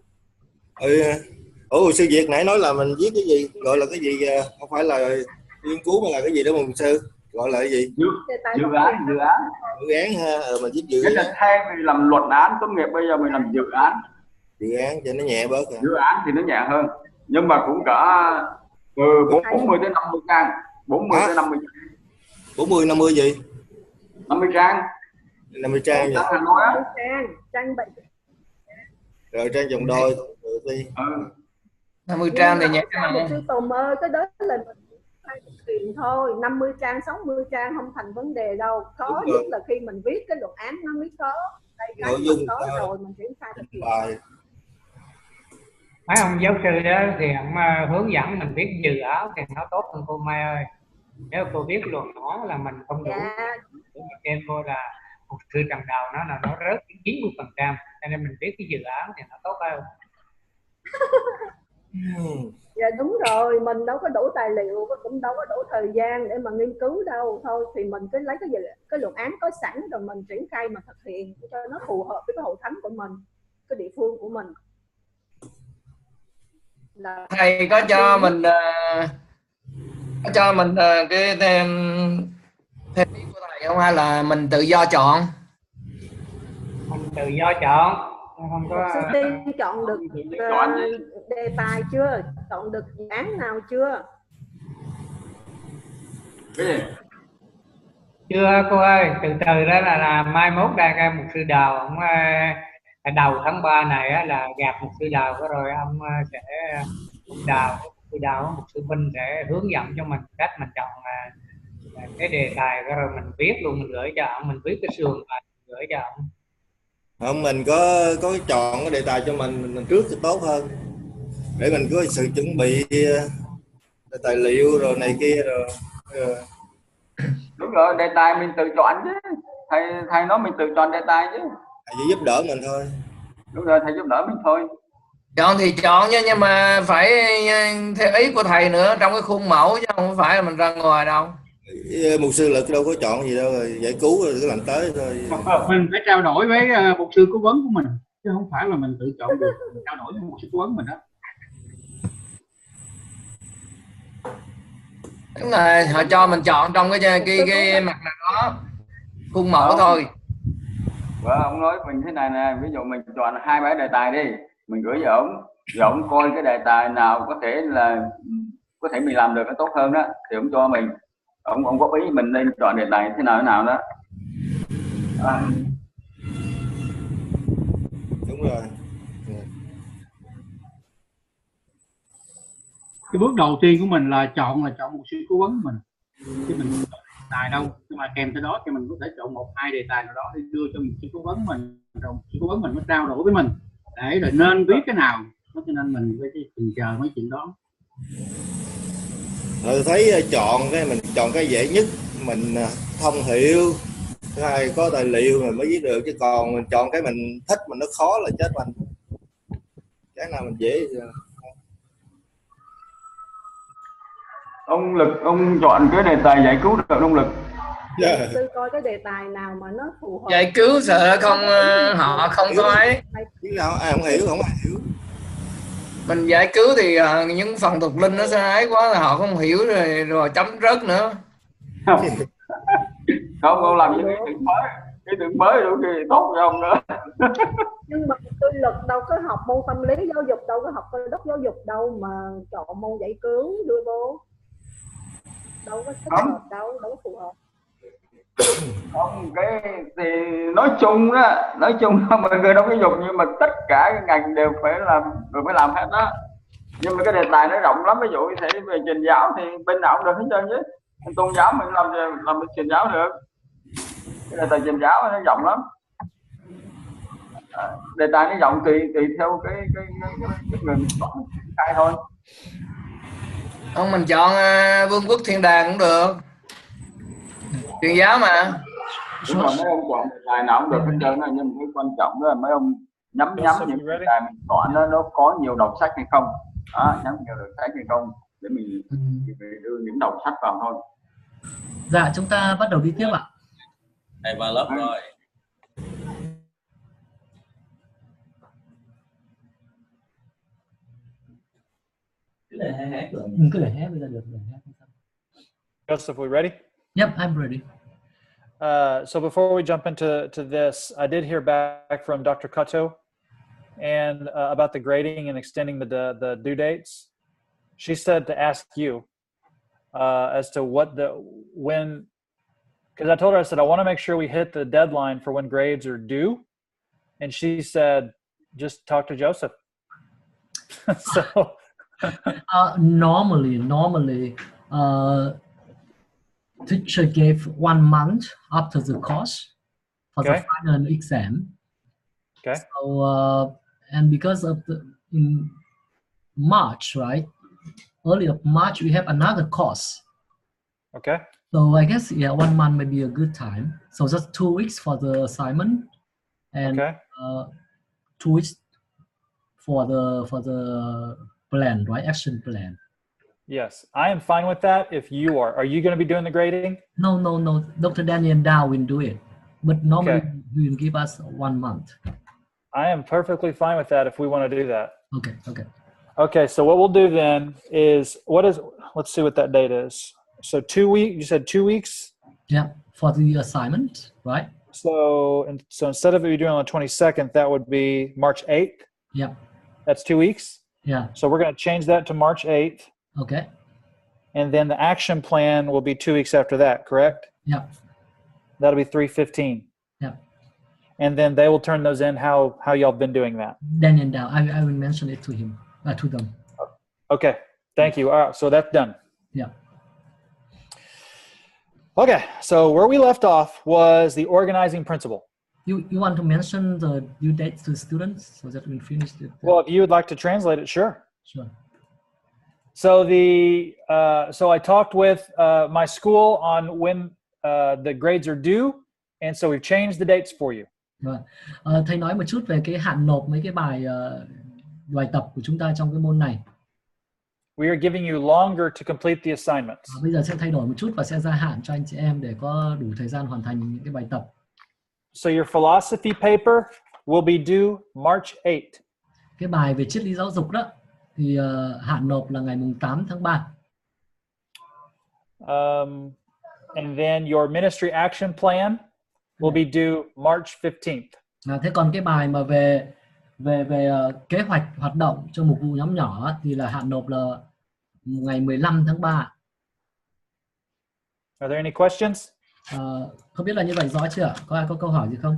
Ủa sư Việt nãy nói là mình viết cái gì, gọi là cái gì, không phải là nghiên cứu mà là cái gì đó mục sư, gọi là cái gì? Dự án ha. Mình viết dự án. Thay vì làm luận án tốt nghiệp bây giờ mình làm dự án cho nó nhẹ bớt. Dự án thì nó nhẹ hơn, nhưng mà cũng cả từ 40 đến 50 trang. 40 đến 50 trang. 40 50 gì? 50 trang. 50 trang vậy. Trang 7. Rồi trang dòng đôi. 50 trang thì nhẹ mà. Một sư Tùng ơi, cái đó là phải thực hiện thôi. 50 trang, 60 trang không thành vấn đề đâu. Khó nhất là khi mình viết cái luận án nó mới có. Đây cái mình có rồi mình triển khai thực hiện. Mấy ông giáo sư đó thì ông hướng dẫn mình viết dự án thì nó tốt hơn cô Mai ơi. Nếu cô viết luận án là mình không đủ. Em cô là một sư trần đầu nó rớt 90%, cho nên mình viết cái dự án thì nó tốt hơn. Dạ đúng rồi, mình đâu có đủ tài liệu, cũng đâu có đủ thời gian để mà nghiên cứu đâu. Thôi thì mình cứ lấy cái luận án có sẵn rồi mình triển khai mà thực hiện cho nó phù hợp với cái hội thánh của mình, cái địa phương của mình. Thầy có cho mình cái thêm ý của thầy không, hay là mình tự do chọn? Mình tự do chọn, không có. Sư Tiên chọn được đề tài chưa? Chọn được dự án nào chưa? Chưa cô ơi, từ từ đó là mai mốt đang ra một sư Đào, ông đầu tháng 3 này là gặp một sư Đào, rồi ông sẽ sư Đào một sư Minh sẽ hướng dẫn cho mình cách mình chọn cái đề tài, rồi mình viết luôn, mình gửi cho ông, mình viết cái sườn và gửi cho ông. Không, mình có chọn cái đề tài cho mình trước thì tốt hơn, để mình có sự chuẩn bị tài liệu rồi này kia rồi. Đúng rồi, đề tài mình tự chọn chứ. Thầy nói mình tự chọn đề tài chứ. Thầy chỉ giúp đỡ mình thôi. Đúng rồi, thầy giúp đỡ mình thôi. Chọn thì chọn nha, nhưng mà phải theo ý của thầy nữa, trong cái khuôn mẫu, chứ không phải là mình ra ngoài đâu. Mục sư Lực đâu có chọn gì đâu, rồi giải cứu rồi cứ làm tới thôi. Mình phải trao đổi với mục sư cố vấn của mình, chứ không phải là mình tự chọn được. Mình trao đổi với mục sư cố vấn mình đó. Đúng là họ cho mình chọn trong cái mặt nào đó, khuôn mẫu thôi. Ông nói mình thế này nè, ví dụ mình chọn 2-3 đề tài đi, mình gửi cho ông coi cái đề tài nào có thể mình làm được nó tốt hơn đó, thì ông cho mình, ông góp ý mình nên chọn đề tài thế nào đó. Đúng rồi. Cái bước đầu tiên của mình là chọn một sư cố vấn của mình, chứ mình không chọn đề tài đâu. Nhưng mà kèm theo đó thì mình có thể chọn 1-2 đề tài nào đó để đưa cho một sư cố vấn mình, rồi sư cố vấn mình mới trao đổi với mình để rồi nên viết cái nào, cho nên mình phải chừng chờ mấy chuyện đó. Rồi thấy mình chọn cái dễ nhất, mình thông hiểu, thứ hai có tài liệu mình mới viết được, chứ còn mình chọn cái mình thích mình nó khó là chết mình. Cái nào mình dễ thì... Ông Lực, ông chọn cái đề tài giải cứu được ông Lực. Sư coi cái đề tài nào mà nó phù hợp. Giải cứu sợ không, họ không có ấy. Ai không hiểu, không ai hiểu. Mình giải cứu thì những phần thuộc linh nó sẽ ấy quá, là họ không hiểu rồi chấm rớt nữa. Không làm những cái tưởng mới đủ khi tốt cho ông nữa. Nhưng mà tôi Lực đâu có học môn tâm lý giáo dục, đâu có học cơ đốc giáo dục đâu mà chọn môn giải cứu đưa vô, đâu có thích hợp đâu có phù hợp. Không, cái thì nói chung mình người đâu có dục, nhưng mà tất cả các ngành đều phải làm hết đó. Nhưng mà cái đề tài nó rộng lắm, ví dụ như thế về truyền giáo thì bên nào cũng được hết trơn chứ. Tôn giáo mình làm truyền giáo được, cái đề tài truyền giáo nó rộng lắm. đề tài nó rộng tùy theo cái người mình chọn cái thôi. Không, mình chọn Vương quốc thiên đàng cũng được, truyền giáo mà. Đúng rồi, mấy ông chọn đề tài nào cũng được hết trơn á, nhưng cái quan trọng đó là mấy ông nhắm những đề tài mình chọn nó có nhiều đầu sách hay không, đó, nhắm nhiều đầu sách hay không để mình đưa những đầu sách vào thôi. Dạ, chúng ta bắt đầu đi tiếp ạ. Thầy vào lớp rồi. Cứ để hé bây giờ được. Joseph, we ready? Yep, I'm ready. So before we jump into this, I did hear back from Dr. Kato and about the grading and extending the due dates. She said to ask you as to when, because I told her, I said, I want to make sure we hit the deadline for when grades are due. And she said, just talk to Joseph. So normally teacher gave 1 month after the course for the final exam. Okay. So and because of in March, right? Early of March we have another course. Okay. So I guess 1 month may be a good time. So just 2 weeks for the assignment and 2 weeks for the plan, right? Action plan. Yes, I am fine with that if you are. Are you going to be doing the grading? No. Dr. Daniel Dow will do it. But normally he will give us 1 month. I am perfectly fine with that if we want to do that. Okay. Okay, so what we'll do then is, let's see what that date is. So 2 weeks, you said 2 weeks? Yeah, for the assignment, right? So instead of it doing on the 22nd, that would be March 8th? Yeah. That's 2 weeks? Yeah. So we're going to change that to March 8th. Okay. And then the action plan will be 2 weeks after that, correct? Yeah. That'll be 3/15. Yeah. And then they will turn those in. How y'all been doing that? Daniel Dow, I will mention it to him, to them. Okay, thank you. All right, so that's done. Yeah. Okay, so where we left off was the organizing principle. You want to mention the due dates to students so that we finish it? Well, if you would like to translate it, sure. Sure. So so I talked with my school on when the grades are due, and so we've changed the dates for you. Rồi. Thầy nói một chút về cái hạn nộp mấy cái bài tập của chúng ta trong cái môn này. We are giving you longer to complete the assignments. Bây giờ sẽ thay đổi một chút và sẽ gia hạn cho anh chị em để có đủ thời gian hoàn thành những cái bài tập. So your philosophy paper will be due March 8th. Cái bài về triết lý giáo dục đó thì hạn nộp là ngày 8 tháng 3. And then your ministry action plan will be due March 15th. Thế còn cái bài mà về kế hoạch hoạt động cho mục vụ nhóm nhỏ thì là hạn nộp là ngày 15 tháng 3. Are there any questions? Không biết là như vậy rõ chưa? Có ai có câu hỏi gì không?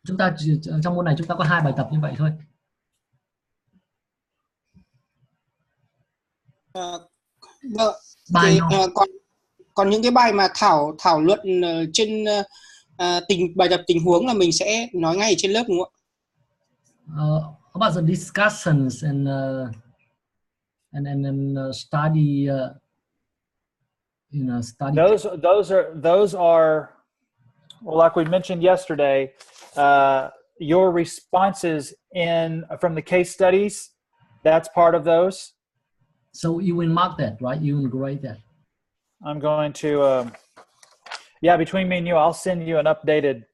Chúng ta trong môn này chúng ta có 2 bài tập như vậy thôi. Còn những cái bài mà thảo luận trên bài tập tình huống là mình sẽ nói ngay trên lớp đúng không ạ? About the discussions and study. Study. Those are well, like we mentioned yesterday, your responses from the case studies. That's part of those. So you will mark that, right? You will grade that. I'm going to, between me and you, I'll send you an updated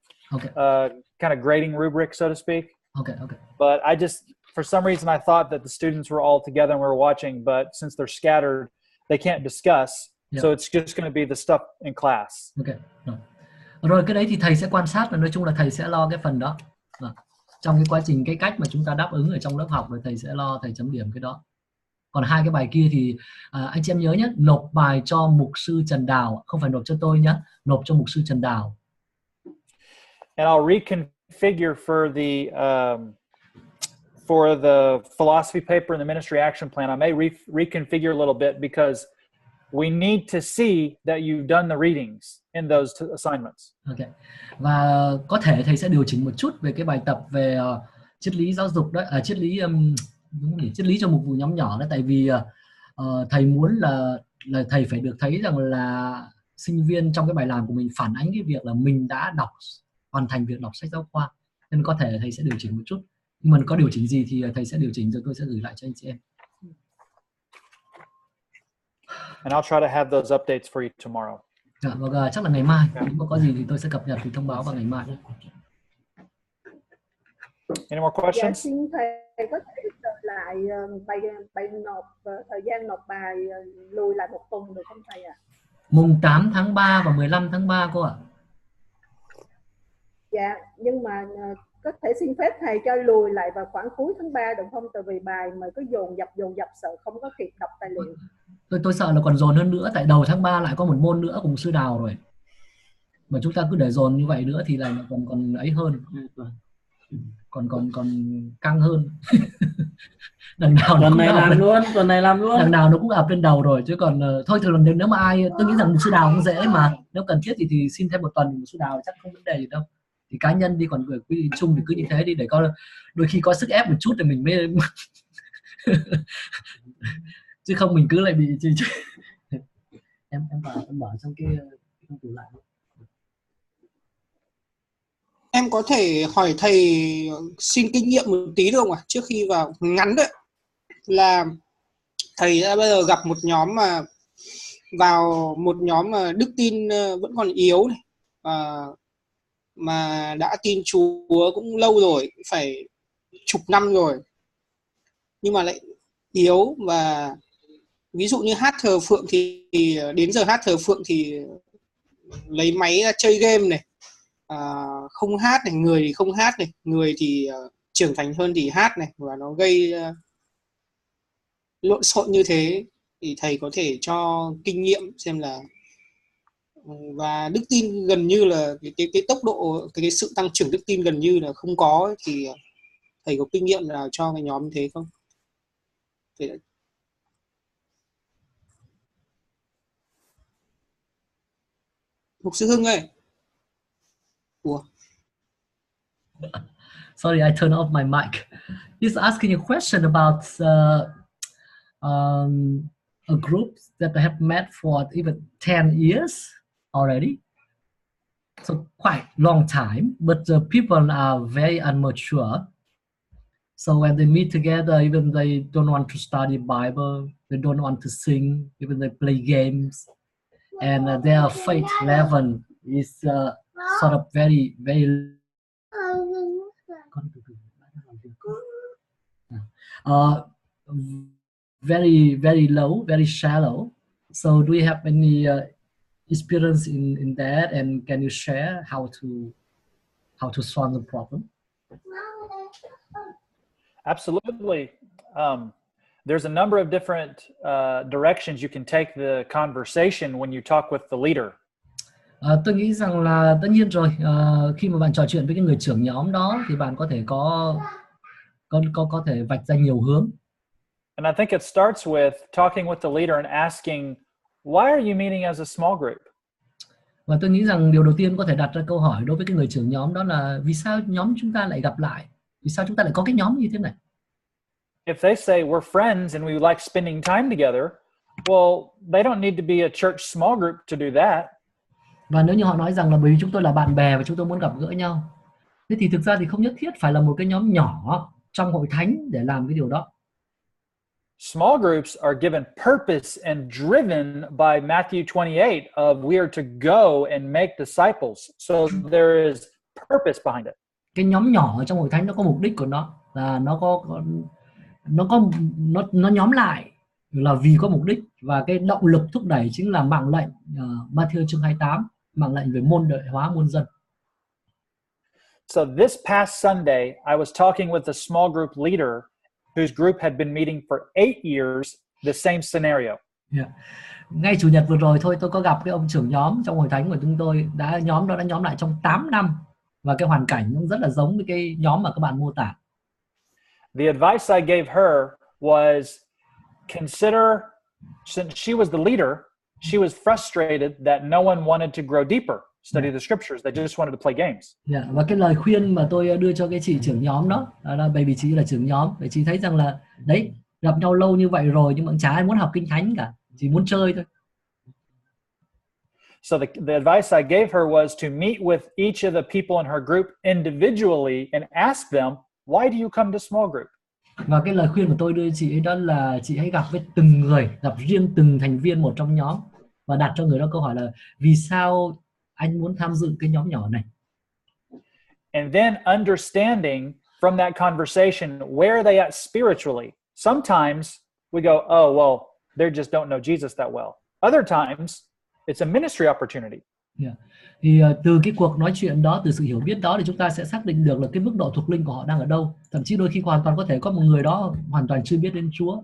kind of grading rubric, so to speak. Okay. But I just, for some reason, I thought that the students were all together and we were watching, but since they're scattered, they can't discuss. Yeah. So it's just going to be the stuff in class. Okay. Rồi cái đấy thì thầy sẽ quan sát, và nói chung là thầy sẽ lo cái phần đó. Trong cái quá trình cái cách mà chúng ta đáp ứng ở trong lớp học, rồi thầy sẽ lo, thầy chấm điểm cái đó. Còn 2 cái bài kia thì anh chị em nhớ nhé, nộp bài cho mục sư Trần Đào, không phải nộp cho tôi nhé, nộp cho mục sư Trần Đào. And I'll reconfigure for the philosophy paper and the ministry action plan. I may reconfigure a little bit because we need to see that you've done the readings in those assignments. Okay. Và có thể thầy sẽ điều chỉnh một chút về cái bài tập về triết lý giáo dục đó, triết lý triết lý cho mục vụ nhóm nhỏ đó, tại vì thầy muốn là thầy phải được thấy rằng là sinh viên trong cái bài làm của mình phản ánh cái việc là mình đã hoàn thành việc đọc sách giáo khoa, nên có thể thầy sẽ điều chỉnh một chút, nhưng mà có điều chỉnh gì thì thầy sẽ điều chỉnh rồi tôi sẽ gửi lại cho anh chị em. And I'll try to have those updates for you tomorrow. Dạ, và chắc là ngày mai nếu mà có gì thì tôi sẽ cập nhật thì thông báo vào ngày mai. Any more questions? Dạ, xin thầy có thể trở lại bài nộp thời gian nộp bài lùi lại một tuần được không thầy ạ? Mùng 8 tháng 3 và 15 tháng 3 cô ạ. Dạ, nhưng mà có thể xin phép thầy cho lùi lại vào khoảng cuối tháng 3 được không? Tại vì bài mà cứ dồn dập sợ không có kịp đọc tài liệu. Tôi sợ là còn dồn hơn nữa, tại đầu tháng 3 lại có một môn nữa cùng sư Đào rồi. Mà chúng ta cứ để dồn như vậy nữa thì là còn ấy hơn. Còn căng hơn. Đằng nào tuần này làm luôn. Đằng nào nó cũng ập lên đầu rồi, chứ còn thôi thường nếu mà ai, tôi nghĩ rằng sư Đào cũng dễ mà, nếu cần thiết thì xin thêm một tuần sư Đào chắc không vấn đề gì đâu. Thì cá nhân đi, còn quy định chung thì cứ như thế đi, để có đôi khi có sức ép một chút thì mình mới chứ không mình cứ lại bị em mở trong cái tủ lạnh. Em có thể hỏi thầy xin kinh nghiệm một tí được không ạ? Trước khi vào ngắn đấy, là thầy đã bây giờ gặp một nhóm mà đức tin vẫn còn yếu này, mà đã tin Chúa cũng lâu rồi, phải chục năm rồi, nhưng mà lại yếu, và ví dụ như hát thờ phượng thì đến giờ hát thờ phượng thì lấy máy ra chơi game này, không hát này, người thì không hát này, người thì trưởng thành hơn thì hát này, và nó gây lộn xộn như thế, thì thầy có thể cho kinh nghiệm xem là, và đức tin gần như là cái tốc độ, cái sự tăng trưởng đức tin gần như là không có, thì thầy có kinh nghiệm nào cho cái nhóm như thế không? Mục sư Hưng ơi. Ủa? Sorry, I turned off my mic. He's asking a question about a group that I have met for even 10 years already. So quite long time, but the people are very immature. So when they meet together, even they don't want to study Bible, they don't want to sing, even they play games, and their faith level is sort of very very low, very shallow. So do you have any experience in that, and can you share how to solve the problem? Absolutely. There's a number of different directions you can take the conversation when you talk with the leader. Tôi nghĩ rằng là tất nhiên rồi, khi mà bạn trò chuyện với cái người trưởng nhóm đó thì bạn có thể có thể vạch ra nhiều hướng. And I think it starts with talking with the leader and asking, why are you meeting as a small group? Và tôi nghĩ rằng điều đầu tiên có thể đặt ra câu hỏi đối với cái người trưởng nhóm đó là vì sao nhóm chúng ta lại gặp lại? Vì sao chúng ta lại có cái nhóm như thế này? If they say we're friends and we like spending time together, well, they don't need to be a church small group to do that. Và nếu như họ nói rằng là bởi vì chúng tôi là bạn bè và chúng tôi muốn gặp gỡ nhau, thế thì thực ra thì không nhất thiết phải là một cái nhóm nhỏ trong hội thánh để làm cái điều đó. Small groups are given purpose and driven by Matthew 28 of we are to go and make disciples. So there is purpose behind it. Cái nhóm nhỏ ở trong hội thánh nó có mục đích của nó, là nó nhóm lại là vì có mục đích, và cái động lực thúc đẩy chính là mạng lệnh Matthew chương 28, mạng lệnh về môn đệ hóa muôn dân. So this past Sunday, I was talking with a small group leader whose group had been meeting for 8 years, the same scenario. Yeah. Ngay chủ nhật vừa rồi thôi, tôi có gặp cái ông trưởng nhóm trong hội thánh của chúng tôi, nhóm đó đã nhóm lại trong 8 năm, và cái hoàn cảnh cũng rất là giống với cái nhóm mà các bạn mô tả. The advice I gave her was consider, since she was the leader, she was frustrated that no one wanted to grow deeper, study the scriptures. They just wanted to play games. Và cái lời khuyên mà tôi đưa cho cái chị trưởng nhóm đó là bởi vì chị là trưởng nhóm, để chị thấy rằng là đấy, gặp nhau lâu như vậy rồi nhưng mà chả ai muốn học kinh thánh cả, chỉ muốn chơi thôi. So the advice I gave her was to meet with each of the people in her group individually and ask them, why do you come to small group? Và cái lời khuyên của tôi đưa chị ấy đó là chị hãy gặp với từng người, gặp riêng từng thành viên một trong nhóm và đặt cho người đó câu hỏi là vì sao anh muốn tham dự cái nhóm nhỏ này. And then understanding from that conversation where are they at spiritually. Sometimes we go, oh, well, they just don't know Jesus that well. Other times, it's a ministry opportunity. Thì từ cái cuộc nói chuyện đó, từ sự hiểu biết đó thì chúng ta sẽ xác định được là cái mức độ thuộc linh của họ đang ở đâu. Thậm chí đôi khi hoàn toàn có thể có một người đó hoàn toàn chưa biết đến Chúa,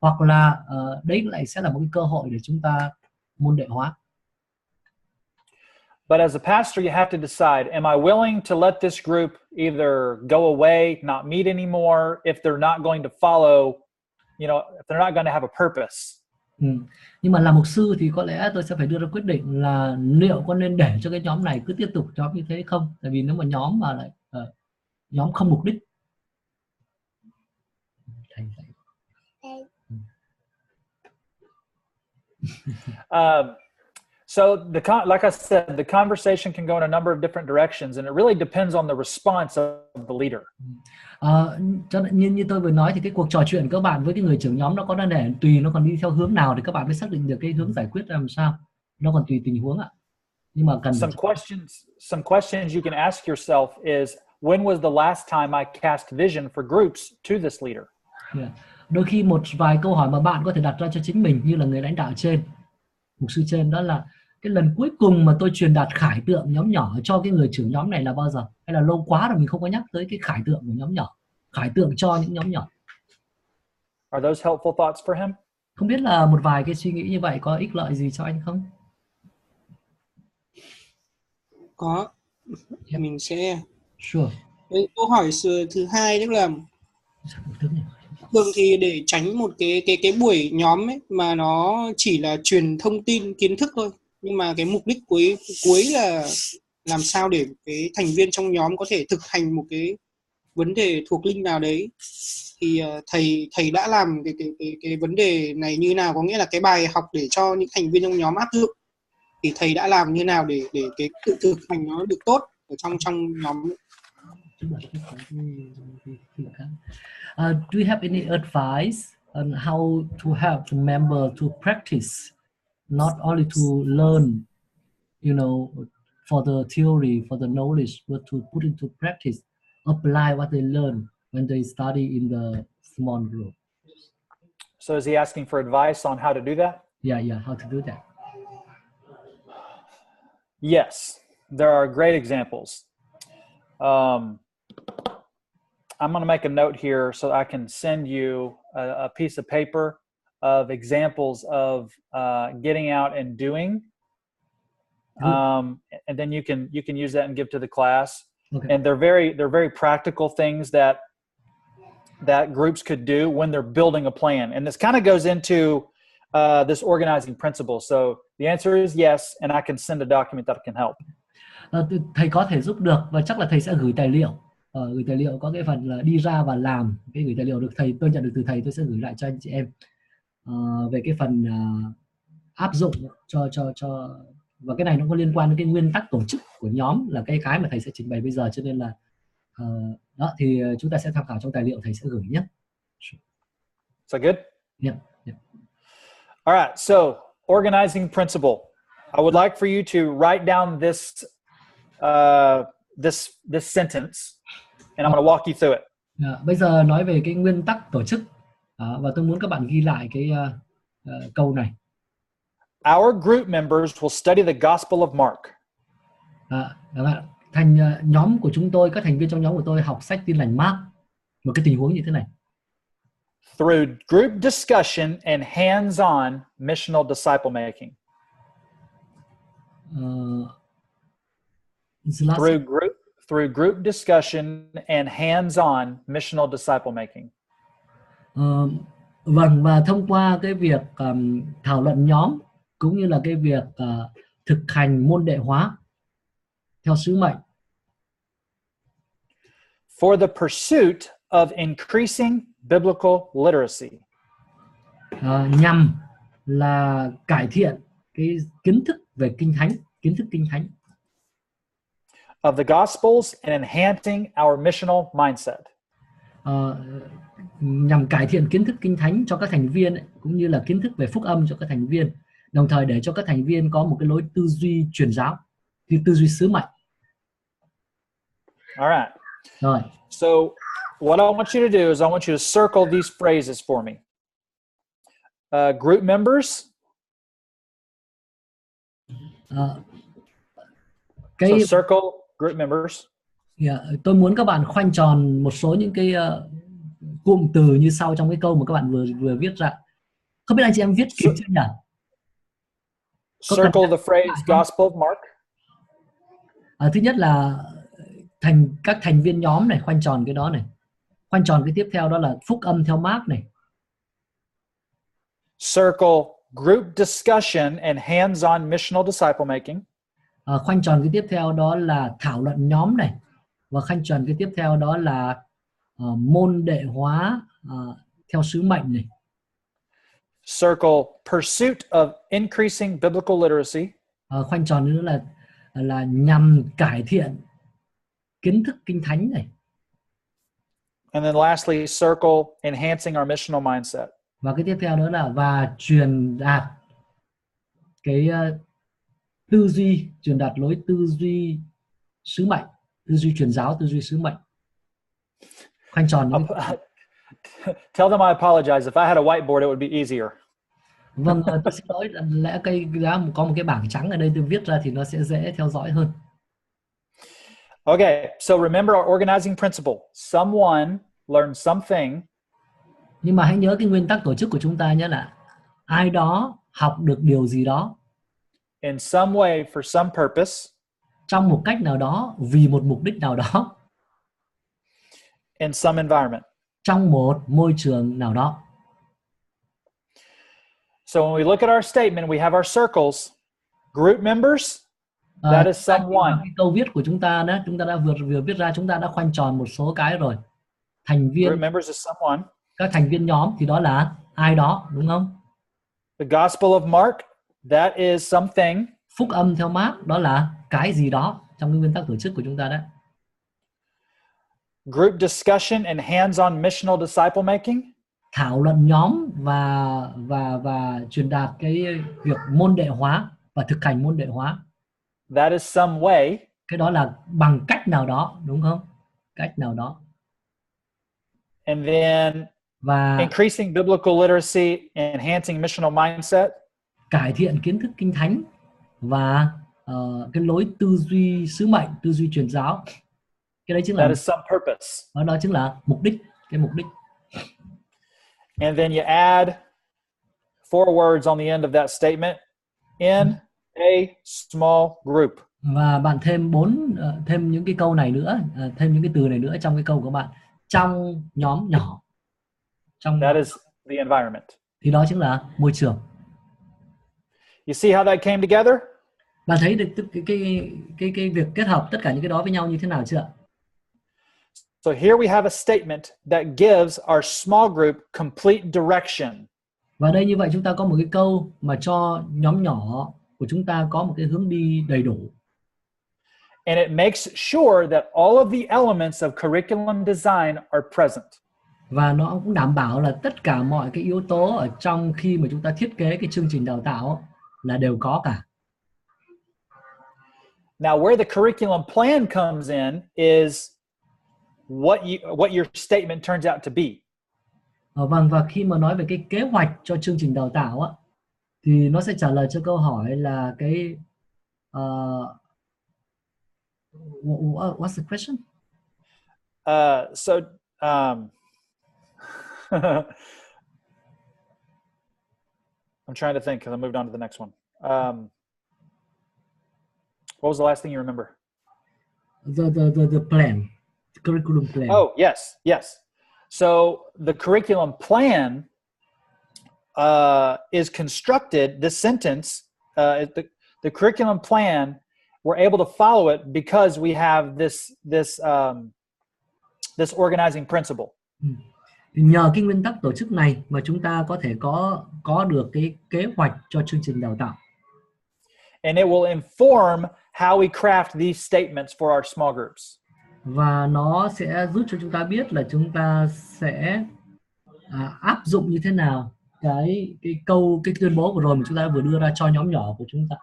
hoặc là đấy lại sẽ là một cái cơ hội để chúng ta môn đệ hóa. But as a pastor, you have to decide, am I willing to let this group either go away, not meet anymore, if they're not going to follow, if they're not going to have a purpose. Nhưng mà là mục sư thì có lẽ tôi sẽ phải đưa ra quyết định là liệu có nên để cho cái nhóm này cứ tiếp tục nhóm như thế không? Tại vì nếu mà nhóm mà lại nhóm không mục đích. So like I said, the conversation can go in a number of different directions, and it really depends on the response of the leader. Cho nên như tôi vừa nói thì cái cuộc trò chuyện của các bạn với cái người trưởng nhóm nó có nên để tùy, nó còn đi theo hướng nào thì các bạn mới xác định được cái hướng giải quyết làm sao. Nó còn tùy tình huống ạ. Nhưng mà cần some questions you can ask yourself is, when was the last time I cast vision for groups to this leader? Đôi khi một vài câu hỏi mà bạn có thể đặt ra cho chính mình như là người lãnh đạo trên, mục sư trên, đó là cái lần cuối cùng mà tôi truyền đạt khải tượng nhóm nhỏ cho cái người trưởng nhóm này là bao giờ? Hay là lâu quá rồi mình không có nhắc tới cái khải tượng của nhóm nhỏ, khải tượng cho những nhóm nhỏ. Are those helpful thoughts for him? Không biết là một vài cái suy nghĩ như vậy có ích lợi gì cho anh không? Có. Mình sẽ Sure. Câu hỏi thứ hai tức là thường thì để tránh một cái buổi nhóm ấy mà nó chỉ là truyền thông tin kiến thức thôi, nhưng mà cái mục đích cuối là làm sao để cái thành viên trong nhóm có thể thực hành một cái vấn đề thuộc linh nào đấy, thì thầy đã làm cái vấn đề này như nào, có nghĩa là cái bài học để cho những thành viên trong nhóm áp dụng thì thầy đã làm như nào để cái tự thực hành nó được tốt ở trong nhóm. Do you have any advice on how to help the member to practice, not only to learn, for the theory, for the knowledge, but to put into practice, apply what they learn when they study in the small group? So is he asking for advice on how to do that? Yeah, how to do that? Yes, there are great examples. I'm going to make a note here so I can send you a piece of paper of examples of getting out and doing, and then you can use that and give to the class. Okay. And they're very practical things that groups could do when they're building a plan. And this kind of goes into this organizing principle. So the answer is yes, and I can send a document that can help. Thầy có thể giúp được và chắc là thầy sẽ gửi tài liệu. Gửi tài liệu có cái phần là đi ra và làm. Cái gửi tài liệu được thầy, tôi nhận được từ thầy, tôi sẽ gửi lại cho anh chị em về cái phần áp dụng cho và cái này nó có liên quan đến cái nguyên tắc tổ chức của nhóm, là cái mà thầy sẽ trình bày bây giờ, cho nên là đó thì chúng ta sẽ tham khảo trong tài liệu thầy sẽ gửi nhé. Is that good? Yeah. All right. So organizing principle. I would like for you to write down this this sentence, and I'm going to walk you through it. Bây giờ nói về cái nguyên tắc tổ chức, và tôi muốn các bạn ghi lại cái câu này. Our group members will study the Gospel of Mark. Nhóm của chúng tôi, các thành viên trong nhóm của tôi học sách Tin lành Mark. Một cái tình huống như thế này. Through group discussion and hands-on missional disciple making. Through group discussion and hands-on missional disciple making. Vâng, và thông qua cái việc thảo luận nhóm cũng như là cái việc thực hành môn đệ hóa theo sứ mệnh. For the pursuit of increasing biblical literacy. Nhằm là cải thiện cái kiến thức về kinh thánh, kiến thức kinh thánh. Of the Gospels and enhancing our missional mindset. Nhằm cải thiện kiến thức kinh thánh cho các thành viên cũng như là kiến thức về phúc âm cho các thành viên, đồng thời để cho các thành viên có một cái lối tư duy truyền giáo, tư duy sứ mệnh. All right. Rồi. So what I want you to do is I want you to circle these phrases for me. Group members. So circle group members. Yeah, tôi muốn các bạn khoanh tròn một số những cái cụm từ như sau trong cái câu mà các bạn vừa viết ra. Không biết anh chị em viết kịp chưa nhỉ? Circle the phrase Gospel of Mark. Thứ nhất là các thành viên nhóm này, khoanh tròn cái đó này. Khoanh tròn cái tiếp theo đó là phúc âm theo Mark này. Circle group discussion and hands-on missional disciple making. Khoanh tròn cái tiếp theo đó là thảo luận nhóm này, và khoanh tròn cái tiếp theo đó là môn đệ hóa theo sứ mệnh này. Circle pursuit of increasing biblical literacy. Khoanh tròn nữa là nhằm cải thiện kiến thức kinh thánh này. And then lastly, circle enhancing our missional mindset. Và cái tiếp theo nữa là và truyền đạt cái tư duy, truyền đạt lối tư duy sứ mệnh, tư duy truyền giáo, tư duy sứ mệnh. Khoanh tròn những Tell them I apologize. If I had a whiteboard, it would be easier. Vâng, tôi xin lỗi, lẽ có một cái bảng trắng ở đây tôi viết ra thì nó sẽ dễ theo dõi hơn. Okay, so remember our organizing principle. Someone learns something. Nhưng mà hãy nhớ cái nguyên tắc tổ chức của chúng ta nhé, là ai đó học được điều gì đó. In some way, for some purpose. Trong một cách nào đó, vì một mục đích nào đó. In some environment. Trong một môi trường nào đó. So when we look at our statement, we have our circles. Group members, that is someone. Cái câu viết của chúng ta đó, chúng ta đã vừa viết ra, chúng ta đã khoanh tròn một số cái rồi. Thành viên. Group members is someone. Các thành viên nhóm thì đó là ai đó, đúng không? The Gospel of Mark, that is something. Phúc âm theo Mark, đó là cái gì đó trong cái nguyên tắc tổ chức của chúng ta đấy. Group discussion and hands-on missional disciple making. Thảo luận nhóm và truyền đạt cái việc môn đệ hóa và thực hành môn đệ hóa. That is some way. Cái đó là bằng cách nào đó, đúng không? Cách nào đó. And then increasing biblical literacy, enhancing missional mindset. Cải thiện kiến thức kinh thánh và cái lối tư duy sứ mệnh, tư duy truyền giáo. Cái đấy chính là that is some purpose. Đó chính là mục đích, cái mục đích. And then you add 4 words on the end of that statement. In a small group. Và bạn thêm những cái câu này nữa, thêm những cái từ này nữa trong cái câu của bạn. Trong nhóm nhỏ. That is the environment. Thì đó chính là môi trường. You see how that came together? Bạn thấy được cái việc kết hợp tất cả những cái đó với nhau như thế nào chưa? So here we have a statement that gives our small group complete direction. Và đây như vậy chúng ta có một cái câu mà cho nhóm nhỏ của chúng ta có một cái hướng đi đầy đủ. And it makes sure that all of the elements of curriculum design are present. Và nó cũng đảm bảo là tất cả mọi cái yếu tố ở trong khi mà chúng ta thiết kế cái chương trình đào tạo là đều có cả. Now where the curriculum plan comes in is what your statement turns out to be. Vâng, và khi mà nói về cái kế hoạch cho chương trình đào tạo á, thì nó sẽ trả lời cho câu hỏi là cái what's the question? I'm trying to think because I moved on to the next one. What was the last thing you remember? The plan, the curriculum plan. Oh, yes. So the curriculum plan is constructed, this sentence the curriculum plan, we're able to follow it because we have this organizing principle. Nhờ cái nguyên tắc tổ chức này mà chúng ta có thể có được cái kế hoạch cho chương trình đào tạo. And it will inform how we craft these statements for our small groups. Và nó sẽ giúp cho chúng ta biết là chúng ta sẽ áp dụng như thế nào cái tuyên bố vừa rồi mà chúng ta vừa đưa ra cho nhóm nhỏ của chúng ta.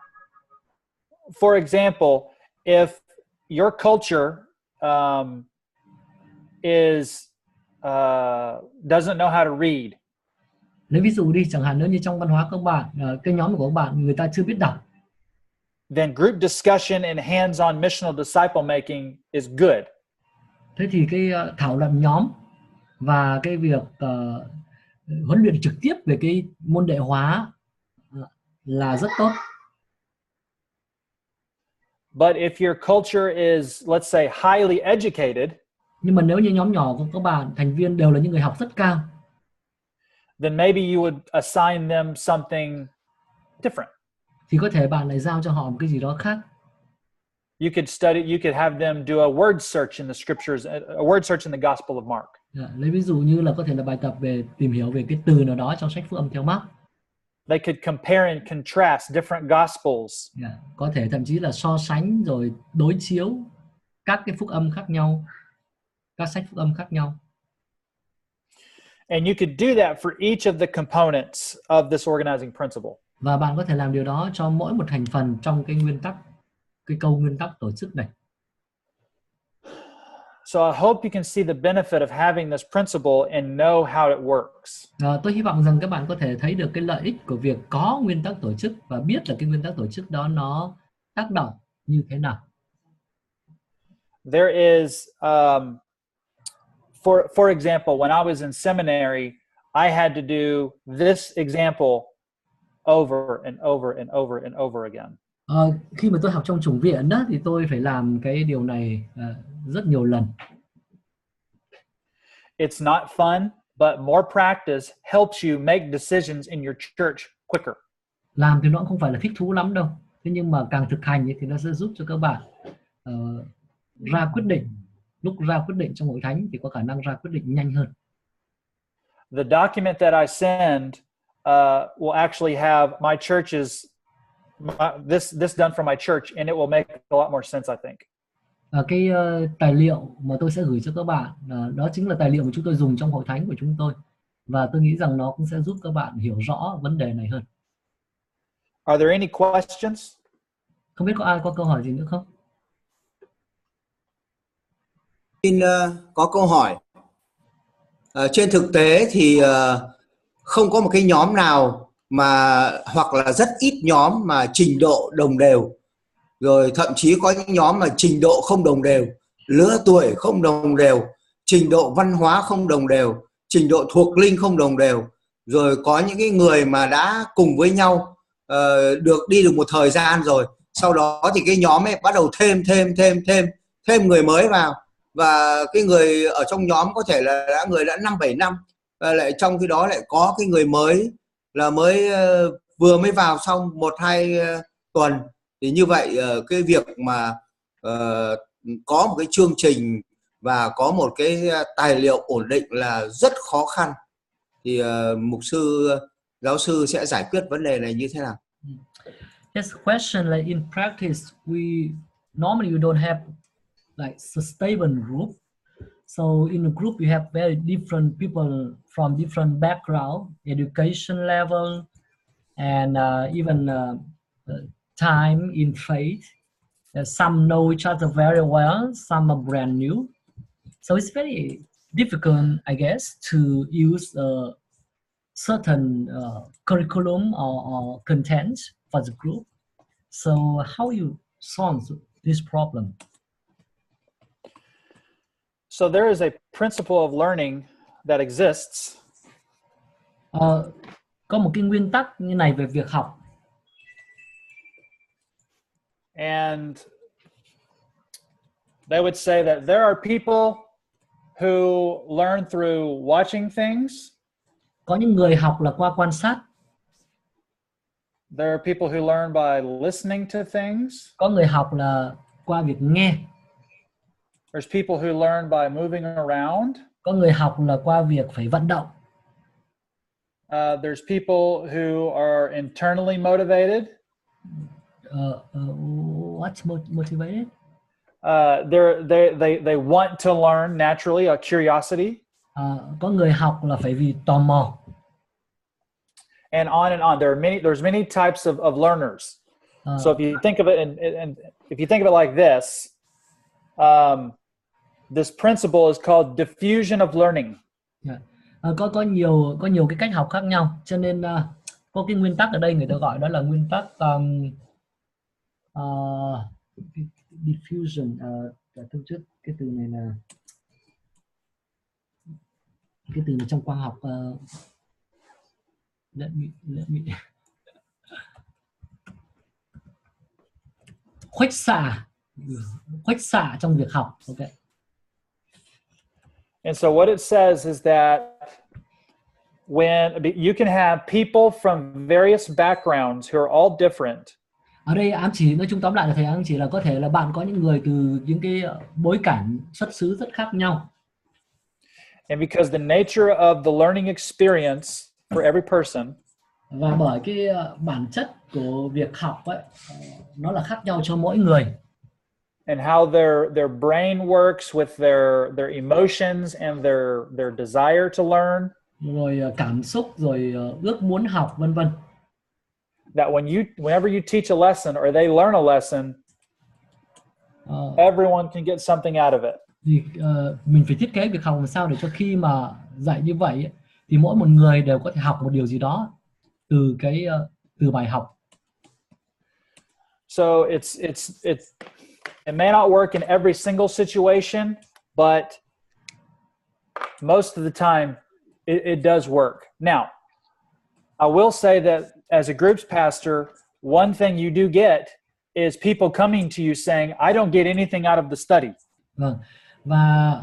For example, if your culture doesn't know how to read. Lấy ví dụ đi, chẳng hạn nếu như trong văn hóa các bạn, cái nhóm của các bạn người ta chưa biết đọc. Then group discussion and hands-on missional disciple making is good. Thế thì cái thảo luận nhóm và cái việc huấn luyện trực tiếp về cái môn đệ hóa là rất tốt. But if your culture is, let's say, highly educated, nhưng mà nếu như nhóm nhỏ của các bạn thành viên đều là những người học rất cao, then maybe you would assign them something different. Thì có thể bạn lại giao cho họ một cái gì đó khác. You could have them do a word search in the scriptures, a word search in the Gospel of Mark. Lấy ví dụ như là có thể là bài tập về tìm hiểu về cái từ nào đó trong sách Phúc Âm theo Mark. They could compare and contrast different gospels. Có thể thậm chí là so sánh rồi đối chiếu các cái phúc âm khác nhau, các sách phúc âm khác nhau. And you could do that for each of the components of this organizing principle. Và bạn có thể làm điều đó cho mỗi một thành phần trong cái nguyên tắc, cái câu nguyên tắc tổ chức này. So I hope you can see the benefit of having this principle and know how it works. Tôi hy vọng rằng các bạn có thể thấy được cái lợi ích của việc có nguyên tắc tổ chức và biết là cái nguyên tắc tổ chức đó nó tác động như thế nào. There is, for example, when I was in seminary, I had to do this example over and over and over and over again. Khi mà tôi học trong chủng viện đó thì tôi phải làm cái điều này rất nhiều lần. It's not fun, but more practice helps you make decisions in your church quicker. Làm thì nó cũng không phải là thích thú lắm đâu. Thế nhưng mà càng thực hành thì nó sẽ giúp cho các bạn ra quyết định. Lúc ra quyết định trong hội thánh thì có khả năng ra quyết định nhanh hơn. The document that I send will actually have my church's this done from my church, and it will make a lot more sense, I think. Cái tài liệu mà tôi sẽ gửi cho các bạn đó chính là tài liệu mà chúng tôi dùng trong hội thánh của chúng tôi, và tôi nghĩ rằng nó cũng sẽ giúp các bạn hiểu rõ vấn đề này hơn. Are there any questions? Không biết có ai có câu hỏi gì nữa không? Xin có câu hỏi. Trên thực tế thì không có một cái nhóm nào mà, hoặc là rất ít nhóm mà trình độ đồng đều, rồi thậm chí có những nhóm mà trình độ không đồng đều, lứa tuổi không đồng đều, trình độ văn hóa không đồng đều, trình độ thuộc linh không đồng đều, rồi có những cái người mà đã cùng với nhau đi được một thời gian rồi, sau đó thì cái nhóm ấy bắt đầu thêm người mới vào, và cái người ở trong nhóm có thể là người đã 5-7 năm, và lại trong khi đó lại có cái người mới là vừa mới vào xong 1-2 tuần. Thì như vậy cái việc mà có một cái chương trình và có một cái tài liệu ổn định là rất khó khăn. Thì mục sư, giáo sư sẽ giải quyết vấn đề này như thế nào? Yes, question like in practice we normally you don't have like sustainable group. So in a group you have very different people from different background, education level, and even time in faith. Some know each other very well, some are brand new. So it's very difficult, I guess, to use a certain curriculum or content for the group. So how you solve this problem? So there is a principle of learning that exists. Có một cái nguyên tắc như này về việc học. And they would say that there are people who learn through watching things. Có những người học là qua quan sát. There are people who learn by listening to things. Có người học là qua việc nghe. There's people who learn by moving around. Có người học là qua việc phải vận động. There's people who are internally motivated. What's motivated? They want to learn naturally, a curiosity. Có người học là phải vì tò mò. And on. There's many types of learners. So if you think of it, and if you think of it like this, this principle is called diffusion of learning. Có nhiều cái cách học khác nhau, cho nên có cái nguyên tắc ở đây người ta gọi đó là nguyên tắc diffusion. Từ trước cái từ này là cái từ này trong khoa học. Let me khuếch xạ trong việc học. Okay. And so what it says is that when you can have people from various backgrounds who are all different. Ở đây ám chỉ, nói chung tóm lại là thầy ám chỉ là có thể là bạn có những người từ những cái bối cảnh xuất xứ rất khác nhau. And because the nature of the learning experience for every person. Và bởi cái bản chất của việc học ấy, nó là khác nhau cho mỗi người. And how their brain works with their emotions and their desire to learn. Rồi cảm xúc, rồi ước muốn học, vân vân. That whenever you teach a lesson or they learn a lesson, everyone can get something out of it. Thì mình phải thiết kế việc học làm sao để cho khi mà dạy như vậy thì mỗi một người đều có thể học một điều gì đó từ bài học. So it may not work in every single situation, but most of the time it does work. Now, I will say that as a groups pastor, one thing you do get is people coming to you saying, I don't get anything out of the study. Và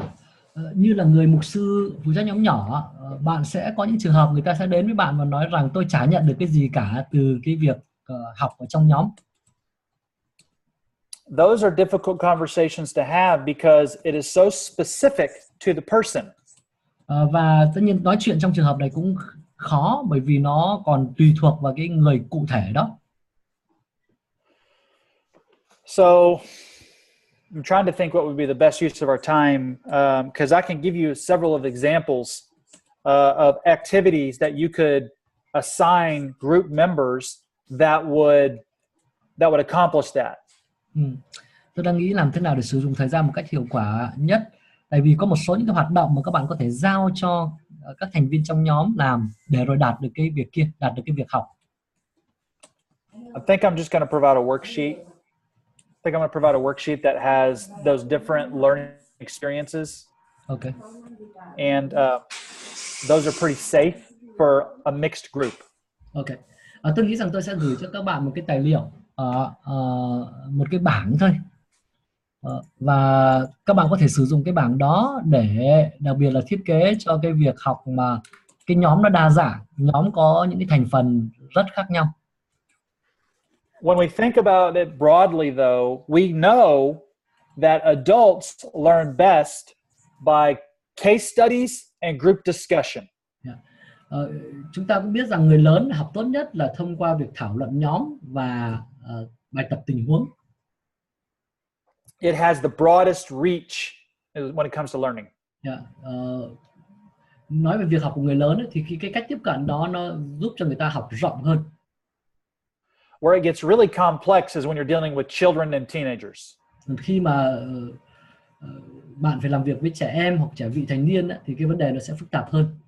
như là người mục sư phụ trách nhóm nhỏ, bạn sẽ có những trường hợp người ta sẽ đến với bạn và nói rằng tôi chả nhận được cái gì cả từ cái việc học ở trong nhóm. Those are difficult conversations to have because it is so specific to the person. Và tất nhiên nói chuyện trong trường hợp này cũng khó bởi vì nó còn tùy thuộc vào cái người cụ thể đó. So I'm trying to think what would be the best use of our time, because I can give you several of examples of activities that you could assign group members that would accomplish that. Tôi đang nghĩ làm thế nào để sử dụng thời gian một cách hiệu quả nhất. Tại vì có một số những cái hoạt động mà các bạn có thể giao cho các thành viên trong nhóm làm để rồi đạt được cái việc kia, đạt được cái việc học. I think I'm just going to provide a worksheet. I think I'm going to provide a worksheet that has those different learning experiences. Okay. And those are pretty safe for a mixed group. Okay. Tôi nghĩ rằng tôi sẽ gửi cho các bạn một cái tài liệu, một cái bảng thôi. Và các bạn có thể sử dụng cái bảng đó để đặc biệt là thiết kế cho cái việc học mà cái nhóm nó đa dạng, nhóm có những cái thành phần rất khác nhau. When we think about it broadly though, we know that adults learn best by case studies and group discussion. Chúng ta cũng biết rằng người lớn học tốt nhất là thông qua việc thảo luận nhóm và bài tập tình huống. It has the broadest reach when it comes to learning. Nói về việc học của người lớn ấy, thì cái cách tiếp cận đó nó giúp cho người ta học rộng hơn. Where it gets really complex is when you're dealing with children and teenagers. Khi mà bạn phải làm việc với trẻ em hoặc trẻ vị thành niên ấy, thì cái vấn đề nó sẽ phức tạp hơn.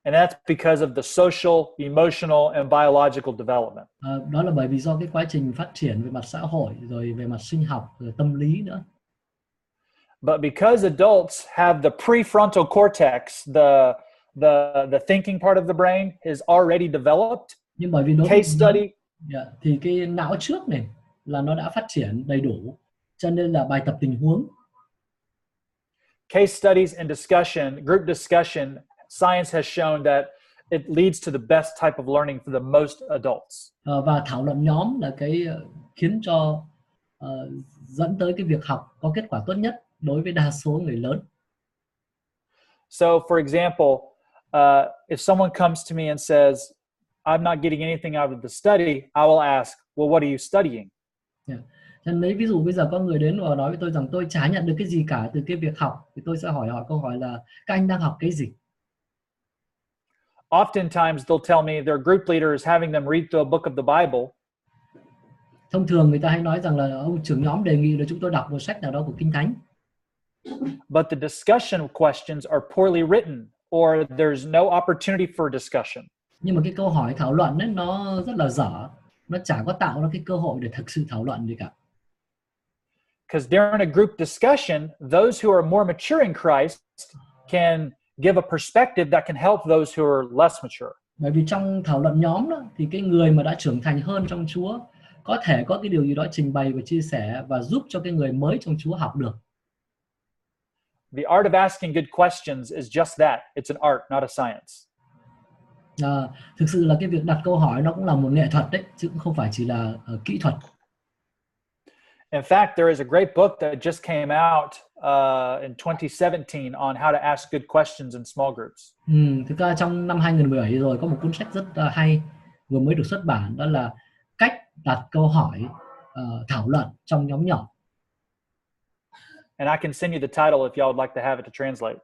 And that's because of the social, emotional, and biological development. Đó là bởi vì do cái quá trình phát triển về mặt xã hội, rồi về mặt sinh học, rồi tâm lý nữa. But because adults have the prefrontal cortex, the thinking part of the brain is already developed. Nhưng bởi vì nó case study thì cái não trước này là nó đã phát triển đầy đủ, cho nên là bài tập tình huống. Case studies and discussion, group discussion, science has shown that it leads to the best type of learning for the most adults. Và thảo luận nhóm là cái khiến cho dẫn tới cái việc học có kết quả tốt nhất đối với đa số người lớn. So, for example, if someone comes to me and says, I'm not getting anything out of the study, I will ask, well, what are you studying? Yeah. Nên lấy ví dụ bây giờ có người đến và nói với tôi rằng tôi chả nhận được cái gì cả từ cái việc học, thì tôi sẽ hỏi họ câu hỏi là các anh đang học cái gì? Oftentimes they'll tell me their group leader is having them read through a book of the Bible. Thông thường người ta hay nói rằng là ông trưởng nhóm đề nghị là chúng tôi đọc một sách nào đó của Kinh Thánh. But the discussion questions are poorly written, or there's no opportunity for discussion. Nhưng mà cái câu hỏi thảo luận ấy, nó rất là dở, nó chả có tạo ra cái cơ hội để thực sự thảo luận gì cả. Because during a group discussion, those who are more mature in Christ can give a perspective that can help those who are less mature. Bởi vì trong thảo luận nhóm đó, thì cái người mà đã trưởng thành hơn trong Chúa có thể có cái điều gì đó trình bày và chia sẻ và giúp cho cái người mới trong Chúa học được. The art of asking good questions is just that. It's an art, not a science. Thực sự là cái việc đặt câu hỏi nó cũng là một nghệ thuật đấy, chứ cũng không phải chỉ là kỹ thuật. In fact, there is a great book that just came out in 2017 on how to ask good questions in small groups. Thực ra trong năm 2017 rồi có một cuốn sách rất hay vừa mới được xuất bản, đó là cách đặt câu hỏi thảo luận trong nhóm nhỏ. And I can send you the title if y'all would like to have it to translate.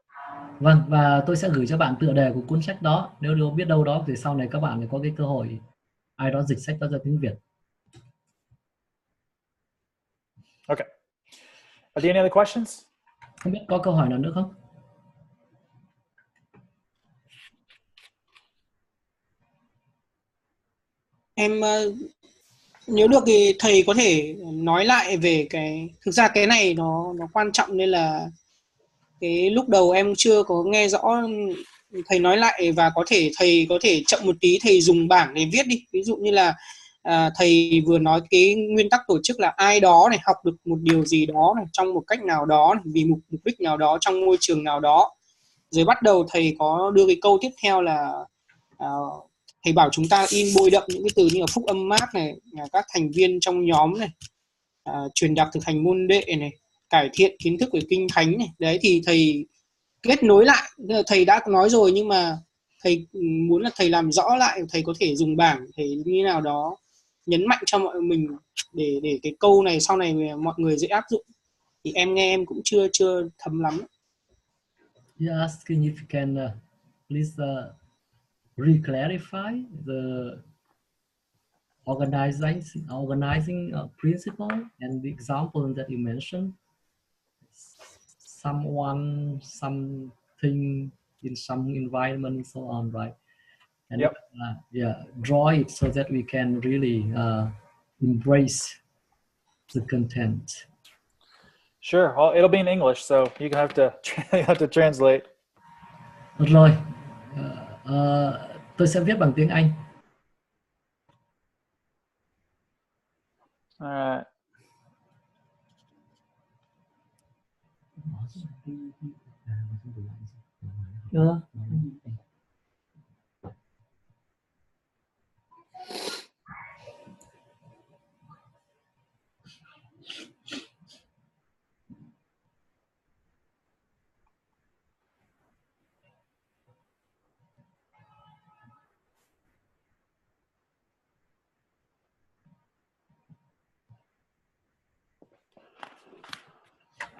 Vâng, và tôi sẽ gửi cho bạn tựa đề của cuốn sách đó. Nếu biết đâu đó thì sau này các bạn có cái cơ hội ai đó dịch sách đó ra tiếng Việt. Okay. Are there any other questions? Không biết có câu hỏi nào nữa không? Em nếu được thì thầy có thể nói lại về thực ra cái này nó quan trọng, nên là cái lúc đầu em chưa có nghe rõ, thầy nói lại và thầy có thể chậm một tí, thầy dùng bảng để viết đi. Ví dụ như là thầy vừa nói cái nguyên tắc tổ chức là ai đó này học được một điều gì đó này, trong một cách nào đó này, vì mục đích nào đó, trong môi trường nào đó. Rồi bắt đầu thầy có đưa cái câu tiếp theo là thầy bảo chúng ta in bôi đậm những cái từ như là phúc âm mát này, các thành viên trong nhóm này, truyền đạt thực hành môn đệ này, cải thiện kiến thức về kinh thánh này. Đấy thì thầy kết nối lại, thầy đã nói rồi nhưng mà thầy muốn là thầy làm rõ lại, thầy có thể dùng bảng, thầy như nào đó nhấn mạnh cho mọi mình để cái câu này sau này mọi người dễ áp dụng. Thì em nghe em cũng chưa thấm lắm. Yeah, asking if you can please re-clarify the organizing principle and the example that you mentioned. Someone, something in some environment and so on, right? And yep. Draw it so that we can really embrace the content. Sure, well, it'll be in English, so you have to translate. Được rồi, tôi sẽ viết bằng tiếng Anh. All right.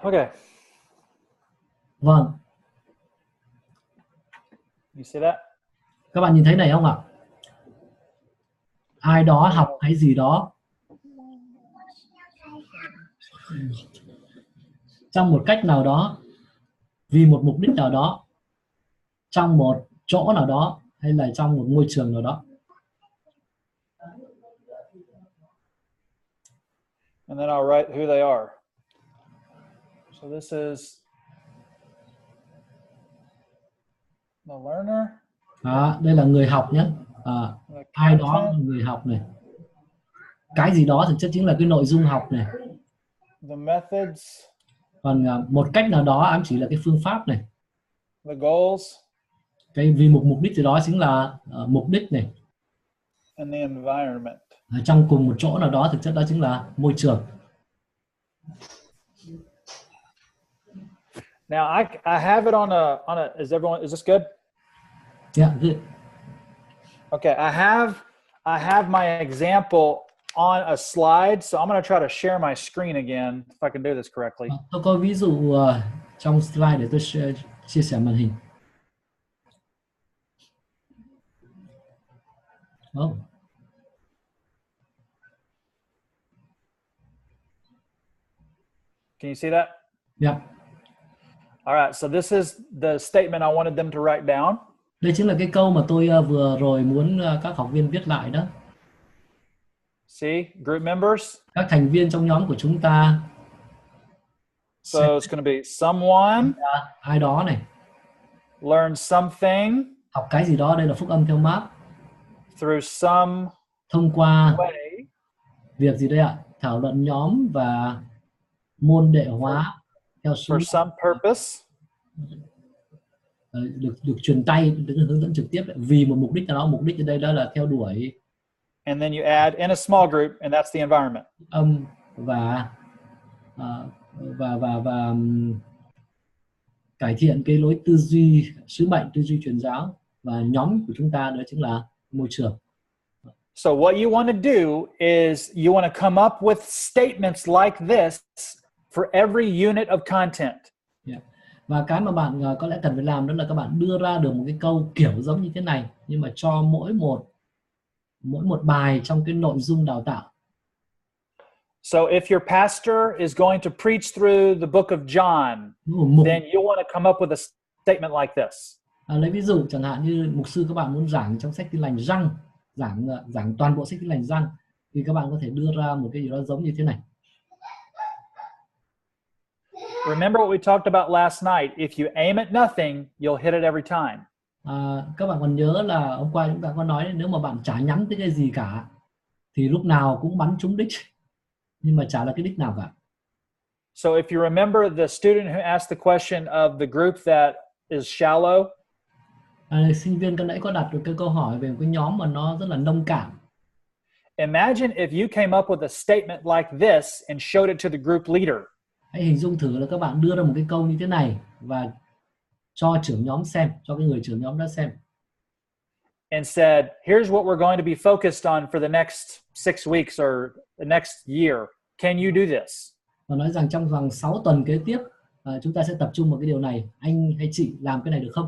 Okay. Vâng. You see that? Các bạn nhìn thấy này không ạ? Ai đó học cái gì đó trong một cách nào đó, vì một mục đích nào đó, trong một chỗ nào đó, hay là trong một môi trường nào đó. And then I'll write who they are. So this is the learner. Đây là người học nhé. Ai đó là người học này. Cái gì đó thực chất chính là cái nội dung học này. The methods. Còn một cách nào đó ám chỉ là cái phương pháp này. The goals. Cái vì một mục đích gì đó chính là mục đích này. And the environment. Trong cùng một chỗ nào đó, thực chất đó chính là môi trường. Now I have it on a is this good? Yeah, good. Okay, I have my example on a slide, so I'm going to try to share my screen again if I can do this correctly. Tôi có ví dụ trong slide để tôi chia sẻ màn hình. Oh. Can you see that? Yeah. All right, so this is the statement I wanted them to write down. Đây chính là cái câu mà tôi vừa rồi muốn các học viên viết lại đó. See, group members. Các thành viên trong nhóm của chúng ta. So it's going to be someone. Ai đó này. Learn something. Học cái gì đó, đây là phúc âm theo Mark. Through some. Thông qua. Way. Việc gì đây ạ? Thảo luận nhóm và môn đệ hóa theo For some purpose. Được truyền tay, được hướng dẫn trực tiếp vì một mục đích nào đó. Mục đích ở đây đó là theo đuổi. And then you add in a small group, and that's the environment. Và cải thiện cái lối tư duy, sứ mệnh tư duy truyền giáo, và nhóm của chúng ta đó chính là môi trường. So what you want to do is you want to come up with statements like this for every unit of content. Yeah. Và cái mà bạn có lẽ cần phải làm đó là các bạn đưa ra được một cái câu kiểu giống như thế này, nhưng mà cho mỗi một bài trong cái nội dung đào tạo. So if your pastor is going to preach through the book of John, then you want to come up with a statement like this. Lấy ví dụ chẳng hạn như mục sư các bạn muốn giảng trong sách Tin lành Giăng, giảng toàn bộ sách Tin lành Giăng, thì các bạn có thể đưa ra một cái gì đó giống như thế này. Remember what we talked about last night. If you aim at nothing, you'll hit it every time. Các bạn còn nhớ là hôm qua chúng ta có nói nếu mà bạn chả nhắm tới cái gì cả thì lúc nào cũng bắn trúng đích, nhưng mà chả là cái đích nào cả. So if you remember the student who asked the question of the group that is shallow, sinh viên kan nãy có đặt được cái câu hỏi về một cái nhóm mà nó rất là nông cạn. Imagine if you came up with a statement like this and showed it to the group leader. Hãy hình dung thử là các bạn đưa ra một cái câu như thế này và cho trưởng nhóm xem, cho cái người trưởng nhóm đó xem. And said, here's what we're going to be focused on for the next 6 weeks or the next year. Can you do this? Và nói rằng trong vòng 6 tuần kế tiếp chúng ta sẽ tập trung vào cái điều này. Anh hay chị làm cái này được không?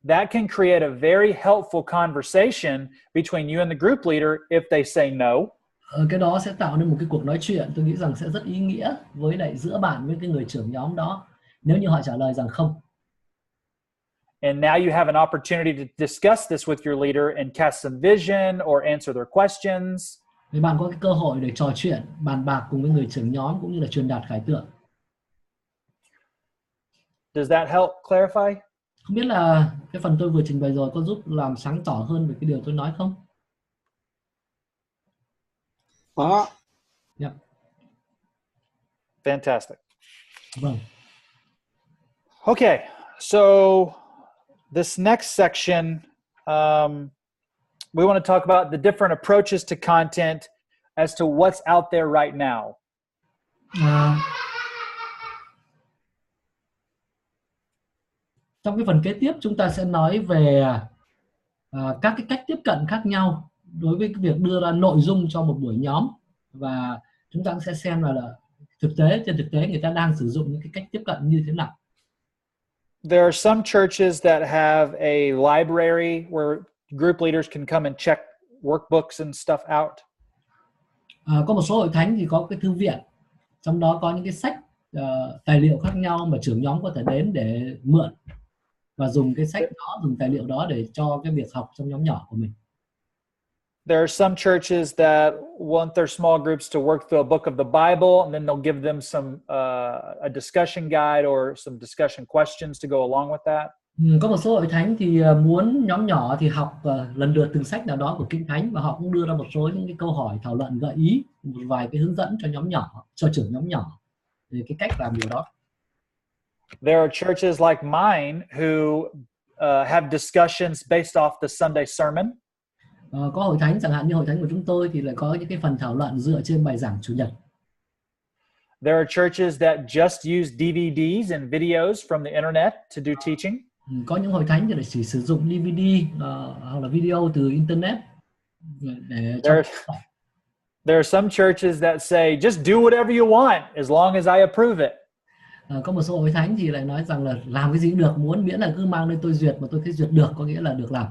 That can create a very helpful conversation between you and the group leader if they say no. Cái đó sẽ tạo nên một cái cuộc nói chuyện, tôi nghĩ rằng sẽ rất ý nghĩa với lại giữa bạn với cái người trưởng nhóm đó nếu như họ trả lời rằng không. And now you have an opportunity to discuss this with your leader and cast some vision or answer their questions. Thì bạn có cái cơ hội để trò chuyện, bàn bạc cùng với người trưởng nhóm cũng như là truyền đạt khải tượng. Does that help clarify? Không biết là cái phần tôi vừa trình bày rồi có giúp làm sáng tỏ hơn về cái điều tôi nói không? Có. Yeah. Fantastic. Vâng. Okay, so this next section, we want to talk about the different approaches to content as to what's out there right now. Trong cái phần kế tiếp chúng ta sẽ nói về các cái cách tiếp cận khác nhau đối với cái việc đưa ra nội dung cho một buổi nhóm, và chúng ta cũng sẽ xem là trên thực tế người ta đang sử dụng những cái cách tiếp cận như thế nào. There are some churches that have a library where group leaders can come and check workbooks and stuff out. Có một số hội thánh thì có cái thư viện, trong đó có những cái sách tài liệu khác nhau mà trưởng nhóm có thể đến để mượn và dùng cái sách đó, dùng tài liệu đó để cho cái việc học trong nhóm nhỏ của mình. There are some churches that want their small groups to work through a book of the Bible, and then they'll give them some a discussion guide or some discussion questions to go along with that. Có một số hội thánh thì muốn nhóm nhỏ thì học lần lượt từng sách nào đó của Kinh Thánh, và họ cũng đưa ra một số những cái câu hỏi thảo luận gợi ý, một vài cái hướng dẫn cho nhóm nhỏ, cho trưởng nhóm nhỏ về cái cách làm điều đó. There are churches like mine who have discussions based off the Sunday sermon. Có hội thánh chẳng hạn như hội thánh của chúng tôi thì lại có những cái phần thảo luận dựa trên bài giảng chủ nhật. There are churches that just use DVDs and videos from the internet to do teaching. Có những hội thánh thì lại chỉ sử dụng DVD hoặc là video từ internet để There are some churches that say just do whatever you want as long as I approve it. Có một số hội thánh thì lại nói rằng là làm cái gì cũng được, muốn miễn là cứ mang lên tôi duyệt, mà tôi thấy duyệt được có nghĩa là được làm.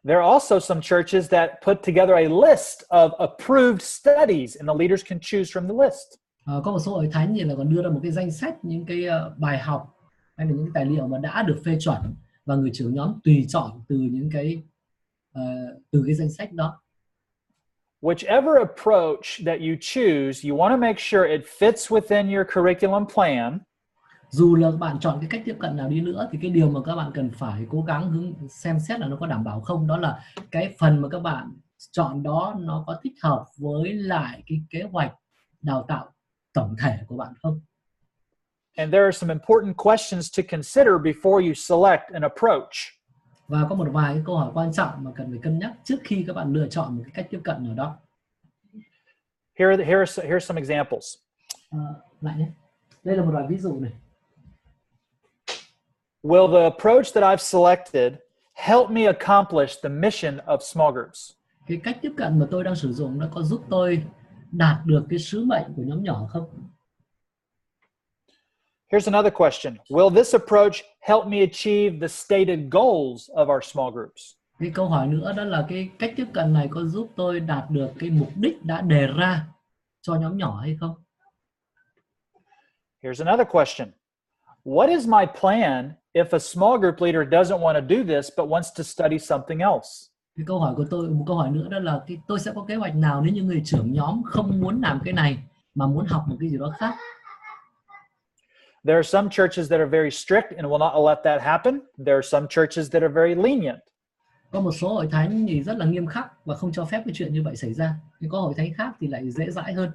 There are also some churches that put together a list of approved studies and the leaders can choose from the list. Có một số hội thánh thì là còn đưa ra một cái danh sách những cái bài học hay là những cái tài liệu mà đã được phê chuẩn và người trưởng nhóm tùy chọn từ những cái danh sách đó. Whichever approach that you choose, you want to make sure it fits within your curriculum plan. Dù là bạn chọn cái cách tiếp cận nào đi nữa thì cái điều mà các bạn cần phải cố gắng xem xét là nó có đảm bảo không, đó là cái phần mà các bạn chọn đó nó có thích hợp với lại cái kế hoạch đào tạo tổng thể của bạn không. And there are some important questions to consider before you select an approach. Và có một vài cái câu hỏi quan trọng mà cần phải cân nhắc trước khi các bạn lựa chọn một cái cách tiếp cận nào đó. Here's some examples. Lại nhé. Đây là một vài ví dụ này. Will the approach that I've selected help me accomplish the mission of small groups? Cái cách tiếp cận mà tôi đang sử dụng nó có giúp tôi đạt được cái sứ mệnh của nhóm nhỏ không? Here's another question. Will this approach help me achieve the stated goals of our small groups? Cái câu hỏi nữa đó là cái cách tiếp cận này có giúp tôi đạt được cái mục đích đã đề ra cho nhóm nhỏ hay không? Here's another question. What is my plan if a small group leader doesn't want to do this but wants to study something else? Cái câu hỏi của tôi, một câu hỏi nữa đó là tôi sẽ có kế hoạch nào nếu như người trưởng nhóm không muốn làm cái này mà muốn học một cái gì đó khác? There are some churches that are very strict and will not let that happen. There are some churches that are very lenient. Có một số hội thánh thì rất là nghiêm khắc và không cho phép cái chuyện như vậy xảy ra. Nhưng có hội thánh khác thì lại dễ dãi hơn.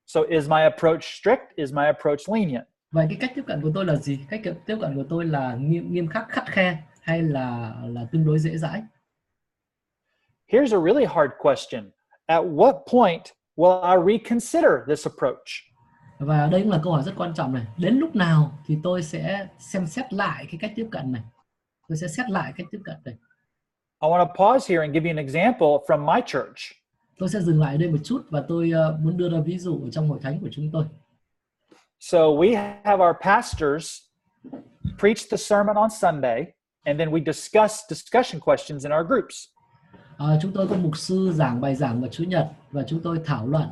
So is my approach strict? Is my approach lenient? Vậy cái cách tiếp cận của tôi là gì? Cách tiếp cận của tôi là nghiêm khắc, khắt khe hay là tương đối dễ dãi? Here's a really hard question. At what point will I reconsider this approach? Và đây cũng là câu hỏi rất quan trọng này. Đến lúc nào thì tôi sẽ xem xét lại cái cách tiếp cận này? Tôi sẽ xét lại cách tiếp cận này. I want to pause here and give you an example from my church. Tôi sẽ dừng lại đây một chút và tôi muốn đưa ra ví dụ ở trong hội thánh của chúng tôi. So we have our pastors preach the sermon on Sunday and then we discuss discussion questions in our groups. Chúng tôi có mục sư giảng bài giảng vào Chủ nhật và chúng tôi thảo luận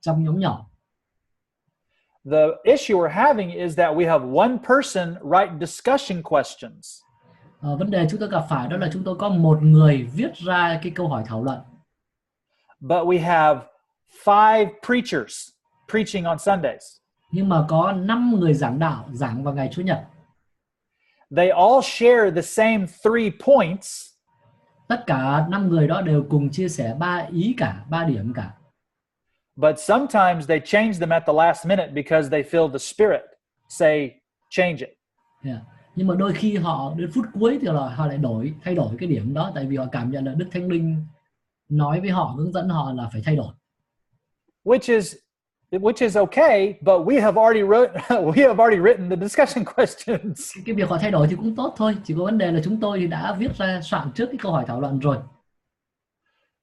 trong nhóm nhỏ. The issue we're having is that we have one person write discussion questions. Vấn đề chúng tôi gặp phải đó là chúng tôi có một người viết ra cái câu hỏi thảo luận. But we have 5 preachers preaching on Sundays. Nhưng mà có 5 người giảng đạo giảng vào ngày Chủ nhật. They all share the same 3 points. Tất cả 5 người đó đều cùng chia sẻ 3 ý cả, 3 điểm cả. But sometimes they change them at the last minute because they feel the Spirit say change it. Yeah. Nhưng mà đôi khi họ đến phút cuối thì họ lại thay đổi cái điểm đó, tại vì họ cảm nhận là Đức Thánh Linh nói với họ, hướng dẫn họ là phải thay đổi. Which is okay, but we have already written the discussion questions. Cái việc họ thay đổi thì cũng tốt thôi, chỉ có vấn đề là chúng tôi thì đã viết ra soạn trước cái câu hỏi thảo luận rồi.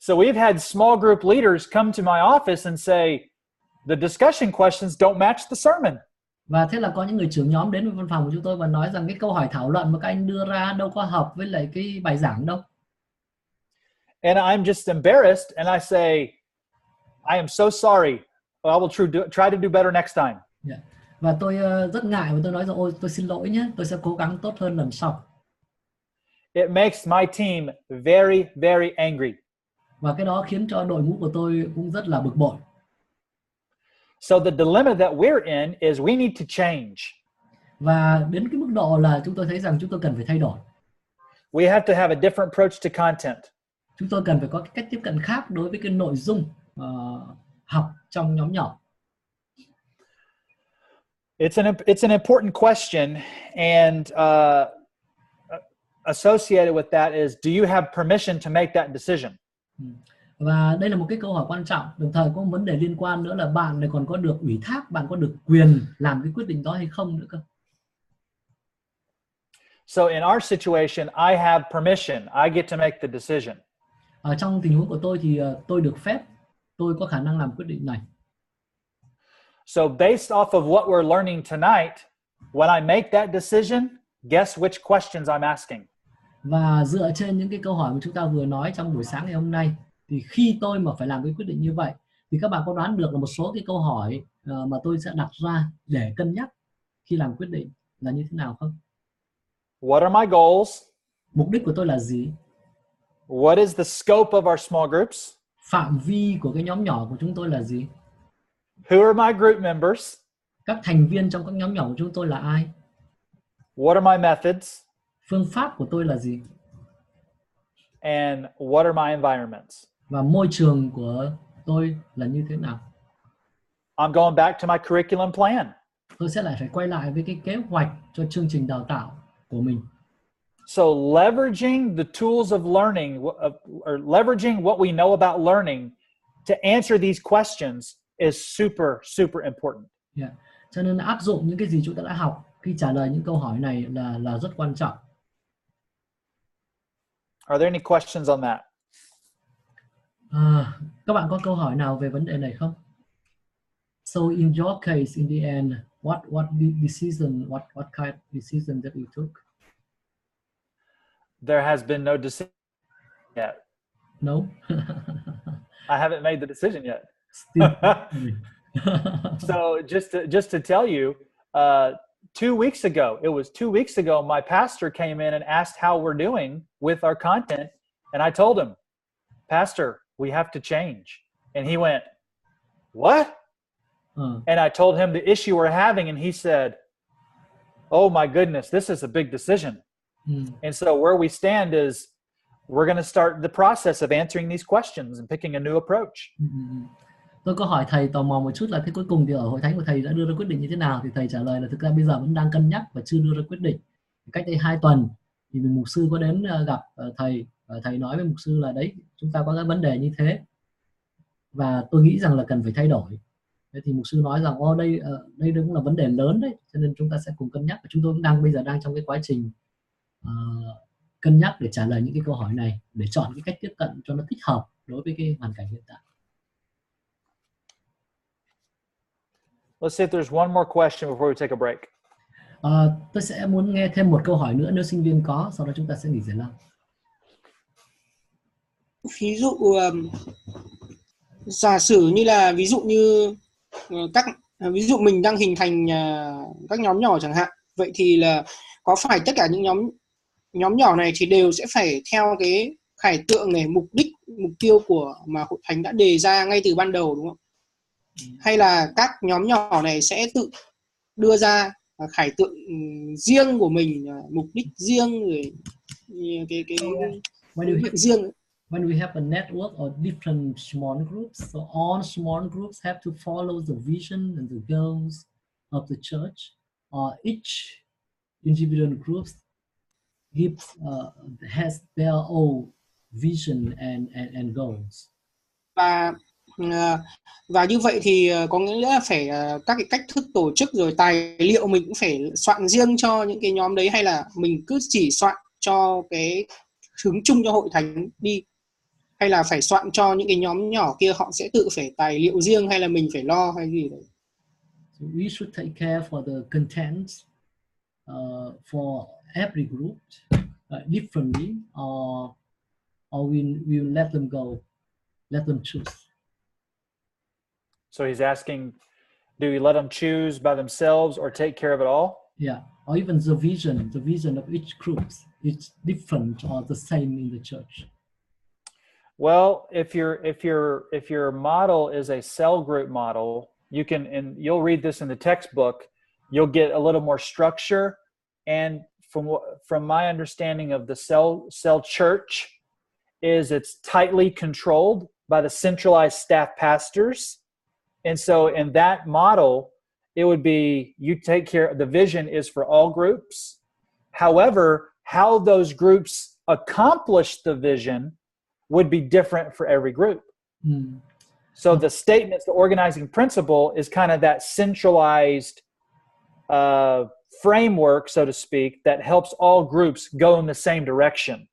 So we've had small group leaders come to my office and say, the discussion questions don't match the sermon. Và thế là có những người trưởng nhóm đến với văn phòng của chúng tôi và nói rằng cái câu hỏi thảo luận mà các anh đưa ra đâu có hợp với lại cái bài giảng đâu. And I'm just embarrassed and I say, I am so sorry. I will try to do better next time. Yeah. Và tôi rất ngại và tôi nói rằng ôi tôi xin lỗi nhé, tôi sẽ cố gắng tốt hơn lần sau. It makes my team very, very angry. Và cái đó khiến cho đội ngũ của tôi cũng rất là bực bội. So the dilemma that we're in is we need to change. Và đến cái mức độ là chúng tôi thấy rằng chúng tôi cần phải thay đổi. We have to have a different approach to content. Chúng tôi cần phải có cái cách tiếp cận khác đối với cái nội dung học trong nhóm nhỏ. It's an important question, and associated with that is, do you have permission to make that decision? Và đây là một cái câu hỏi quan trọng. Đồng thời có một vấn đề liên quan nữa là bạn này còn có được ủy thác, bạn có được quyền làm cái quyết định đó hay không nữa cơ. So in our situation, I have permission. I get to make the decision. Ở trong tình huống của tôi thì tôi được phép, tôi có khả năng làm quyết định này. So based off of what we're learning tonight, when I make that decision, guess which questions I'm asking? Và dựa trên những cái câu hỏi mà chúng ta vừa nói trong buổi sáng ngày hôm nay, thì khi tôi mà phải làm cái quyết định như vậy, thì các bạn có đoán được là một số cái câu hỏi mà tôi sẽ đặt ra để cân nhắc khi làm quyết định là như thế nào không? What are my goals? Mục đích của tôi là gì? What is the scope of our small groups? Phạm vi của cái nhóm nhỏ của chúng tôi là gì? Who are my group members? Các thành viên trong các nhóm nhỏ của chúng tôi là ai? What are my methods? Phương pháp của tôi là gì? And what are my environments? Và môi trường của tôi là như thế nào? I'm going back to my curriculum plan. Tôi sẽ lại phải quay lại với cái kế hoạch cho chương trình đào tạo của mình. So leveraging the tools of learning, or leveraging what we know about learning to answer these questions is super, super important. Yeah. Cho nên áp dụng những cái gì chúng ta đã học khi trả lời những câu hỏi này là rất quan trọng. Are there any questions on that? Các bạn có câu hỏi nào về vấn đề này không? So in your case, in the end, what decision, what kind of decision that you took? There has been no decision yet. No. I haven't made the decision yet. Still. So just to tell you, 2 weeks ago, it was 2 weeks ago, my pastor came in and asked how we're doing with our content. And I told him, Pastor, we have to change. And he went, what? And I told him the issue we're having. And he said, oh my goodness, this is a big decision. And so where we stand is we're going to start the process of answering these questions and picking a new approach. Tôi có hỏi thầy tò mò một chút là thế cuối cùng thì ở hội thánh của thầy đã đưa ra quyết định như thế nào, thì thầy trả lời là thực ra bây giờ vẫn đang cân nhắc và chưa đưa ra quyết định. Cách đây 2 tuần thì mục sư có đến gặp thầy và thầy nói với mục sư là đấy, chúng ta có cái vấn đề như thế và tôi nghĩ rằng là cần phải thay đổi. Thế thì mục sư nói rằng đây cũng là vấn đề lớn đấy, cho nên chúng ta sẽ cùng cân nhắc, và chúng tôi cũng bây giờ đang trong cái quá trình cân nhắc để trả lời những cái câu hỏi này, để chọn cái cách tiếp cận cho nó thích hợp đối với cái hoàn cảnh hiện tại. Let's see if there's one more question before we take a break. Tôi sẽ muốn nghe thêm một câu hỏi nữa nếu sinh viên có, sau đó chúng ta sẽ nghỉ giải lao. Ví dụ giả sử như là ví dụ mình đang hình thành các nhóm nhỏ chẳng hạn, vậy thì là có phải tất cả những nhóm nhỏ này thì đều sẽ phải theo cái khải tượng này, mục tiêu của mà hội thánh đã đề ra ngay từ ban đầu, đúng không? Hay là các nhóm nhỏ này sẽ tự đưa ra khải tượng riêng của mình, mục đích riêng, rồi cái việc riêng. When we have a network of different small groups, so all small groups have to follow the vision and the goals of the church, or each individual groups has their own vision and goals. Và như vậy thì có nghĩa là phải các cái cách thức tổ chức rồi tài liệu mình cũng phải soạn riêng cho những cái nhóm đấy, hay là mình cứ chỉ soạn cho cái hướng chung cho hội thánh đi, hay là phải soạn cho những cái nhóm nhỏ kia họ sẽ tự phải tài liệu riêng, hay là mình phải lo hay gì đấy? So we should take care for the contents for every group differently, or we will let them go, let them choose. So he's asking, do we let them choose by themselves or take care of it all? Yeah, or even the vision of each group is different or the same in the church. Well, if your model is a cell group model, you can, and you'll read this in the textbook, you'll get a little more structure. And from my understanding of the cell church, is it's tightly controlled by the centralized staff pastors. And so in that model, it would be you take care, the vision is for all groups. However, how those groups accomplish the vision would be different for every group. So the statements, the organizing principle is kind of that centralized framework, so to speak, that helps all groups go in the same direction.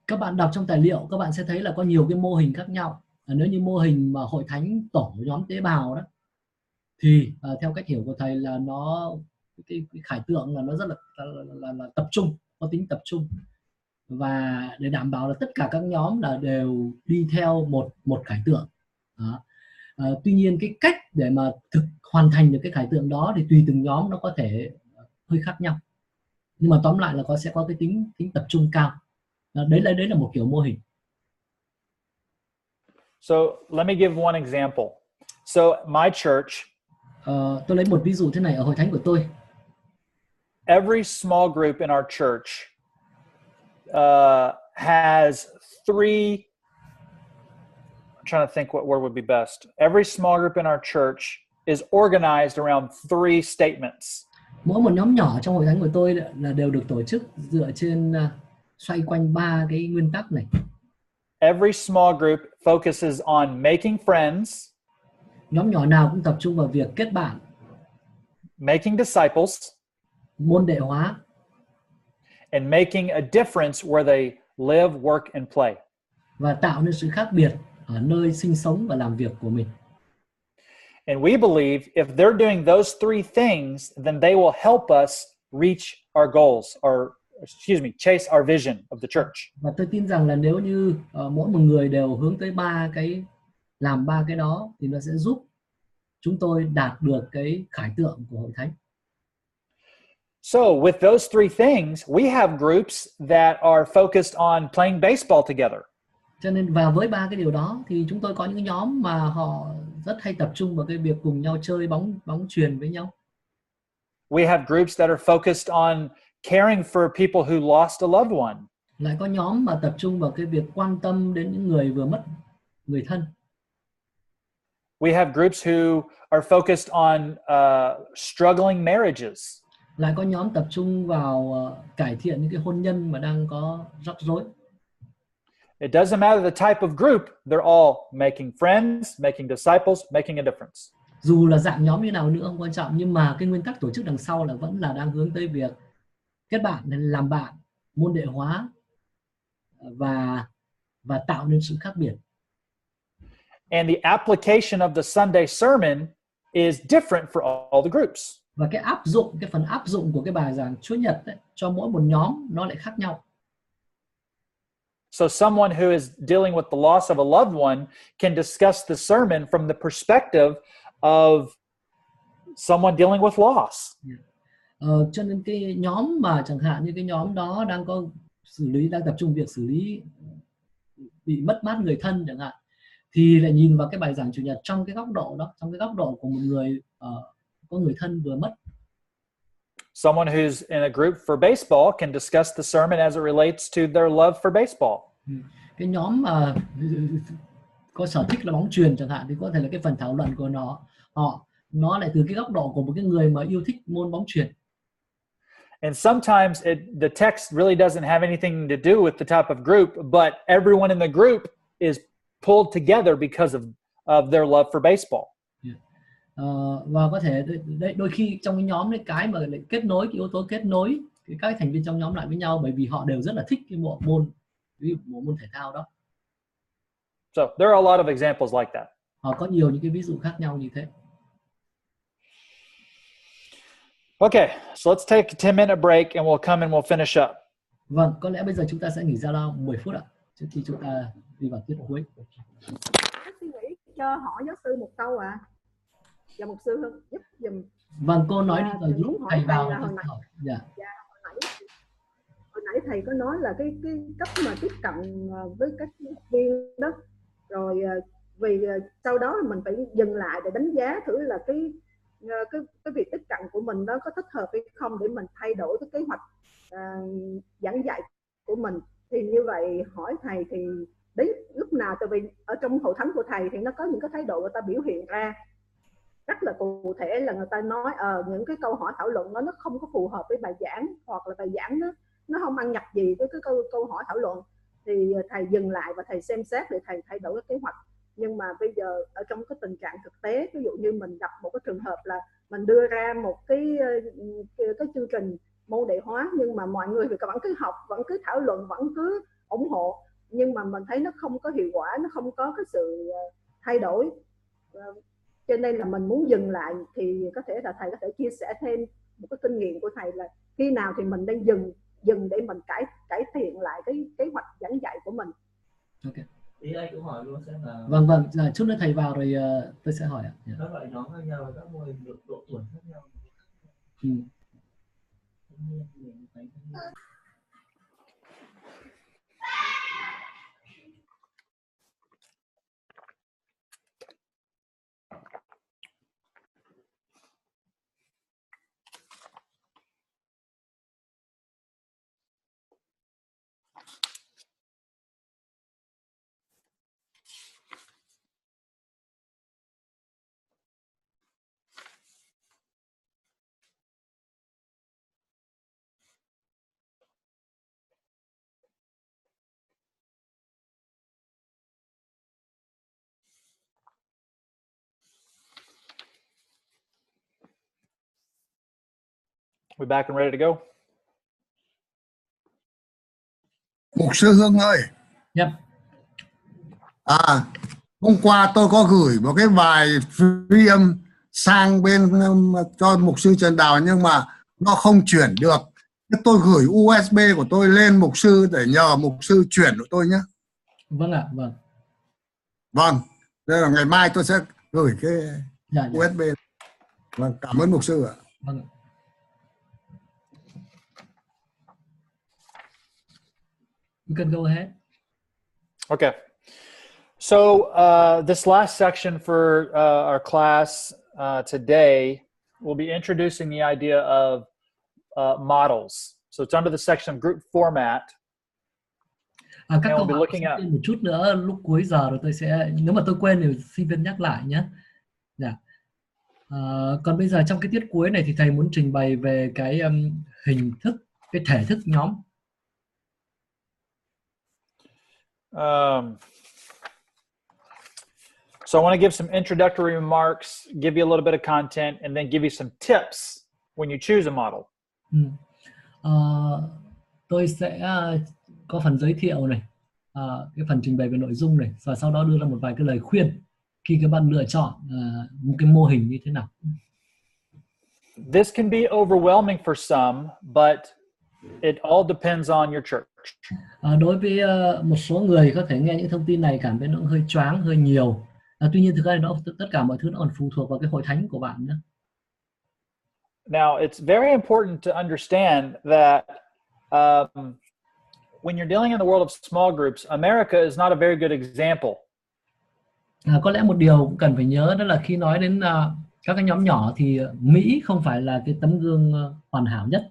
Các bạn đọc trong tài liệu, các bạn sẽ thấy là có nhiều cái mô hình khác nhau. Nếu như mô hình mà hội thánh tổ nhóm tế bào đó, thì theo cách hiểu của thầy là nó cái khải tượng là nó rất là tập trung, có tính tập trung, và để đảm bảo là tất cả các nhóm là đều đi theo một khải tượng. Đó. Tuy nhiên cái cách để mà hoàn thành được cái khải tượng đó thì tùy từng nhóm nó có thể hơi khác nhau, nhưng mà tóm lại là sẽ có cái tính tập trung cao. Đấy là một kiểu mô hình. So let me give one example. So my church, tôi lấy một ví dụ thế này, ở hội thánh của tôi. Every small group in our church has three. I'm trying to think what word would be best. Every small group in our church is organized around three statements. Mỗi một nhóm nhỏ trong hội thánh của tôi là đều được tổ chức dựa trên xoay quanh 3 cái nguyên tắc này. Every small group focuses on making friends. Nhóm nhỏ nào cũng tập trung vào việc kết bạn. Making disciples. Môn đệ hóa. And making a difference where they live, work and play. Và tạo nên sự khác biệt ở nơi sinh sống và làm việc của mình. And we believe if they're doing those three things, then they will help us reach our goals, or chase our vision of the church. Và tôi tin rằng là nếu như mỗi một người đều hướng tới làm ba cái đó thì nó sẽ giúp chúng tôi đạt được cái khải tượng của hội thánh. So with those three things, we have groups that are focused on playing baseball together. Cho nên với 3 cái điều đó thì chúng tôi có những nhóm mà họ rất hay tập trung vào cái việc cùng nhau chơi bóng chuyền với nhau. We have groups that are focused on caring for people who lost a loved one. Lại có nhóm mà tập trung vào cái việc quan tâm đến những người vừa mất người thân. We have groups who are focused on struggling marriages. Lại có nhóm tập trung vào cải thiện những cái hôn nhân mà đang có rắc rối. It doesn't matter the type of group, they're all making friends, making disciples, making a difference. Dù là dạng nhóm như nào nữa không quan trọng, nhưng mà cái nguyên tắc tổ chức đằng sau là vẫn là đang hướng tới việc kết bạn, làm bạn, môn đệ hóa và tạo nên sự khác biệt. And the application of the Sunday sermon is different for all the groups. Và cái phần áp dụng của cái bài giảng Chúa Nhật ấy, cho mỗi một nhóm nó lại khác nhau. So someone who is dealing with the loss of a loved one can discuss the sermon from the perspective of someone dealing with loss. Cho nên cái nhóm mà chẳng hạn như cái nhóm đó đang tập trung việc xử lý bị mất mát người thân chẳng hạn, thì lại nhìn vào cái bài giảng Chủ nhật trong cái góc độ đó, trong cái góc độ của một người có người thân vừa mất. Someone who's in a group for baseball can discuss the sermon as it relates to their love for baseball. Cái nhóm mà có sở thích là bóng chuyền chẳng hạn thì có thể là cái phần thảo luận của nó lại từ cái góc độ của một cái người mà yêu thích môn bóng chuyền. And sometimes the text really doesn't have anything to do with the type of group, but everyone in the group is pulled together because of their love for baseball. Và có thể đôi khi trong cái nhóm đấy cái mà lại kết nối, cái yếu tố kết nối các thành viên trong nhóm lại với nhau bởi vì họ đều rất là thích cái bộ môn thể thao đó. So there are a lot of examples like that. Họ có nhiều những cái ví dụ khác nhau như thế. Okay, so let's take a 10-minute break and we'll come and we'll finish up. Vâng, có lẽ bây giờ chúng ta sẽ nghỉ ra lao 10 phút ạ, trước khi chúng ta đi vào tiết cuối. Suy nghĩ cho hỏi giáo sư một câu ạ. Và mục sư giúp dùm. Vâng, cô nói đi rồi giúp thầy vào. Dạ. Hồi nãy thầy có nói là cái cách mà tiếp cận với các học viên đó, rồi vì sau đó mình phải dừng lại để đánh giá thử là cái việc tiếp cận của mình đó có thích hợp hay không để mình thay đổi cái kế hoạch giảng dạy của mình. Thì như vậy hỏi thầy thì đến lúc nào, tại vì ở trong hội thánh của thầy thì nó có những cái thái độ người ta biểu hiện ra, rất là cụ thể, là người ta nói những cái câu hỏi thảo luận đó nó không có phù hợp với bài giảng, hoặc là bài giảng nó không ăn nhập gì với cái câu hỏi thảo luận, thì thầy dừng lại và thầy xem xét để thầy thay đổi cái kế hoạch. Nhưng mà bây giờ ở trong cái tình trạng thực tế, ví dụ như mình gặp một cái trường hợp là mình đưa ra một cái chương trình môn đệ hóa, nhưng mà mọi người thì vẫn cứ học, vẫn cứ thảo luận, vẫn cứ ủng hộ, nhưng mà mình thấy nó không có hiệu quả, nó không có cái sự thay đổi, cho nên là mình muốn dừng lại. Thì có thể là thầy có thể chia sẻ thêm một cái kinh nghiệm của thầy là khi nào thì mình đang dừng để mình cải thiện lại cái kế hoạch giảng dạy của mình. Okay. Ý anh cũng hỏi luôn xem là Vâng, chút nữa thầy vào rồi tôi sẽ hỏi ạ. Các loại nhóm khác nhau và các mô hình độ tuổi khác nhau. We back and ready to go? Mục sư Hương ơi. Yep. Hôm qua tôi có gửi một cái bài ghi âm sang bên cho mục sư Trần Đào, nhưng mà nó không chuyển được. Tôi gửi USB của tôi lên mục sư để nhờ mục sư chuyển của tôi nhé. Vâng ạ, vâng. Vâng, đây là ngày mai tôi sẽ gửi cái USB. Vâng, cảm ơn mục sư ạ. Vâng. You can go ahead. Okay. So this last section for our class today, we'll be introducing the idea of models. So it's under the section of group format. Các câu hỏi một chút nữa lúc cuối giờ rồi tôi sẽ, nếu mà tôi quên thì sinh viên nhắc lại nhé. Dạ. Còn bây giờ trong cái tiết cuối này thì thầy muốn trình bày về cái hình thức, cái thể thức nhóm. So I want to give some introductory remarks, give you a little bit of content, and then give you some tips when you choose a model. Tôi sẽ có phần giới thiệu này, cái phần trình bày về nội dung này, và sau đó đưa ra một vài cái lời khuyên khi các bạn lựa chọn một cái mô hình như thế nào. This can be overwhelming for some, but it all depends on your church. Đối với một số người có thể nghe những thông tin này cảm thấy nó hơi choáng, hơi nhiều. Tuy nhiên thực ra nó tất cả mọi thứ nó còn phụ thuộc vào cái hội thánh của bạn nữa. Now it's very important to understand that when you're dealing in the world of small groups, America is not a very good example. Có lẽ một điều cũng cần phải nhớ đó là khi nói đến các cái nhóm nhỏ thì Mỹ không phải là cái tấm gương hoàn hảo nhất.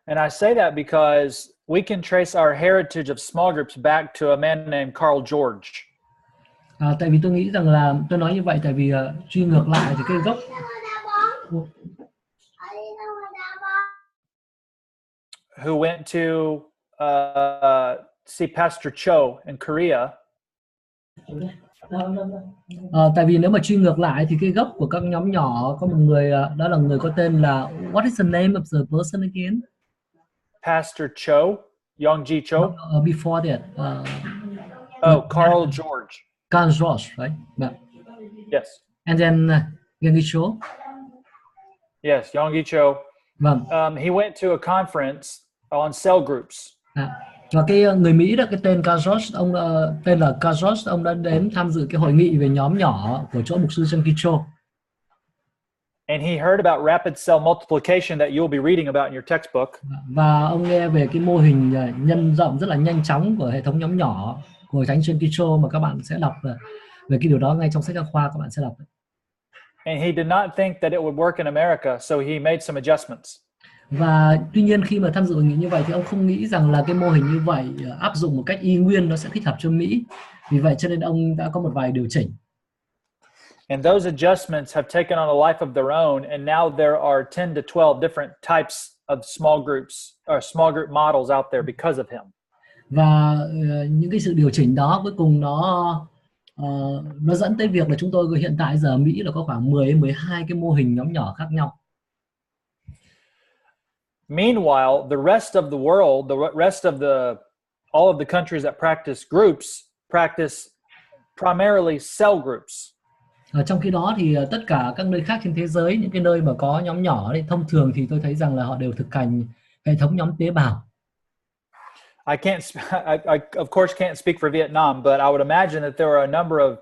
And I say that because we can trace our heritage of small groups back to a man named Carroll George. Tại vì tôi nghĩ rằng là tôi nói như vậy tại vì truy ngược lại thì cái gốc who went to see Pastor Cho in Korea. Tại vì nếu mà truy ngược lại thì cái gốc của các nhóm nhỏ có một người đó là người có tên là, what is the name of the person again? Pastor Cho, Yongji Cho. Before that. Carroll George. Carroll George, right? Yeah. Yes. And then Yonggi Cho. Yes, Yonggi Cho. Vâng. He went to a conference on cell groups. Và cái người Mỹ đó, cái tên Carroll, ông tên là Carroll, ông đã đến tham dự cái hội nghị về nhóm nhỏ của chỗ mục sư Yonggi Cho. And he heard about rapid cell multiplication that you'll be reading about in your textbook. Và ông nghe về cái mô hình nhân rộng rất là nhanh chóng của hệ thống nhóm nhỏ của Thánh Yonggi Cho mà các bạn sẽ đọc về cái điều đó ngay trong sách giáo khoa các bạn sẽ đọc. And he did not think that it would work in America, so he made some adjustments. Và tuy nhiên khi mà tham dự hội nghị như vậy thì ông không nghĩ rằng là cái mô hình như vậy áp dụng một cách y nguyên nó sẽ thích hợp cho Mỹ. Vì vậy cho nên ông đã có một vài điều chỉnh. And those adjustments have taken on a life of their own, and now there are 10 to 12 different types of small groups or small group models out there because of him. Và những cái sự điều chỉnh đó cuối cùng nó dẫn tới việc là chúng tôi hiện tại giờ ở Mỹ là có khoảng 10 đến 12 cái mô hình nhóm nhỏ khác nhau. Meanwhile, the rest of the world, the rest of all of the countries that practice groups practice primarily cell groups. Trong khi đó thì tất cả các nơi khác trên thế giới, những cái nơi mà có nhóm nhỏ thì thông thường thì tôi thấy rằng là họ đều thực hành hệ thống nhóm tế bào. I of course can't speak for Vietnam, but I would imagine that there are a number of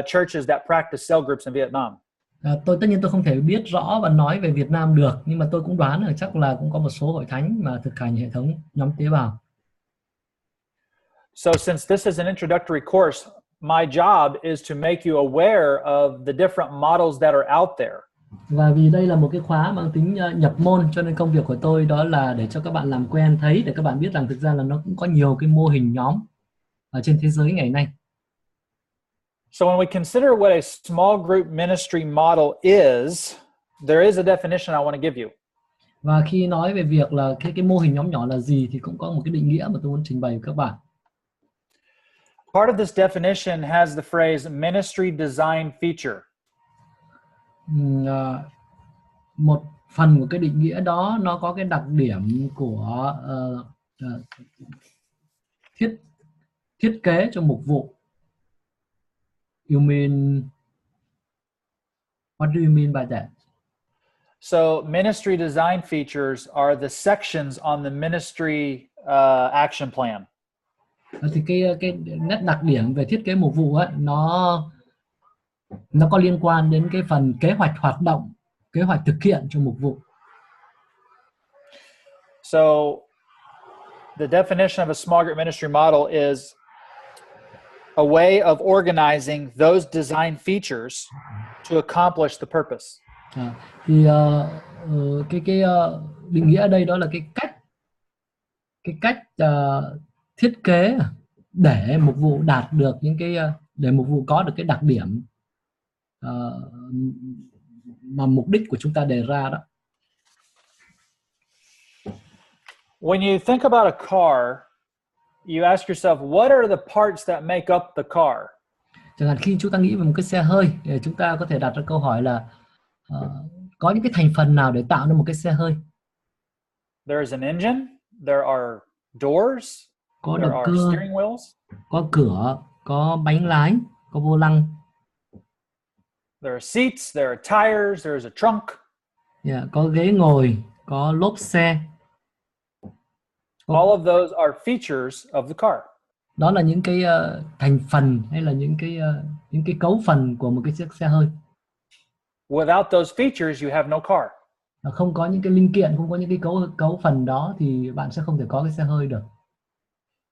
churches that practice cell groups in Vietnam. Tất nhiên tôi không thể biết rõ và nói về Việt Nam được, nhưng mà tôi cũng đoán là chắc là cũng có một số hội thánh mà thực hành hệ thống nhóm tế bào. So since this is an introductory course, my job is to make you aware of the different models that are out there. Và vì đây là một cái khóa mang tính nhập môn, cho nên công việc của tôi đó là để cho các bạn làm quen, thấy để các bạn biết rằng thực ra là nó cũng có nhiều cái mô hình nhóm ở trên thế giới ngày nay. So when we consider what a small group ministry model is, there is a definition I want to give you. Và khi nói về việc là cái mô hình nhóm nhỏ là gì thì cũng có một cái định nghĩa mà tôi muốn trình bày với các bạn. Part of this definition has the phrase ministry design feature. Một phần của cái định nghĩa đó nó có cái đặc điểm của thiết kế cho mục vụ. What do you mean by that? So ministry design features are the sections on the ministry action plan. Thì cái nét đặc điểm về thiết kế mục vụ ấy, nó có liên quan đến cái phần kế hoạch hoạt động, kế hoạch thực hiện cho mục vụ. So the definition of a small group ministry model is a way of organizing those design features to accomplish the purpose. Thì cái định nghĩa ở đây đó là cái cách thiết kế để mục vụ đạt được những cái để mục vụ có được cái đặc điểm mà mục đích của chúng ta đề ra đó. When you think about a car, you ask yourself, what are the parts that make up the car? Chẳng hạn khi chúng ta nghĩ về một cái xe hơi, để chúng ta có thể đặt ra câu hỏi là có những cái thành phần nào để tạo nên một cái xe hơi? There is an engine, there are doors, có there động are cơ, steering wheels, có cửa, có bánh lái, có vô lăng. There are seats, there are tires, there is a trunk. Có ghế ngồi, có lốp xe. All of those are features of the car. Đó là những cái thành phần hay là những cái cấu phần của một cái chiếc xe hơi. Without those features, you have no car. Không có những cái linh kiện, không có những cái cấu phần đó thì bạn sẽ không thể có cái xe hơi được.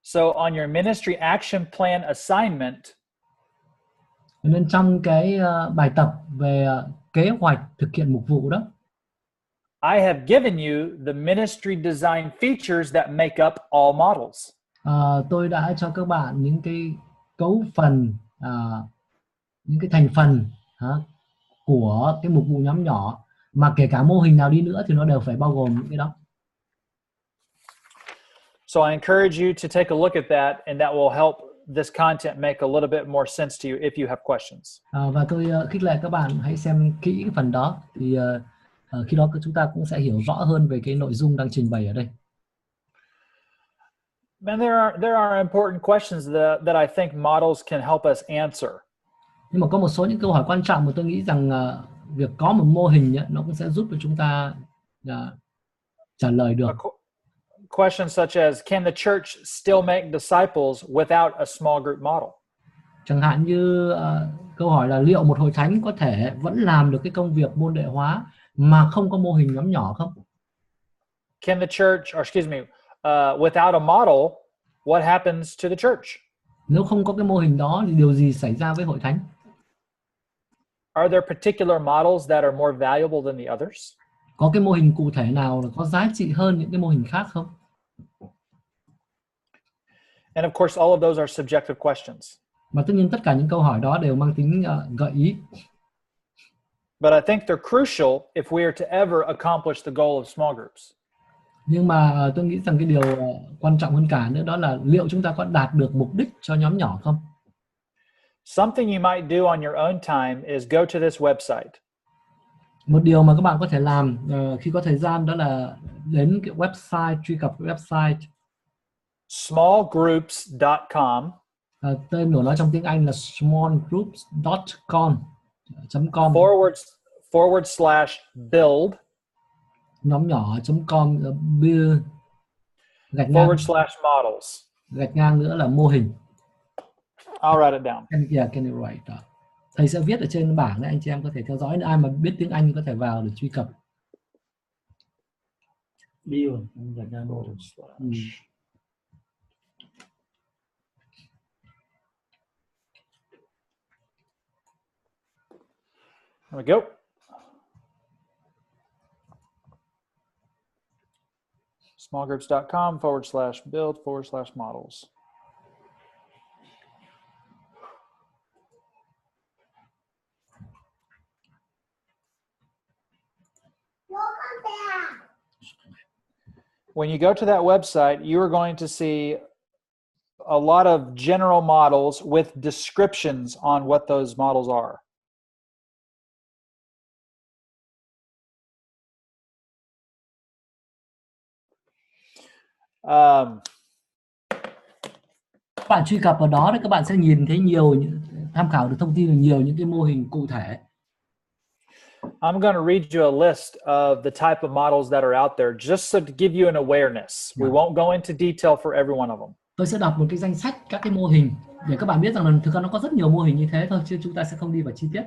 So on your ministry action plan assignment, nên trong cái bài tập về kế hoạch thực hiện mục vụ đó, I have given you the ministry design features that make up all models. Tôi đã cho các bạn những cái cấu phần, những cái thành phần của cái mục vụ nhóm nhỏ, mà kể cả mô hình nào đi nữa thì nó đều phải bao gồm những cái đó. So I encourage you to take a look at that, and that will help this content make a little bit more sense to you if you have questions. Và tôi khích lệ các bạn hãy xem kỹ cái phần đó, thì khi đó chúng ta cũng sẽ hiểu rõ hơn về cái nội dung đang trình bày ở đây. And there are important questions that I think models can help us answer. Nhưng mà có một số những câu hỏi quan trọng mà tôi nghĩ rằng việc có một mô hình ấy, nó cũng sẽ giúp cho chúng ta trả lời được. Questions such as, can the church still make disciples without a small group model? Chẳng hạn như câu hỏi là liệu một hội thánh có thể vẫn làm được cái công việc môn đệ hóa mà không có mô hình nhóm nhỏ không? Can the church, or excuse me, without a model, what happens to the church? Nếu không có cái mô hình đó thì điều gì xảy ra với hội thánh? Are there particular models that are more valuable than the others? Có cái mô hình cụ thể nào là có giá trị hơn những cái mô hình khác không? And of course, all of those are subjective questions. Mà tất nhiên tất cả những câu hỏi đó đều mang tính gợi ý. But I think they're crucial if we are to ever accomplish the goal of small groups. Nhưng mà tôi nghĩ rằng cái điều quan trọng hơn cả nữa đó là liệu chúng ta có đạt được mục đích cho nhóm nhỏ không? Something you might do on your own time is go to this website. Một điều mà các bạn có thể làm khi có thời gian đó là đến cái website, truy cập cái website smallgroups.com. Tên của nó trong tiếng Anh là smallgroups.com /build nhóm nhỏ.com build /models. Gạch ngang nữa là mô hình. I'll write it down. Can you write that? Thầy sẽ viết ở trên bảng này, anh chị em có thể theo dõi. Ai mà biết tiếng Anh có thể vào để truy cập. Build gạch ngang models. There we go. smallgroups.com /build /models. When you go to that website, you are going to see a lot of general models with descriptions on what those models are. Bạn truy cập vào đó thì các bạn sẽ nhìn thấy nhiều, tham khảo được thông tin về nhiều những cái mô hình cụ thể. I'm going to read you a list of the type of models that are out there just so to give you an awareness. We won't go into detail for every one of them. Tôi sẽ đọc một cái danh sách các cái mô hình để các bạn biết rằng là thực ra nó có rất nhiều mô hình như thế thôi, chứ chúng ta sẽ không đi vào chi tiết.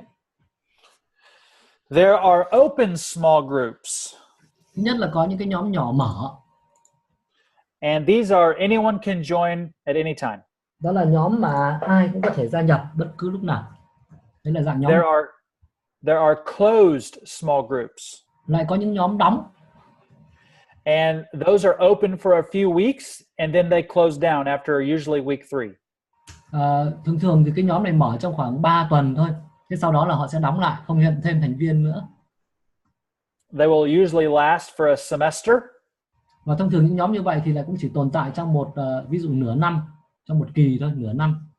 There are open small groups. Thứ nhất là có những cái nhóm nhỏ mở. And these are anyone can join at any time. Đó là nhóm mà ai cũng có thể gia nhập bất cứ lúc nào. Đấy là dạng nhóm. There are closed small groups. Lại có những nhóm đóng. And those are open for a few weeks and then they close down after usually week 3. Thường thường thì cái nhóm này mở trong khoảng 3 tuần thôi. Thế sau đó là họ sẽ đóng lại, không nhận thêm thành viên nữa. They will usually last for a semester. Và thông thường những nhóm như vậy thì lại cũng chỉ tồn tại trong một ví dụ nửa năm, trong một kỳ thôi, nửa năm.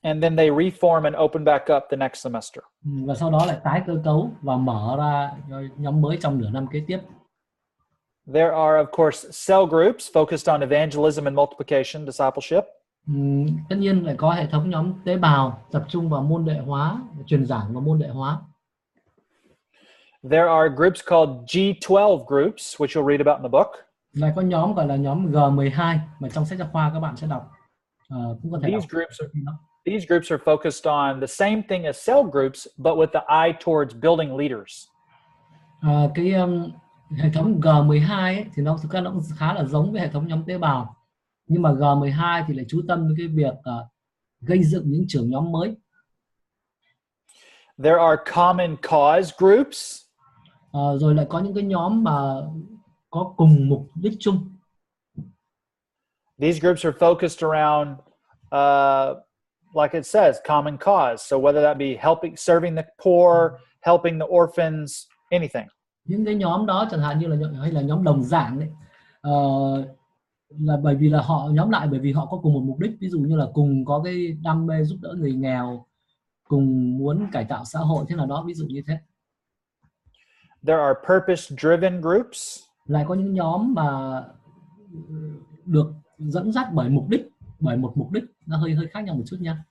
And then they reform and open back up the next semester. Và sau đó lại tái cơ cấu và mở ra nhóm mới trong nửa năm kế tiếp. There are of course cell groups focused on evangelism and multiplication, discipleship. Tất nhiên lại có hệ thống nhóm tế bào tập trung vào môn đệ hóa, truyền giảng và môn đệ hóa. There are groups called G12 groups, which you'll read about in the book. Lại có nhóm gọi là nhóm G12 mà trong sách giáo khoa các bạn sẽ đọc. Cũng có thể These groups are focused on the same thing as cell groups, but with the eye towards building leaders. Cái hệ thống G12 ấy, thì nó thực ra nó cũng khá là giống với hệ thống nhóm tế bào, nhưng mà G12 thì lại chú tâm đến cái việc gây dựng những trưởng nhóm mới. There are common cause groups. Rồi lại có những cái nhóm mà có cùng mục đích chung. These groups are focused around, like it says, common cause. So whether that be serving the poor, helping the orphans, anything. Những cái nhóm đó chẳng hạn như là hay là nhóm đồng dạng đấy, là bởi vì là họ nhóm lại bởi vì họ có cùng một mục đích, ví dụ như là cùng có cái đam mê giúp đỡ người nghèo, cùng muốn cải tạo xã hội, thế là đó, ví dụ như thế. There are purpose-driven groups. Lại có những nhóm mà được dẫn dắt bởi mục đích, bởi một mục đích, nó hơi khác nhau một chút nha.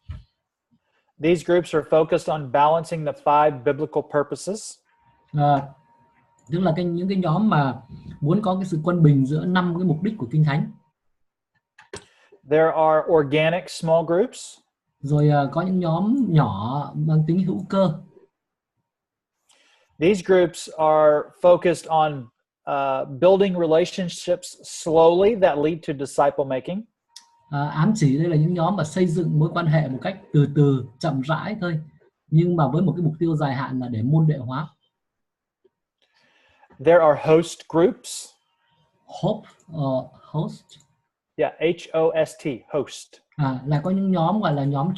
These groups are focused on balancing the 5 biblical purposes. Tức là những cái nhóm mà muốn có cái sự quân bình giữa 5 cái mục đích của Kinh Thánh. There are organic small groups. Rồi có những nhóm nhỏ mang tính hữu cơ. These groups are focused on building relationships slowly that lead to disciple making. Ám chỉ đây là những nhóm mà xây dựng mối quan hệ một cách từ từ, chậm rãi thôi, nhưng mà với một cái mục tiêu dài hạn là để môn đệ hóa. There are host groups. Host. Yeah, H-O-S-T, host. Lại có những nhóm gọi là nhóm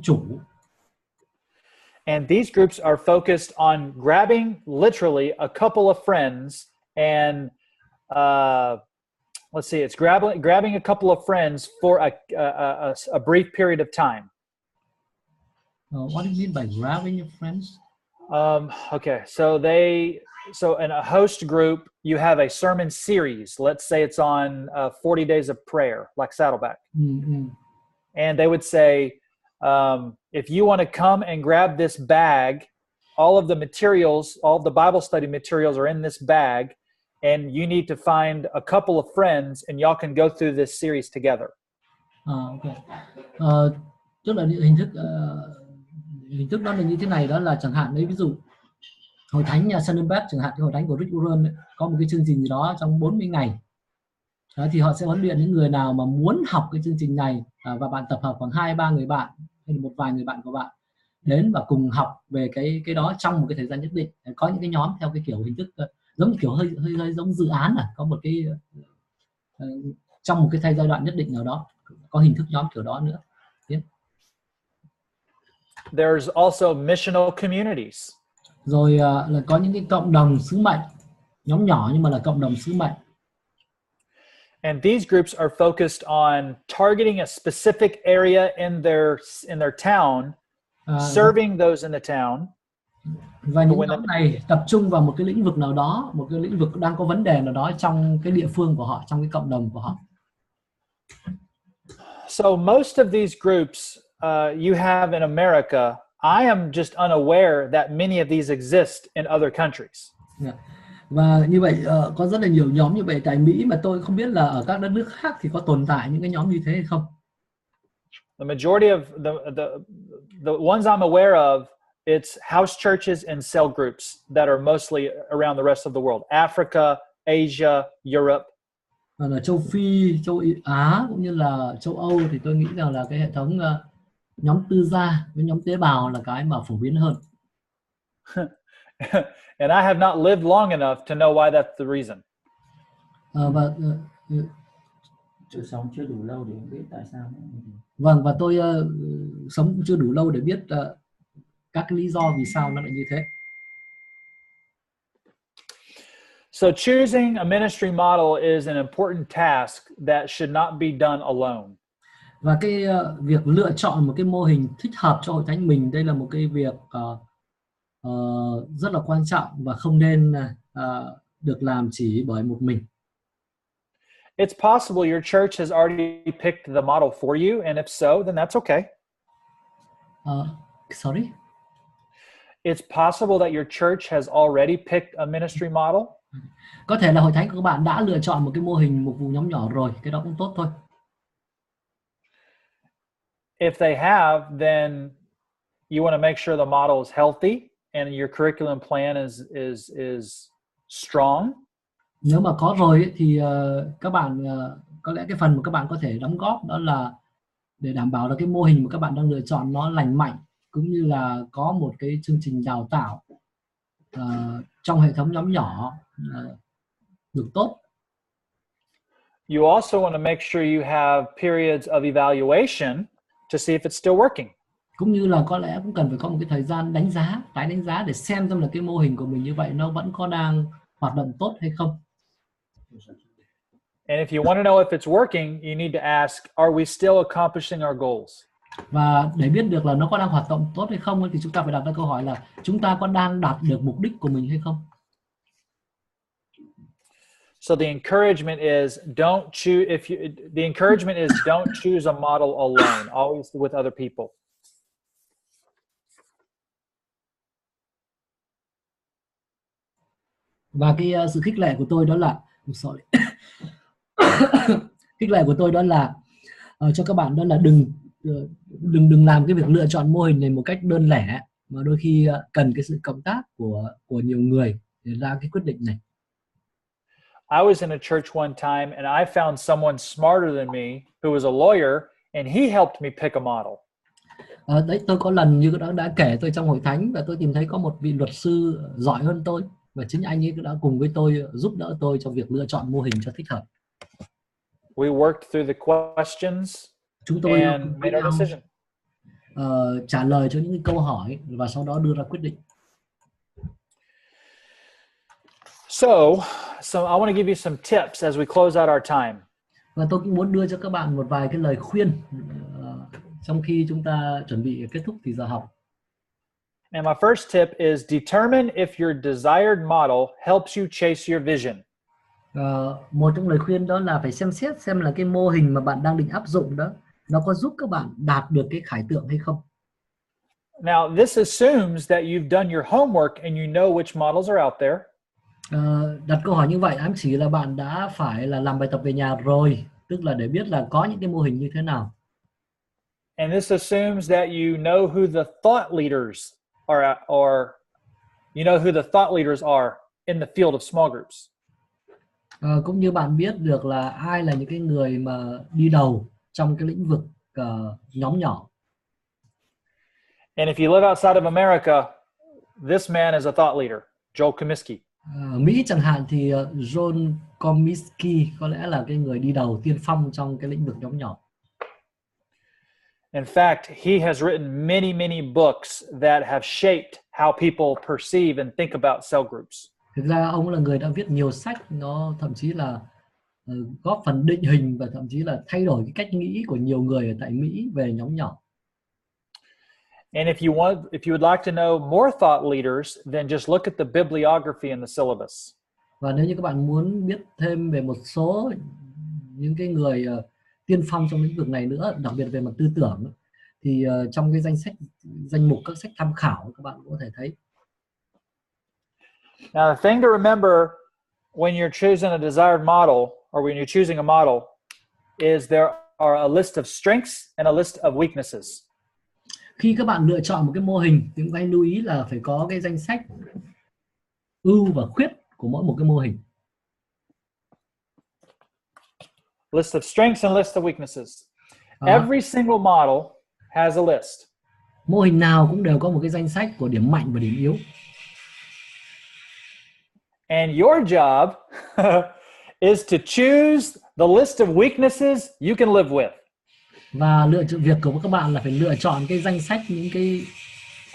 chủ. And these groups are focused on grabbing literally a couple of friends and let's see, it's grabbing a couple of friends for a brief period of time. What do you mean by grabbing your friends? Okay, so in a host group, you have a sermon series. Let's say it's on 40 days of prayer, like Saddleback. Mm-hmm. And they would say, if you want to come and grab this bag, all of the materials, all of the Bible study materials are in this bag, and you need to find a couple of friends and y'all can go through this series together. Okay. Tức là hình thức đó là như thế này, đó là chẳng hạn đấy, ví dụ hội thánh nhà Saddleback, chẳng hạn cái hội thánh của Rick Warren ấy, có một cái chương trình gì đó trong 40 ngày. Đó, thì họ sẽ huấn luyện những người nào mà muốn học cái chương trình này, và bạn tập hợp khoảng 2-3 người bạn hay một vài người bạn của bạn đến và cùng học về cái đó trong một cái thời gian nhất định. Có những cái nhóm theo cái kiểu hình thức giống kiểu hơi giống dự án, có một cái trong một cái giai đoạn nhất định nào đó, có hình thức nhóm kiểu đó nữa. There's also missional communities. Rồi là có những cái cộng đồng sứ mệnh, nhóm nhỏ nhưng mà là cộng đồng sứ mệnh. And these groups are focused on targeting a specific area in their town, serving those in the town. Và những nhóm này tập trung vào một cái lĩnh vực nào đó, một cái lĩnh vực đang có vấn đề nào đó trong cái địa phương của họ, trong cái cộng đồng của họ. So most of these groups you have in America, I am just unaware that many of these exist in other countries. Và như vậy có rất là nhiều nhóm như vậy tại Mỹ mà tôi không biết là ở các đất nước khác thì có tồn tại những cái nhóm như thế hay không. The majority of the ones I'm aware of, it's house churches and cell groups that are mostly around the rest of the world. Africa, Asia, Europe. Ở châu Phi, châu Á cũng như là châu Âu thì tôi nghĩ rằng là cái hệ thống nhóm tư gia với nhóm tế bào là cái mà phổ biến hơn. And I have not lived long enough to know why that's the reason. Tôi sống chưa đủ lâu để biết tại sao. Vâng, và tôi sống chưa đủ lâu để biết các cái lý do vì sao nó lại như thế. So choosing a ministry model is an important task that should not be done alone. Và cái việc lựa chọn một cái mô hình thích hợp cho hội thánh mình, đây là một cái việc rất là quan trọng và không nên được làm chỉ bởi một mình. It's possible your church has already picked the model for you, and if so, then that's okay. Sorry? It's possible that your church has already picked a ministry model. Có thể là hội thánh của các bạn đã lựa chọn một cái mô hình mục vụ nhóm nhỏ rồi, cái đó cũng tốt thôi. If they have, then you want to make sure the model is healthy and your curriculum plan is strong. Nếu mà có rồi ấy, thì các bạn có lẽ cái phần mà các bạn có thể đóng góp đó là để đảm bảo là cái mô hình mà các bạn đang lựa chọn nó lành mạnh, cũng như là có một cái chương trình đào tạo trong hệ thống nhóm nhỏ được tốt. You also want to make sure you have periods of evaluation to see if it's still working. Cũng như là có lẽ cũng cần phải có một cái thời gian tái đánh giá để xem là cái mô hình của mình như vậy nó vẫn có đang hoạt động tốt hay không. And if you want to know if it's working, you need to ask, are we still accomplishing our goals? Và để biết được là nó có đang hoạt động tốt hay không thì chúng ta phải đặt ra câu hỏi là chúng ta có đang đạt được mục đích của mình hay không. So the encouragement is don't choose a model alone, always with other people. Và cái sự khích lệ của tôi đó là khích lệ của tôi đó là cho các bạn đó là đừng làm cái việc lựa chọn mô hình này một cách đơn lẻ, mà đôi khi cần cái sự cộng tác của nhiều người để ra cái quyết định này. I was in a church one time and I found someone smarter than me who was a lawyer and he helped me pick a model. Đấy, tôi có lần như đã kể tôi trong hội thánh và tôi tìm thấy có một vị luật sư giỏi hơn tôi và chính anh ấy đã cùng với tôi giúp đỡ tôi trong việc lựa chọn mô hình cho thích hợp. We worked through the questions chúng tôi and made our decision. trả lời cho những câu hỏi và sau đó đưa ra quyết định. So I want to give you some tips as we close out our time. Và tôi cũng muốn đưa cho các bạn một vài cái lời khuyên trong khi chúng ta chuẩn bị kết thúc thì giờ học. And my first tip is determine if your desired model helps you chase your vision. Một trong lời khuyên đó là phải xem xét xem là cái mô hình mà bạn đang định áp dụng đó nó có giúp các bạn đạt được cái khải tượng hay không. Now this assumes that you've done your homework and you know which models are out there. Đặt câu hỏi như vậy ám chỉ là bạn đã phải là làm bài tập về nhà rồi, tức là để biết là có những cái mô hình như thế nào. And this assumes that you know who the thought leaders are, or you know who the thought leaders are in the field of small groups. Cũng như bạn biết được là ai là những cái người mà đi đầu trong cái lĩnh vực nhóm nhỏ. And if you live outside of America, this man is a thought leader, Joel Comiskey. Mỹ chẳng hạn thì John Comiskey có lẽ là cái người đi đầu tiên phong trong cái lĩnh vực nhóm nhỏ. In fact, he has written many books that have shaped how people perceive and think about cell groups. Thực ra ông là người đã viết nhiều sách, nó thậm chí là góp phần định hình và thậm chí là thay đổi cái cách nghĩ của nhiều người ở tại Mỹ về nhóm nhỏ. And if you would like to know more thought leaders, then just look at the bibliography in the syllabus. Và nếu như các bạn muốn biết thêm về một số những cái người tiên phong trong lĩnh vực này nữa, đặc biệt về mặt tư tưởng, thì trong cái danh mục các sách tham khảo các bạn cũng có thể thấy. Now the thing to remember when you're choosing a desired model, or when you're choosing a model, is there are a list of strengths and a list of weaknesses. Khi các bạn lựa chọn một cái mô hình thì cũng hãy lưu ý là phải có cái danh sách ưu và khuyết của mỗi một cái mô hình. List of strengths and list of weaknesses. Every single model has a list. Mô hình nào cũng đều có một cái danh sách của điểm mạnh và điểm yếu. And your job is to choose the list of weaknesses you can live with. Và việc của các bạn là phải lựa chọn cái danh sách những cái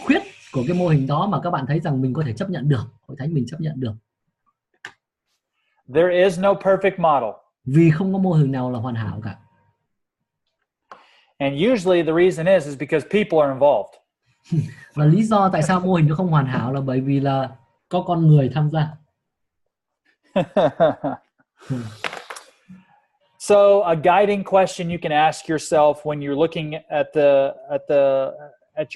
khuyết của cái mô hình đó mà các bạn thấy rằng mình có thể chấp nhận được, hội thánh mình chấp nhận được. There is no perfect model. Vì không có mô hình nào là hoàn hảo cả. And usually the reason is because people are involved. Và lý do tại sao mô hình nó không hoàn hảo là bởi vì là có con người tham gia. So a guiding question you can ask yourself when you're looking at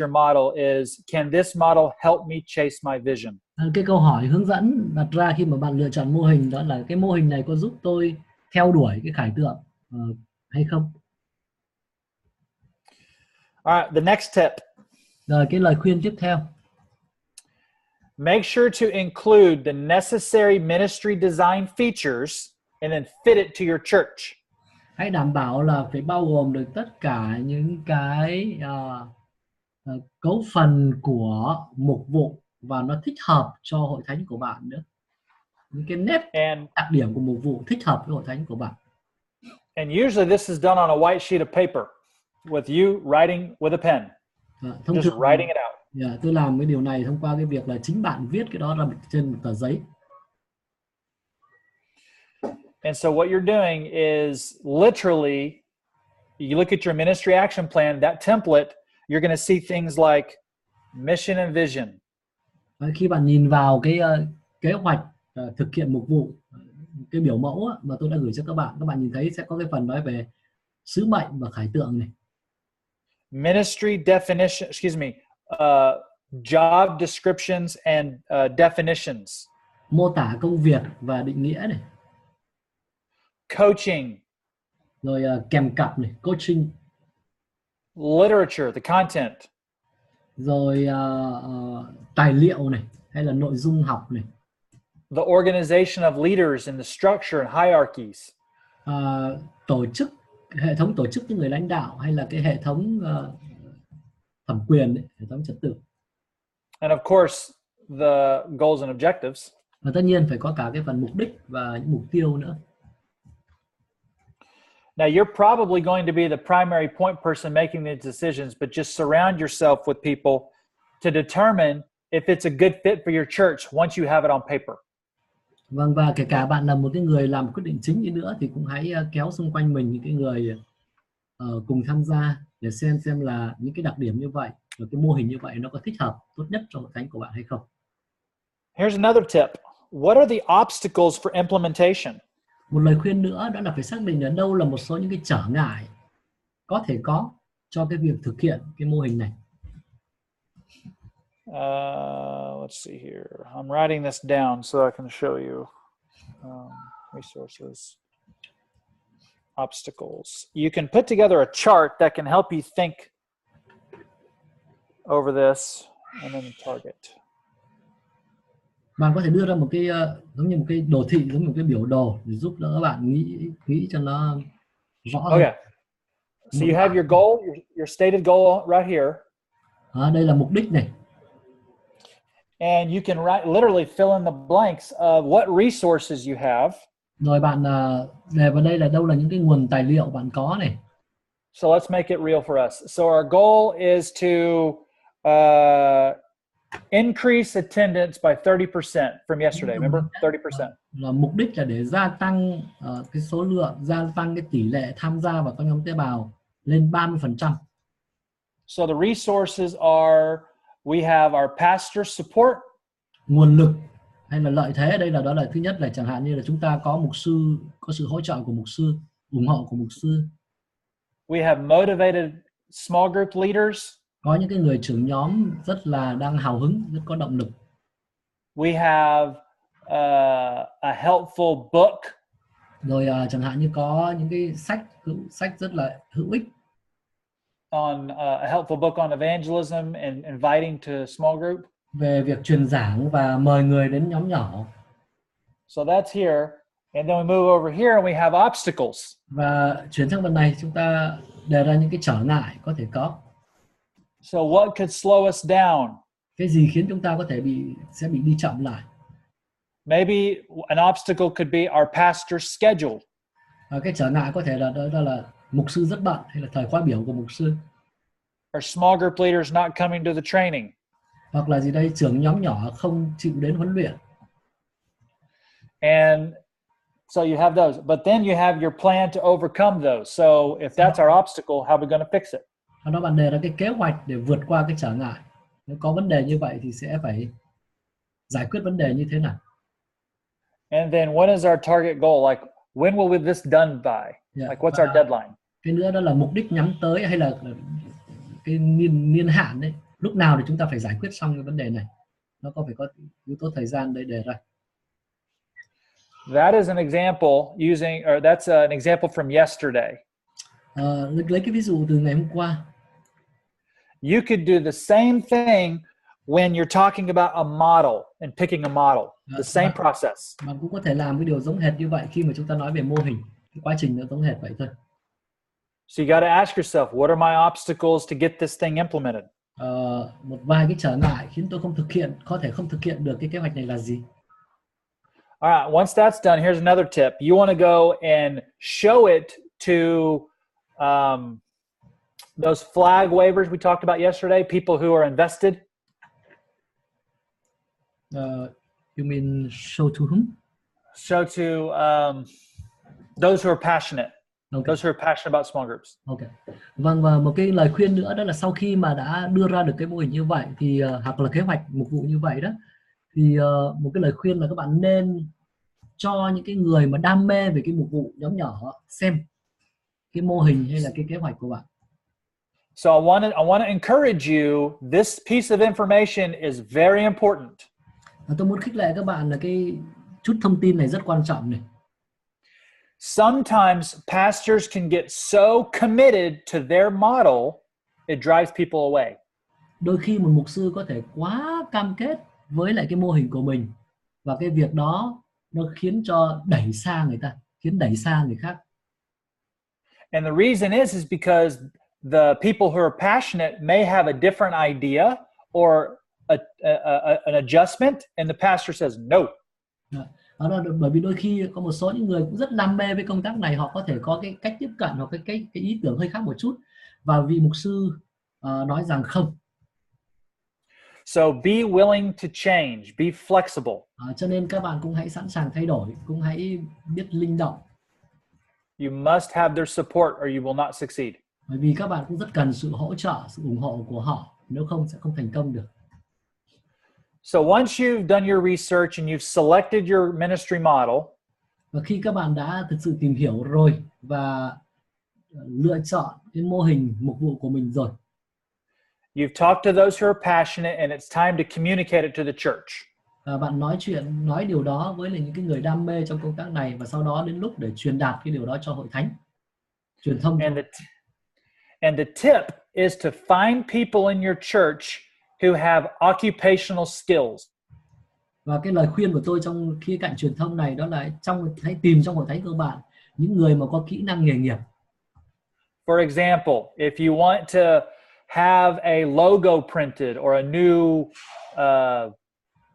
your model is, can this model help me chase my vision? Cái câu hỏi hướng dẫn đặt ra khi mà bạn lựa chọn mô hình đó là cái mô hình này có giúp tôi theo đuổi cái khải tượng hay không? All right, the next tip. Rồi cái lời khuyên tiếp theo. Make sure to include the necessary ministry design features and then fit it to your church. Hãy đảm bảo là phải bao gồm được tất cả những cái cấu phần của mục vụ và nó thích hợp cho hội thánh của bạn nữa. Những cái nét đặc điểm của mục vụ thích hợp với hội thánh của bạn. And usually this is done on a white sheet of paper with you writing with a pen. Just writing it out. Tôi làm cái điều này thông qua cái việc là chính bạn viết cái đó ra trên một tờ giấy. And so what you're doing is literally, you look at your ministry action plan, that template, you're going to see things like mission and vision. Khi bạn nhìn vào cái kế hoạch thực hiện mục vụ, cái biểu mẫu mà tôi đã gửi cho các bạn nhìn thấy sẽ có cái phần nói về sứ mệnh và khải tượng này. Ministry definition, job descriptions and definitions. Mô tả công việc và định nghĩa này. Coaching. Rồi kèm cặp này, coaching. Literature, the content. Rồi tài liệu này hay là nội dung học này. The organization of leaders and the structure and hierarchies. Tổ chức, hệ thống tổ chức những người lãnh đạo hay là cái hệ thống thẩm quyền ấy, hệ thống trật tự. And of course the goals and objectives. Và tất nhiên phải có cả cái phần mục đích và những mục tiêu nữa. Now, you're probably going to be the primary point person making the decisions, but just surround yourself with people to determine if it's a good fit for your church once you have it on paper. Vâng, và kể cả bạn là một cái người làm quyết định chính đi nữa thì cũng hãy kéo xung quanh mình những cái người cùng tham gia để xem là những cái đặc điểm như vậy và cái mô hình như vậy nó có thích hợp tốt nhất cho hội thánh của bạn hay không. Here's another tip. What are the obstacles for implementation? Một lời khuyên nữa đó là phải xác định ở đâu là một số những cái trở ngại có thể có cho cái việc thực hiện cái mô hình này. Let's see here. I'm writing this down so I can show you. Resources, obstacles. You can put together a chart that can help you think over this, and then target. Bạn có thể đưa ra một cái giống như một cái đồ thị, giống như một cái biểu đồ để giúp đỡ các bạn nghĩ cho nó rõ hơn. Okay. So you have your goal, your stated goal right here. Đây là mục đích này. And you can literally fill in the blanks of what resources you have. Rồi bạn đề vào đây là đâu là những cái nguồn tài liệu bạn có này. So let's make it real for us. So our goal is to increase attendance by 30% from yesterday. Remember, 30%. Là mục đích là để gia tăng cái số lượng, gia tăng cái tỷ lệ tham gia vào các nhóm tế bào lên 30%. So the resources are, we have our pastor support. Nguồn lực hay là lợi thế ở đây là đó là thứ nhất là chẳng hạn như là chúng ta có mục sư, có sự hỗ trợ của mục sư, ủng hộ của mục sư. We have motivated small group leaders. Có những cái người trưởng nhóm rất là đang hào hứng, rất có động lực. We have a helpful book. Rồi chẳng hạn như có những cái sách rất là hữu ích. On a helpful book on evangelism and inviting to small group. Về việc truyền giảng và mời người đến nhóm nhỏ. So that's here, and then we move over here and we have obstacles. Và chuyển sang phần này chúng ta đề ra những cái trở ngại có thể có. So what could slow us down? Cái gì khiến chúng ta có thể sẽ bị đi chậm lại? Maybe an obstacle could be our pastor's schedule. Cái trở ngại có thể là đó là mục sư rất bận hay là thời khóa biểu của mục sư. Or small group leaders not coming to the training. Hoặc là gì đây, trưởng nhóm nhỏ không chịu đến huấn luyện. And so you have those, but then you have your plan to overcome those. So if that's our obstacle, how are we going to fix it? Đó bạn đề ra cái kế hoạch để vượt qua cái trở ngại. Nếu có vấn đề như vậy thì sẽ phải giải quyết vấn đề như thế nào? And then what is our target goal? Like when will we this done by? Like what's our deadline? Cái nữa đó là mục đích nhắm tới hay là cái niên hạn đấy. Lúc nào thì chúng ta phải giải quyết xong cái vấn đề này. Nó có phải có yếu tố thời gian để đề ra. That is an example using, or that's an example from yesterday. Lấy cái ví dụ từ ngày hôm qua. You could do the same thing when you're talking about a model and picking a model. The same process. Bạn cũng có thể làm cái điều giống hệt như vậy khi mà chúng ta nói về mô hình. Cái quá trình nó giống hệt vậy thôi. So you got to ask yourself, what are my obstacles to get this thing implemented? Một vài cái trở ngại khiến tôi có thể không thực hiện được cái kế hoạch này là gì? All right, once that's done, here's another tip. You want to go and show it to those flag wavers we talked about yesterday, people who are invested. You mean show to whom? Show to those who are passionate. Okay. Those who are passionate about small groups. Okay. Vâng, và một cái lời khuyên nữa đó là sau khi mà đã đưa ra được cái mô hình như vậy thì hoặc là kế hoạch mục vụ như vậy đó thì một cái lời khuyên là các bạn nên cho những cái người mà đam mê về cái mục vụ nhóm nhỏ xem cái mô hình hay là cái kế hoạch của bạn. So I want to encourage you. This piece of information is very important. Tôi muốn khích lệ các bạn là cái chút thông tin này rất quan trọng này. Sometimes pastors can get so committed to their model, it drives people away. Đôi khi một mục sư có thể quá cam kết với lại cái mô hình của mình và cái việc đó nó khiến đẩy xa người khác. And the reason is because the people who are passionate may have a different idea or an adjustment, and the pastor says no. Đó là bởi vì đôi khi có một số những người cũng rất đam mê với công tác này, họ có thể có cái cách tiếp cận hoặc cái ý tưởng hơi khác một chút, và vị mục sư nói rằng không. So be willing to change, be flexible. Cho nên các bạn cũng hãy sẵn sàng thay đổi, cũng hãy biết linh động. You must have their support or you will not succeed. Bởi vì các bạn cũng rất cần sự hỗ trợ, sự ủng hộ của họ, nếu không sẽ không thành công được. So once you've done your research and you've selected your ministry model, và khi các bạn đã thực sự tìm hiểu rồi và lựa chọn cái mô hình mục vụ của mình rồi, you've talked to those who are passionate and it's time to communicate it to the church. Bạn nói điều đó với những cái người đam mê trong công tác này, và sau đó đến lúc để truyền đạt cái điều đó cho hội thánh, truyền thông. And the tip is to find people in your church who have occupational skills. Và cái lời khuyên của tôi trong khía cạnh truyền thông này đó là hãy tìm trong hội thánh của bạn những người mà có kỹ năng nghề nghiệp. For example, if you want to have a logo printed or a new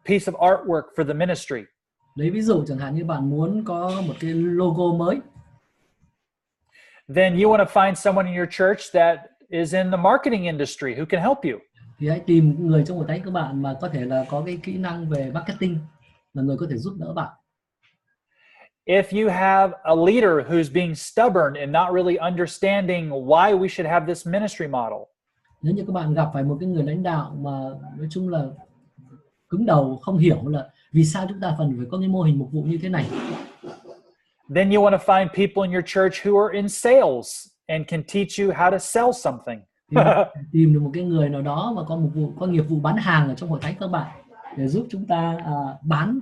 piece of artwork for the ministry. Lấy ví dụ chẳng hạn như bạn muốn có một cái logo mới. Then you want to find someone in your church that is in the marketing industry who can help you. Thì hãy tìm người trong hội thánh của bạn mà có thể là có cái kỹ năng về marketing, là người có thể giúp đỡ bạn. If you have a leader who's being stubborn and not really understanding why we should have this ministry model. Nếu như các bạn gặp phải một cái người lãnh đạo mà nói chung là cứng đầu, không hiểu là vì sao chúng ta cần phải có cái mô hình mục vụ như thế này. Then you want to find people in your church who are in sales and can teach you how to sell something. Tìm được một cái người nào đó mà có nghiệp vụ bán hàng ở trong hội thánh các bạn để giúp chúng ta bán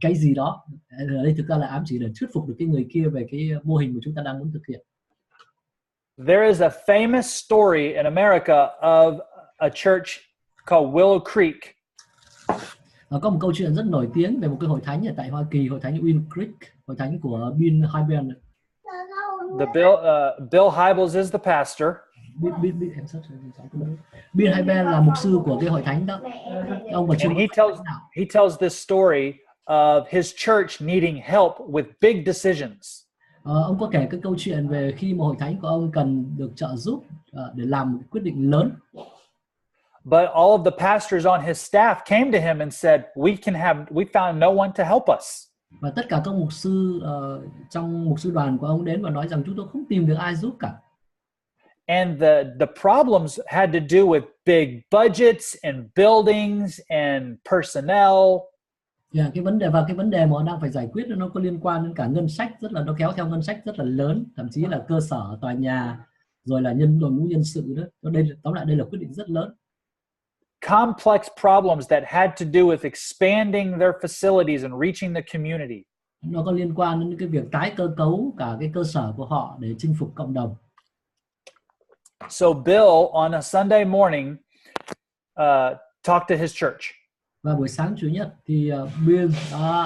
cái gì đó. Ở đây thực ra là ám chỉ để thuyết phục được cái người kia về cái mô hình mà chúng ta đang muốn thực hiện. There is a famous story in America of a church called Willow Creek. Có một câu chuyện rất nổi tiếng về một cái hội thánh ở tại Hoa Kỳ, hội thánh Willow Creek, hội thánh của Bill Hybels. Bill Hybels is the pastor. Bill Hybels là mục sư của cái hội thánh đó. Ông và he tells this story of his church needing help with big decisions. Ông có kể cái câu chuyện về khi một hội thánh của ông cần được trợ giúp để làm một quyết định lớn. But all of the pastors on his staff came to him and said, we found no one to help us. Và tất cả các mục sư trong mục sư đoàn của ông đến và nói rằng chúng tôi không tìm được ai giúp cả. And the problems had to do with big budgets and buildings and personnel. Cái vấn đề mà họ đang phải giải quyết nó có liên quan đến cả ngân sách, nó kéo theo ngân sách rất là lớn, thậm chí là cơ sở, tòa nhà, rồi là đội ngũ nhân sự đó. Tóm lại đây là quyết định rất lớn. Complex problems that had to do with expanding their facilities and reaching the community. Nó có liên quan đến cái việc tái cơ cấu cả cái cơ sở của họ để chinh phục cộng đồng. So Bill on a Sunday morning talked to his church. Và buổi sáng Chủ nhật thì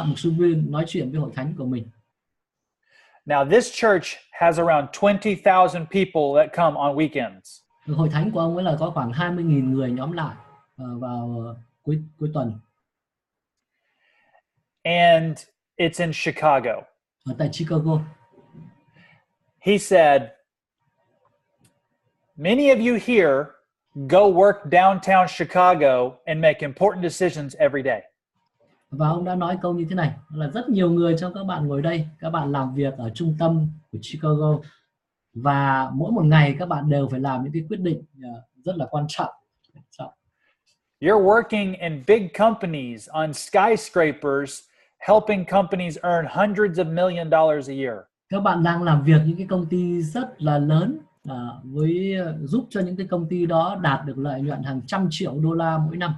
mục sư Bill nói chuyện với hội thánh của mình. Now this church has around 20,000 people that come on weekends. Hội thánh của ông ấy là có khoảng 20.000 người nhóm lại vào cuối tuần. And it's in Chicago. Ở tại Chicago. He said, many of you here go work downtown Chicago and make important decisions every day. Và ông đã nói câu như thế này, là rất nhiều người trong các bạn ngồi đây, các bạn làm việc ở trung tâm của Chicago và mỗi một ngày các bạn đều phải làm những cái quyết định rất là quan trọng. You're working in big companies on skyscrapers, helping companies earn hundreds of million dollars a year. Các bạn đang làm việc những cái công ty rất là lớn giúp cho những cái công ty đó đạt được lợi nhuận hàng trăm triệu đô la mỗi năm.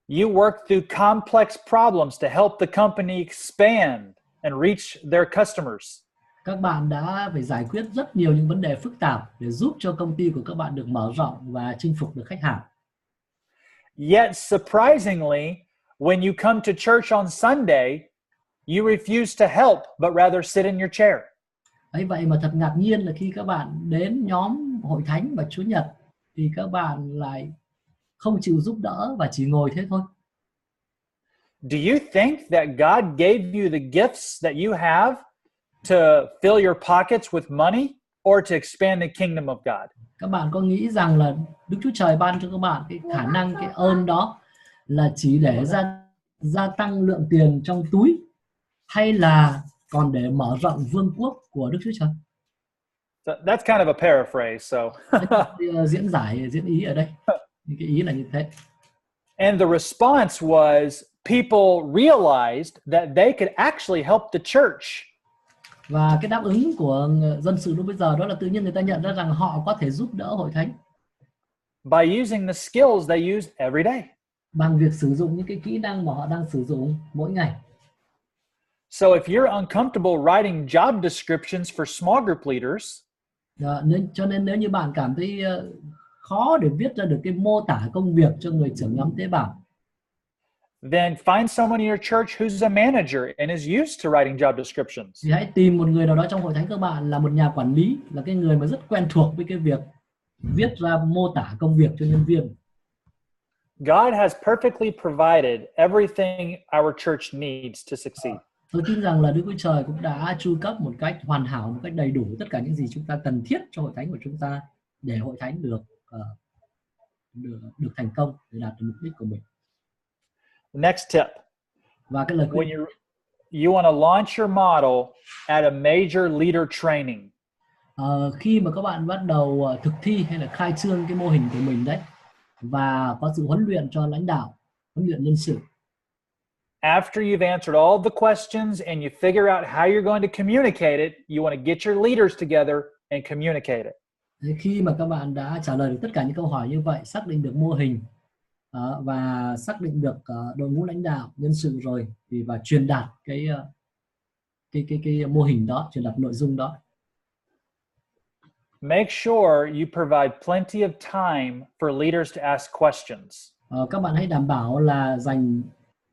You work through complex problems to help the company expand and reach their customers. Các bạn đã phải giải quyết rất nhiều những vấn đề phức tạp để giúp cho công ty của các bạn được mở rộng và chinh phục được khách hàng. Yet surprisingly, when you come to church on Sunday, you refuse to help but rather sit in your chair. Vậy mà thật ngạc nhiên là khi các bạn đến nhóm hội thánh vào Chủ nhật thì các bạn lại không chịu giúp đỡ và chỉ ngồi thế thôi. do you think that God gave you the gifts that you have to fill your pockets with money or to expand the kingdom of God? Các bạn có nghĩ rằng là Đức Chúa Trời ban cho các bạn cái khả năng, cái ơn đó là chỉ để gia tăng lượng tiền trong túi, hay là còn để mở rộng vương quốc của Đức Chúa Trời? So that's kind of a paraphrase. So diễn ý ở đây, cái ý là như thế. And the response was people realized that they could actually help the church. Và cái đáp ứng của dân sự lúc bây giờ đó là tự nhiên người ta nhận ra rằng họ có thể giúp đỡ hội thánh by using the skills they use every day. Bằng việc sử dụng những cái kỹ năng mà họ đang sử dụng mỗi ngày. So if you're uncomfortable writing job descriptions for small group leaders, cho nên nếu như bạn cảm thấy khó để viết ra được cái mô tả công việc cho người trưởng nhóm tế bào, then find someone in your church who's a manager and is used to writing job descriptions. Thì hãy tìm một người nào đó trong hội thánh các bạn là một nhà quản lý, là cái người mà rất quen thuộc với cái việc viết ra mô tả công việc cho nhân viên. God has perfectly provided everything our church needs to succeed. Tôi tin rằng là Đức Chúa Trời cũng đã chu cấp một cách hoàn hảo, một cách đầy đủ tất cả những gì chúng ta cần thiết cho hội thánh của chúng ta để hội thánh được thành công, để đạt được mục đích của mình. Next tip. Và cái lời khuyên, when you want to launch your model at a major leader training. Khi mà các bạn bắt đầu thực thi hay là khai trương cái mô hình của mình đấy, và có sự huấn luyện cho lãnh đạo, huấn luyện nhân sự. After you've answered all the questions and you figure out how you're going to communicate it, you want to get your leaders together and communicate it. Khi mà các bạn đã trả lời được tất cả những câu hỏi như vậy, xác định được mô hình và xác định được đội ngũ lãnh đạo, nhân sự rồi, thì và truyền đạt cái mô hình đó, truyền đạt nội dung đó. Make sure you provide plenty of time for leaders to ask questions. Các bạn hãy đảm bảo là dành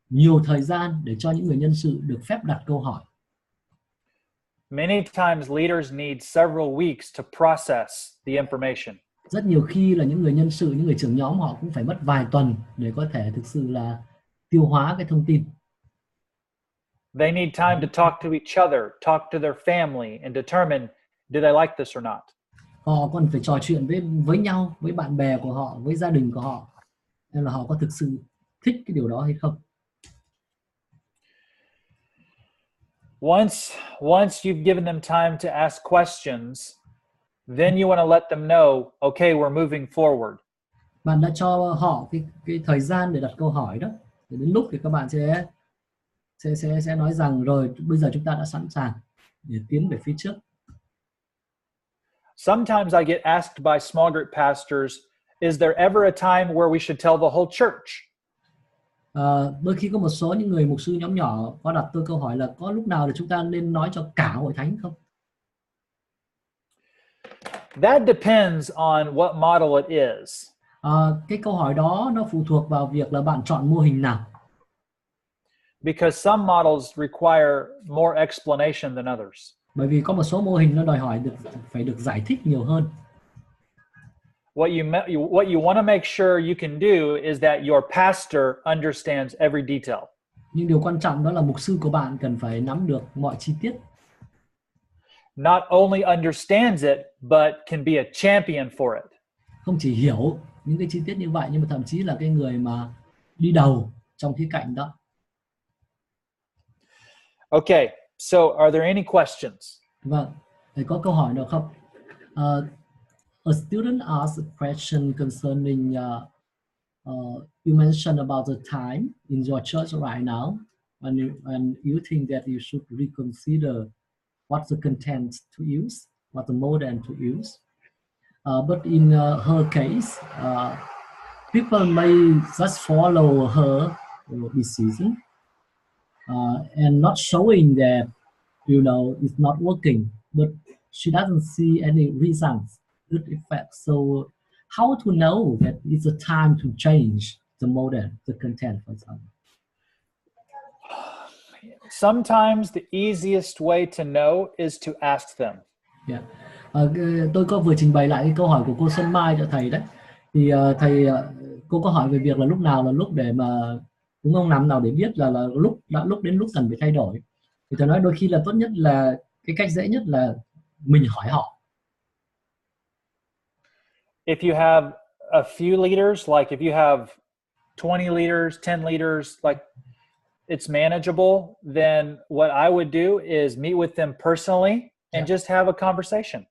nhiều thời gian để cho những người nhân sự được phép đặt câu hỏi. Many times leaders need several weeks to process the information. Rất nhiều khi là những người nhân sự, những người trưởng nhóm họ cũng phải mất vài tuần để có thể thực sự là tiêu hóa cái thông tin. They need time to talk to each other, talk to their family and determine do they like this or not. Họ còn phải trò chuyện với nhau, với bạn bè của họ, với gia đình của họ, nên là họ có thực sự thích cái điều đó hay không. Once you've given them time to ask questions, then you want to let them know, okay, we're moving forward. Bạn đã cho họ cái thời gian để đặt câu hỏi đó. Để đến lúc thì các bạn sẽ nói rằng rồi bây giờ chúng ta đã sẵn sàng để tiến về phía trước. Sometimes I get asked by small group pastors, is there ever a time where we should tell the whole church? Đôi khi có một số những người mục sư nhóm nhỏ có đặt tôi câu hỏi là có lúc nào để chúng ta nên nói cho cả hội thánh không? That depends on what model it is. Cái câu hỏi đó nó phụ thuộc vào việc là bạn chọn mô hình nào. Because some models require more explanation than others. Bởi vì có một số mô hình nó đòi hỏi phải được giải thích nhiều hơn. What you want to make sure you can do is that your pastor understands every detail. Nhưng điều quan trọng đó là mục sư của bạn cần phải nắm được mọi chi tiết. Not only understands it, but can be a champion for it. Không chỉ hiểu những cái chi tiết như vậy, nhưng mà thậm chí là cái người mà đi đầu trong khía cạnh đó. Okay, so are there any questions? Vâng, thì có câu hỏi nào không? A student asked a question concerning you mentioned about the time in your church right now, and you think that you should reconsider what the content to use, what the modem to use. But in her case, people may just follow her decision and not showing that, you know, it's not working, but she doesn't see any results, good effects. So how to know that it's a time to change the modem, the content, for example? Sometimes the easiest way to know is to ask them. Yeah. Tôi có vừa trình bày lại cái câu hỏi của cô Xuân Mai cho thầy đấy. Thì cô có hỏi về việc là lúc nào là lúc để mà Đúng không? Làm nào để biết là lúc đến lúc cần phải thay đổi. Thì tôi nói đôi khi là tốt nhất là cái cách dễ nhất là mình hỏi họ. If you have a few leaders, like if you have 20 leaders, 10 leaders, like it's manageable, then what I would do is meet with them personally and just have a conversation.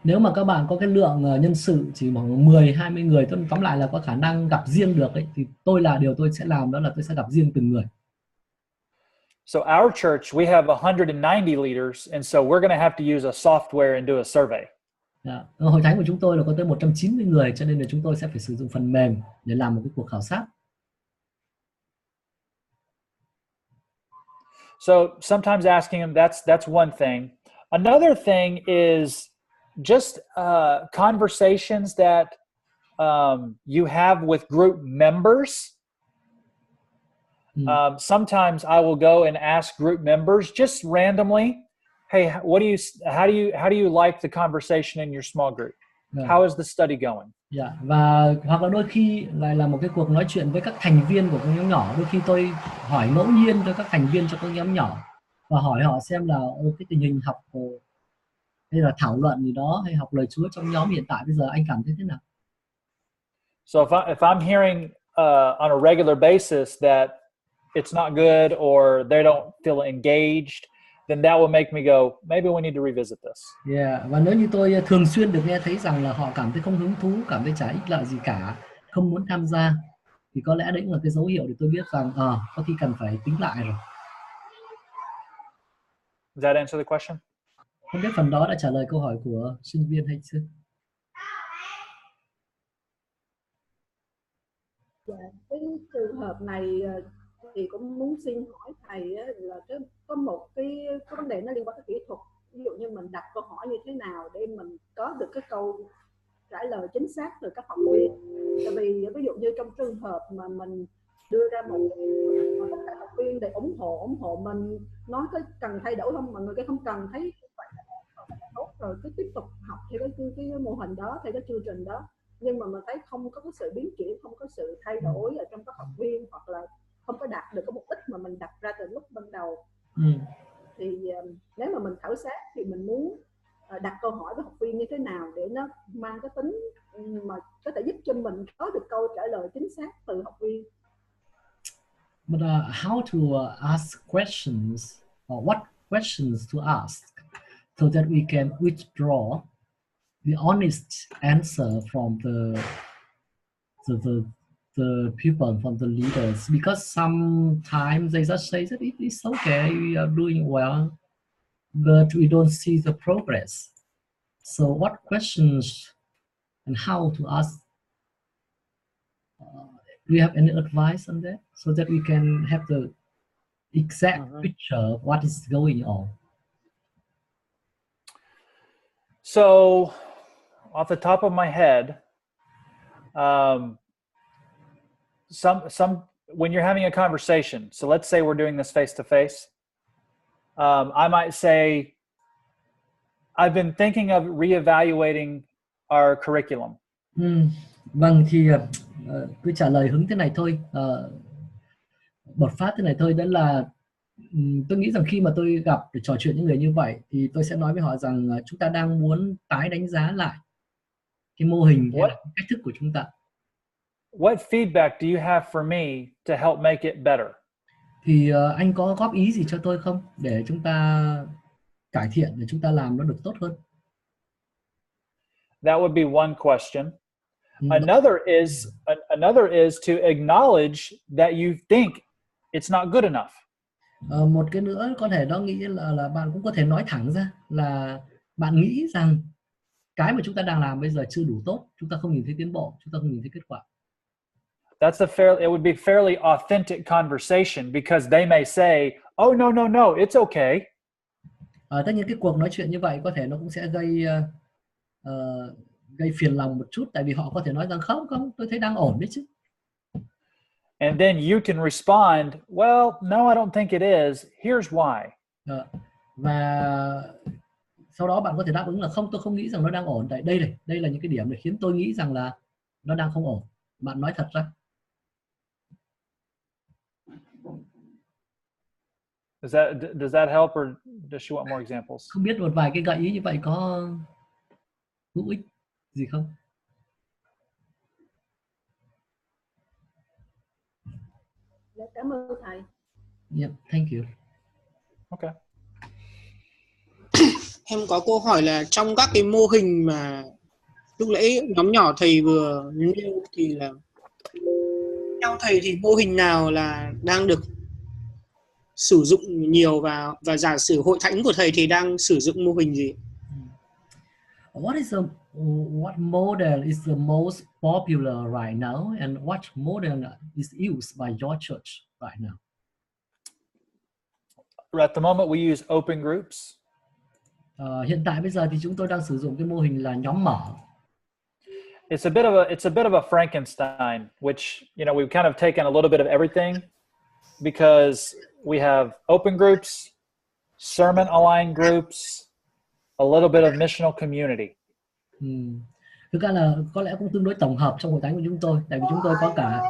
Nếu mà các bạn có cái lượng nhân sự chỉ khoảng 10-20 người, tóm lại là có khả năng gặp riêng được ấy, thì điều tôi sẽ làm đó là tôi sẽ gặp riêng từng người. So our church, we have 190 leaders, and so we're going to have to use a software and do a survey. Hội thánh của chúng tôi là có tới 190 người, cho nên là chúng tôi sẽ phải sử dụng phần mềm để làm một cái cuộc khảo sát. So sometimes asking them, that's one thing. Another thing is just conversations that you have with group members. Sometimes I will go and ask group members just randomly, hey, how do you like the conversation in your small group? How is the study going? Và hoặc là đôi khi lại là một cái cuộc nói chuyện với các thành viên của các nhóm nhỏ. Đôi khi tôi hỏi ngẫu nhiên cho các thành viên trong các nhóm nhỏ và hỏi họ xem là cái tình hình học hay là thảo luận gì đó hay học lời Chúa trong nhóm hiện tại bây giờ anh cảm thấy thế nào? So if I'm hearing on a regular basis that it's not good or they don't feel engaged, then that will make me go, maybe we need to revisit this. Và nếu như tôi thường xuyên được nghe thấy rằng là họ cảm thấy không hứng thú, cảm thấy chả ích lợi gì cả, không muốn tham gia, thì có lẽ đấy là cái dấu hiệu để tôi biết rằng có khi cần phải tính lại rồi. Does that answer the question? Không biết phần đó đã trả lời câu hỏi của sinh viên hay chưa? Cái trường hợp này thì cũng muốn xin hỏi thầy là có một cái vấn đề nó liên quan tới kỹ thuật. Ví dụ như mình đặt câu hỏi như thế nào để mình có được cái câu trả lời chính xác từ các học viên. Tại vì ví dụ như trong trường hợp mà mình đưa ra một tất cả học viên để ủng hộ mình, nói có cần thay đổi không, mọi người cái không cần, thấy tốt rồi cứ tiếp tục học theo cái mô hình đó, theo cái chương trình đó, nhưng mà mình thấy không có sự biến chuyển, không có sự thay đổi ở trong các học viên, hoặc là không có đạt được cái mục đích mà mình đặt ra từ lúc ban đầu. Thì nếu mà mình khảo sát thì mình muốn đặt câu hỏi với học viên như thế nào để nó mang cái tính mà có thể giúp cho mình có được câu trả lời chính xác từ học viên. But how to ask questions, or what questions to ask so that we can withdraw the honest answer from the people, from the leaders, because sometimes they just say that it's okay, we are doing well, but we don't see the progress. So what questions and how to ask? Do you have any advice on that so that we can have the exact picture of what is going on? So off the top of my head, some when you're having a conversation, so let's say we're doing this face to face, I might say, I've been thinking of reevaluating our curriculum. Vâng, thì cứ trả lời hứng thế này thôi, bột phát thế này thôi, đó là tôi nghĩ rằng khi mà tôi gặp để trò chuyện những người như vậy thì tôi sẽ nói với họ rằng chúng ta đang muốn tái đánh giá lại cái mô hình hay là cái cách thức của chúng ta. What feedback do you have for me to help make it better? Thì anh có góp ý gì cho tôi không để chúng ta cải thiện, để chúng ta làm nó được tốt hơn? That would be one question. Another is to acknowledge that you think it's not good enough. Một cái nữa có thể đó nghĩ là bạn cũng có thể nói thẳng ra là bạn nghĩ rằng cái mà chúng ta đang làm bây giờ chưa đủ tốt, chúng ta không nhìn thấy tiến bộ, chúng ta không nhìn thấy kết quả. It would be fairly authentic conversation because they may say, "Oh no, it's okay." Tất nhiên cái cuộc nói chuyện như vậy có thể nó cũng sẽ gây phiền lòng một chút, tại vì họ có thể nói rằng không, tôi thấy đang ổn đấy chứ. And then you can respond, "Well, no, I don't think it is. Here's why." Và sau đó bạn có thể đáp ứng là không, tôi không nghĩ rằng nó đang ổn, tại đây là những cái điểm để khiến tôi nghĩ rằng là nó đang không ổn. Bạn nói thật ra. Does that help, or does she want more examples? Không biết một vài cái gợi ý như vậy có hữu ích gì không? Cảm ơn thầy. Yeah, thank you. Okay. Em có câu hỏi là trong các cái mô hình mà lúc nãy nhóm nhỏ thầy vừa nêu thì là theo thầy thì mô hình nào là đang được sử dụng nhiều, và giả sử hội thánh của thầy thì đang sử dụng mô hình gì? What model is the most popular right now, and what model is used by your church right now? At the moment, we use open groups. Hiện tại bây giờ thì chúng tôi đang sử dụng cái mô hình là nhóm mở. It's a bit of a Frankenstein, which, you know, we've kind of taken a little bit of everything, because we have open groups, sermon aligned groups, a little bit of missional community. Thực ra là có lẽ cũng tương đối tổng hợp trong hội thánh của chúng tôi, tại vì chúng tôi có cả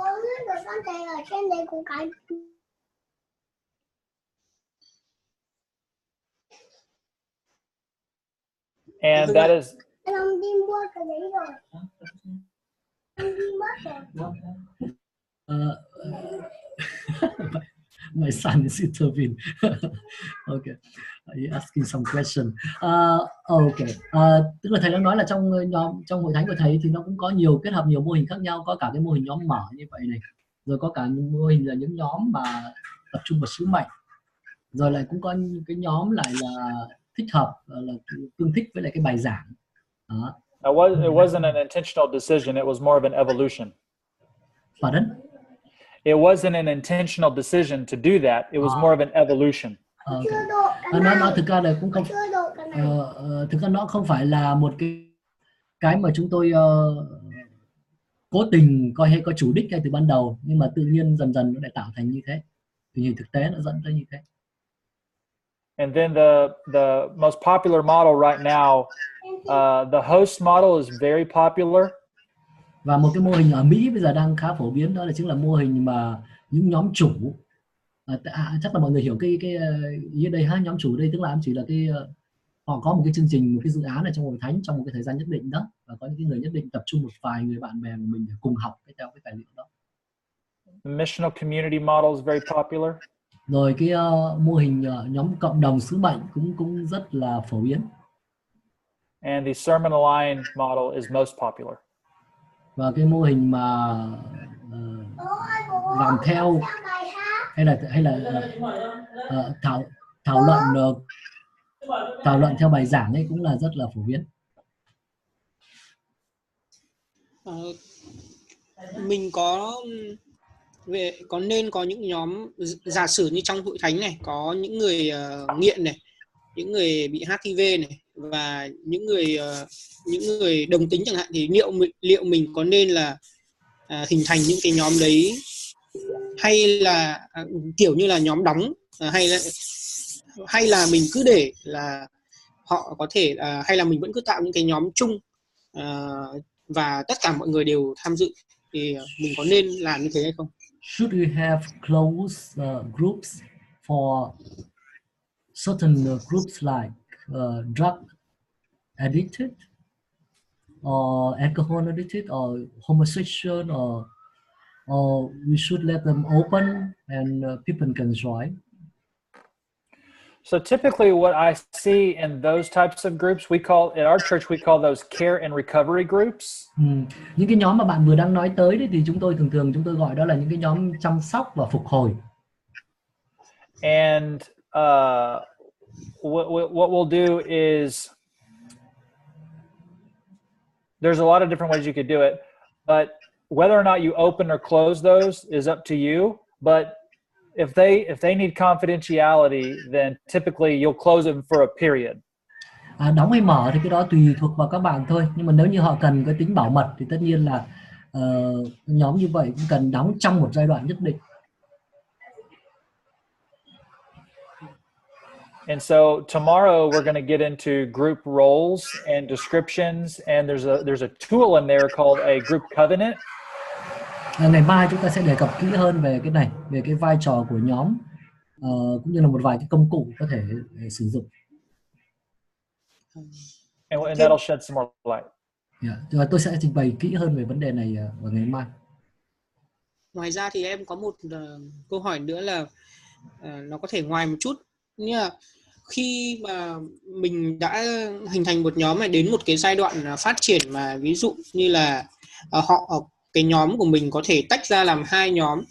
and that is my son is intervening. Okay, he asking some question. Tức là thầy đang nói là trong hội thánh của thầy thì nó cũng có kết hợp nhiều mô hình khác nhau, có cả cái mô hình nhóm mở như vậy này, rồi có cả những mô hình là những nhóm mà tập trung vào sứ mệnh, rồi lại cũng có những cái nhóm lại là thích hợp, là tương thích với lại cái bài giảng. It wasn't an intentional decision, it was more of an evolution. Pardon? It wasn't an intentional decision to do that. It was more of an evolution. Nó thực ra là cũng không, thực ra nó không phải là một cái mà chúng tôi cố tình coi hay có chủ đích ngay từ ban đầu, nhưng mà tự nhiên dần dần nó lại tạo thành như thế. Thì thực tế nó dẫn tới như thế. And then the most popular model right now, the host model is very popular. Và một cái mô hình ở Mỹ bây giờ đang khá phổ biến, đó là chính là mô hình mà những nhóm chủ. Chắc là mọi người hiểu cái ý ở đây ha. Nhóm chủ đây tức là chỉ là họ có một cái chương trình, một cái dự án ở trong hội thánh trong một cái thời gian nhất định đó, và có những cái người nhất định tập trung một vài người bạn bè của mình để cùng học theo cái tài liệu đó. The missional community model is very popular. Rồi cái mô hình nhóm cộng đồng sứ mệnh cũng rất là phổ biến. And the sermon aligned model is most popular. Và cái mô hình mà làm theo hay là thảo luận theo bài giảng ấy cũng là rất là phổ biến. Mình có nên có những nhóm, giả sử như trong hội thánh này có những người nghiện này, những người bị HIV này, và những người đồng tính chẳng hạn, thì liệu mình có nên là hình thành những cái nhóm đấy, hay là kiểu như là nhóm đóng, hay là mình cứ để là họ có thể, hay là mình vẫn cứ tạo những cái nhóm chung và tất cả mọi người đều tham dự, thì mình có nên làm như thế hay không? Should we have close groups for certain groups like drug addicted or alcohol addicted or homosexual, or we should let them open and people can join? So typically what I see in those types of groups, at our church we call those care and recovery groups. Những cái nhóm mà bạn vừa đang nói tới đấy thì chúng tôi thường gọi đó là những cái nhóm chăm sóc và phục hồi. And what we'll do is there's a lot of different ways you could do it, but whether or not you open or close those is up to you. But if they need confidentiality, then typically you'll close them for a period. Đóng hay mở thì cái đó tùy thuộc vào các bạn thôi, nhưng mà nếu như họ cần cái tính bảo mật thì tất nhiên là nhóm như vậy cũng cần đóng trong một giai đoạn nhất định. And so tomorrow we're going to get into group roles and descriptions, and there's a tool in there called a group covenant. Ngày mai chúng ta sẽ đề cập kỹ hơn về cái này, về cái vai trò của nhóm cũng như là một vài cái công cụ có thể sử dụng. And that'll shed some more light. Rồi tôi sẽ trình bày kỹ hơn về vấn đề này vào ngày mai. Ngoài ra thì em có một câu hỏi nữa là nó có thể ngoài một chút, như là khi mà mình đã hình thành một nhóm này đến một cái giai đoạn phát triển mà ví dụ như là cái nhóm của mình có thể tách ra làm 2 nhóm,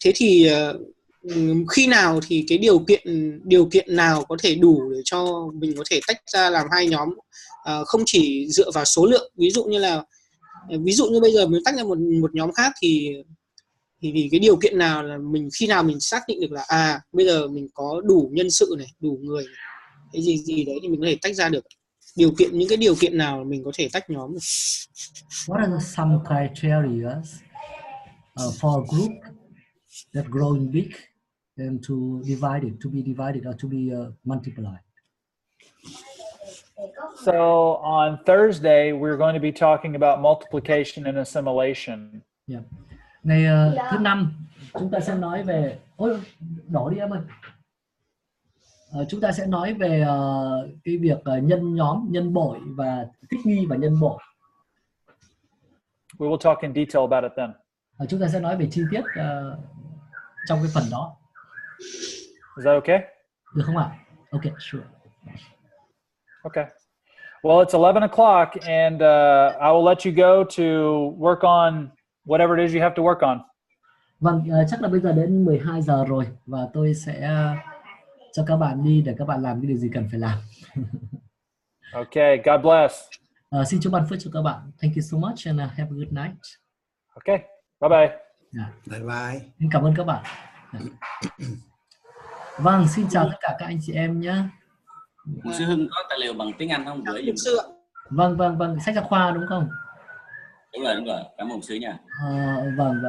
thế thì khi nào thì cái điều kiện nào có thể đủ để cho mình có thể tách ra làm 2 nhóm, không chỉ dựa vào số lượng, ví dụ như bây giờ mình tách ra một nhóm khác thì cái điều kiện nào là khi nào mình xác định được là bây giờ mình có đủ nhân sự này, đủ người này, cái gì đấy thì mình có thể tách ra được. Những cái điều kiện nào mình có thể tách nhóm được? What are some criteria for a group that growing big and to be divided or to be multiplied? So on Thursday, we're going to be talking about multiplication and assimilation. Yeah. Ngày thứ năm chúng ta sẽ nói về đổ đi em ơi. Chúng ta sẽ nói về cái việc nhân nhóm, nhân bội và thích nghi và nhân bội. We will talk in detail about it then. Chúng ta sẽ nói về chi tiết trong cái phần đó. Is that okay? Được không ạ? Okay, sure. Okay. Well, it's 11 o'clock and I will let you go to work on whatever it is you have to work on. Vâng, chắc là bây giờ đến 12 giờ rồi và tôi sẽ cho các bạn đi để các bạn làm cái điều gì cần phải làm. Okay, God bless. Xin Chúa ban phước cho các bạn. Thank you so much and have a good night. Okay, bye bye. Bye bye. Xin cảm ơn các bạn. Vâng, xin chào tất cả các anh chị em nhé. Mục sư Hưng có tài liệu bằng tiếng Anh không, gửi giùm. Vâng, sách giáo khoa đúng không? Đúng rồi, cảm ơn mục sư nha. Vâng.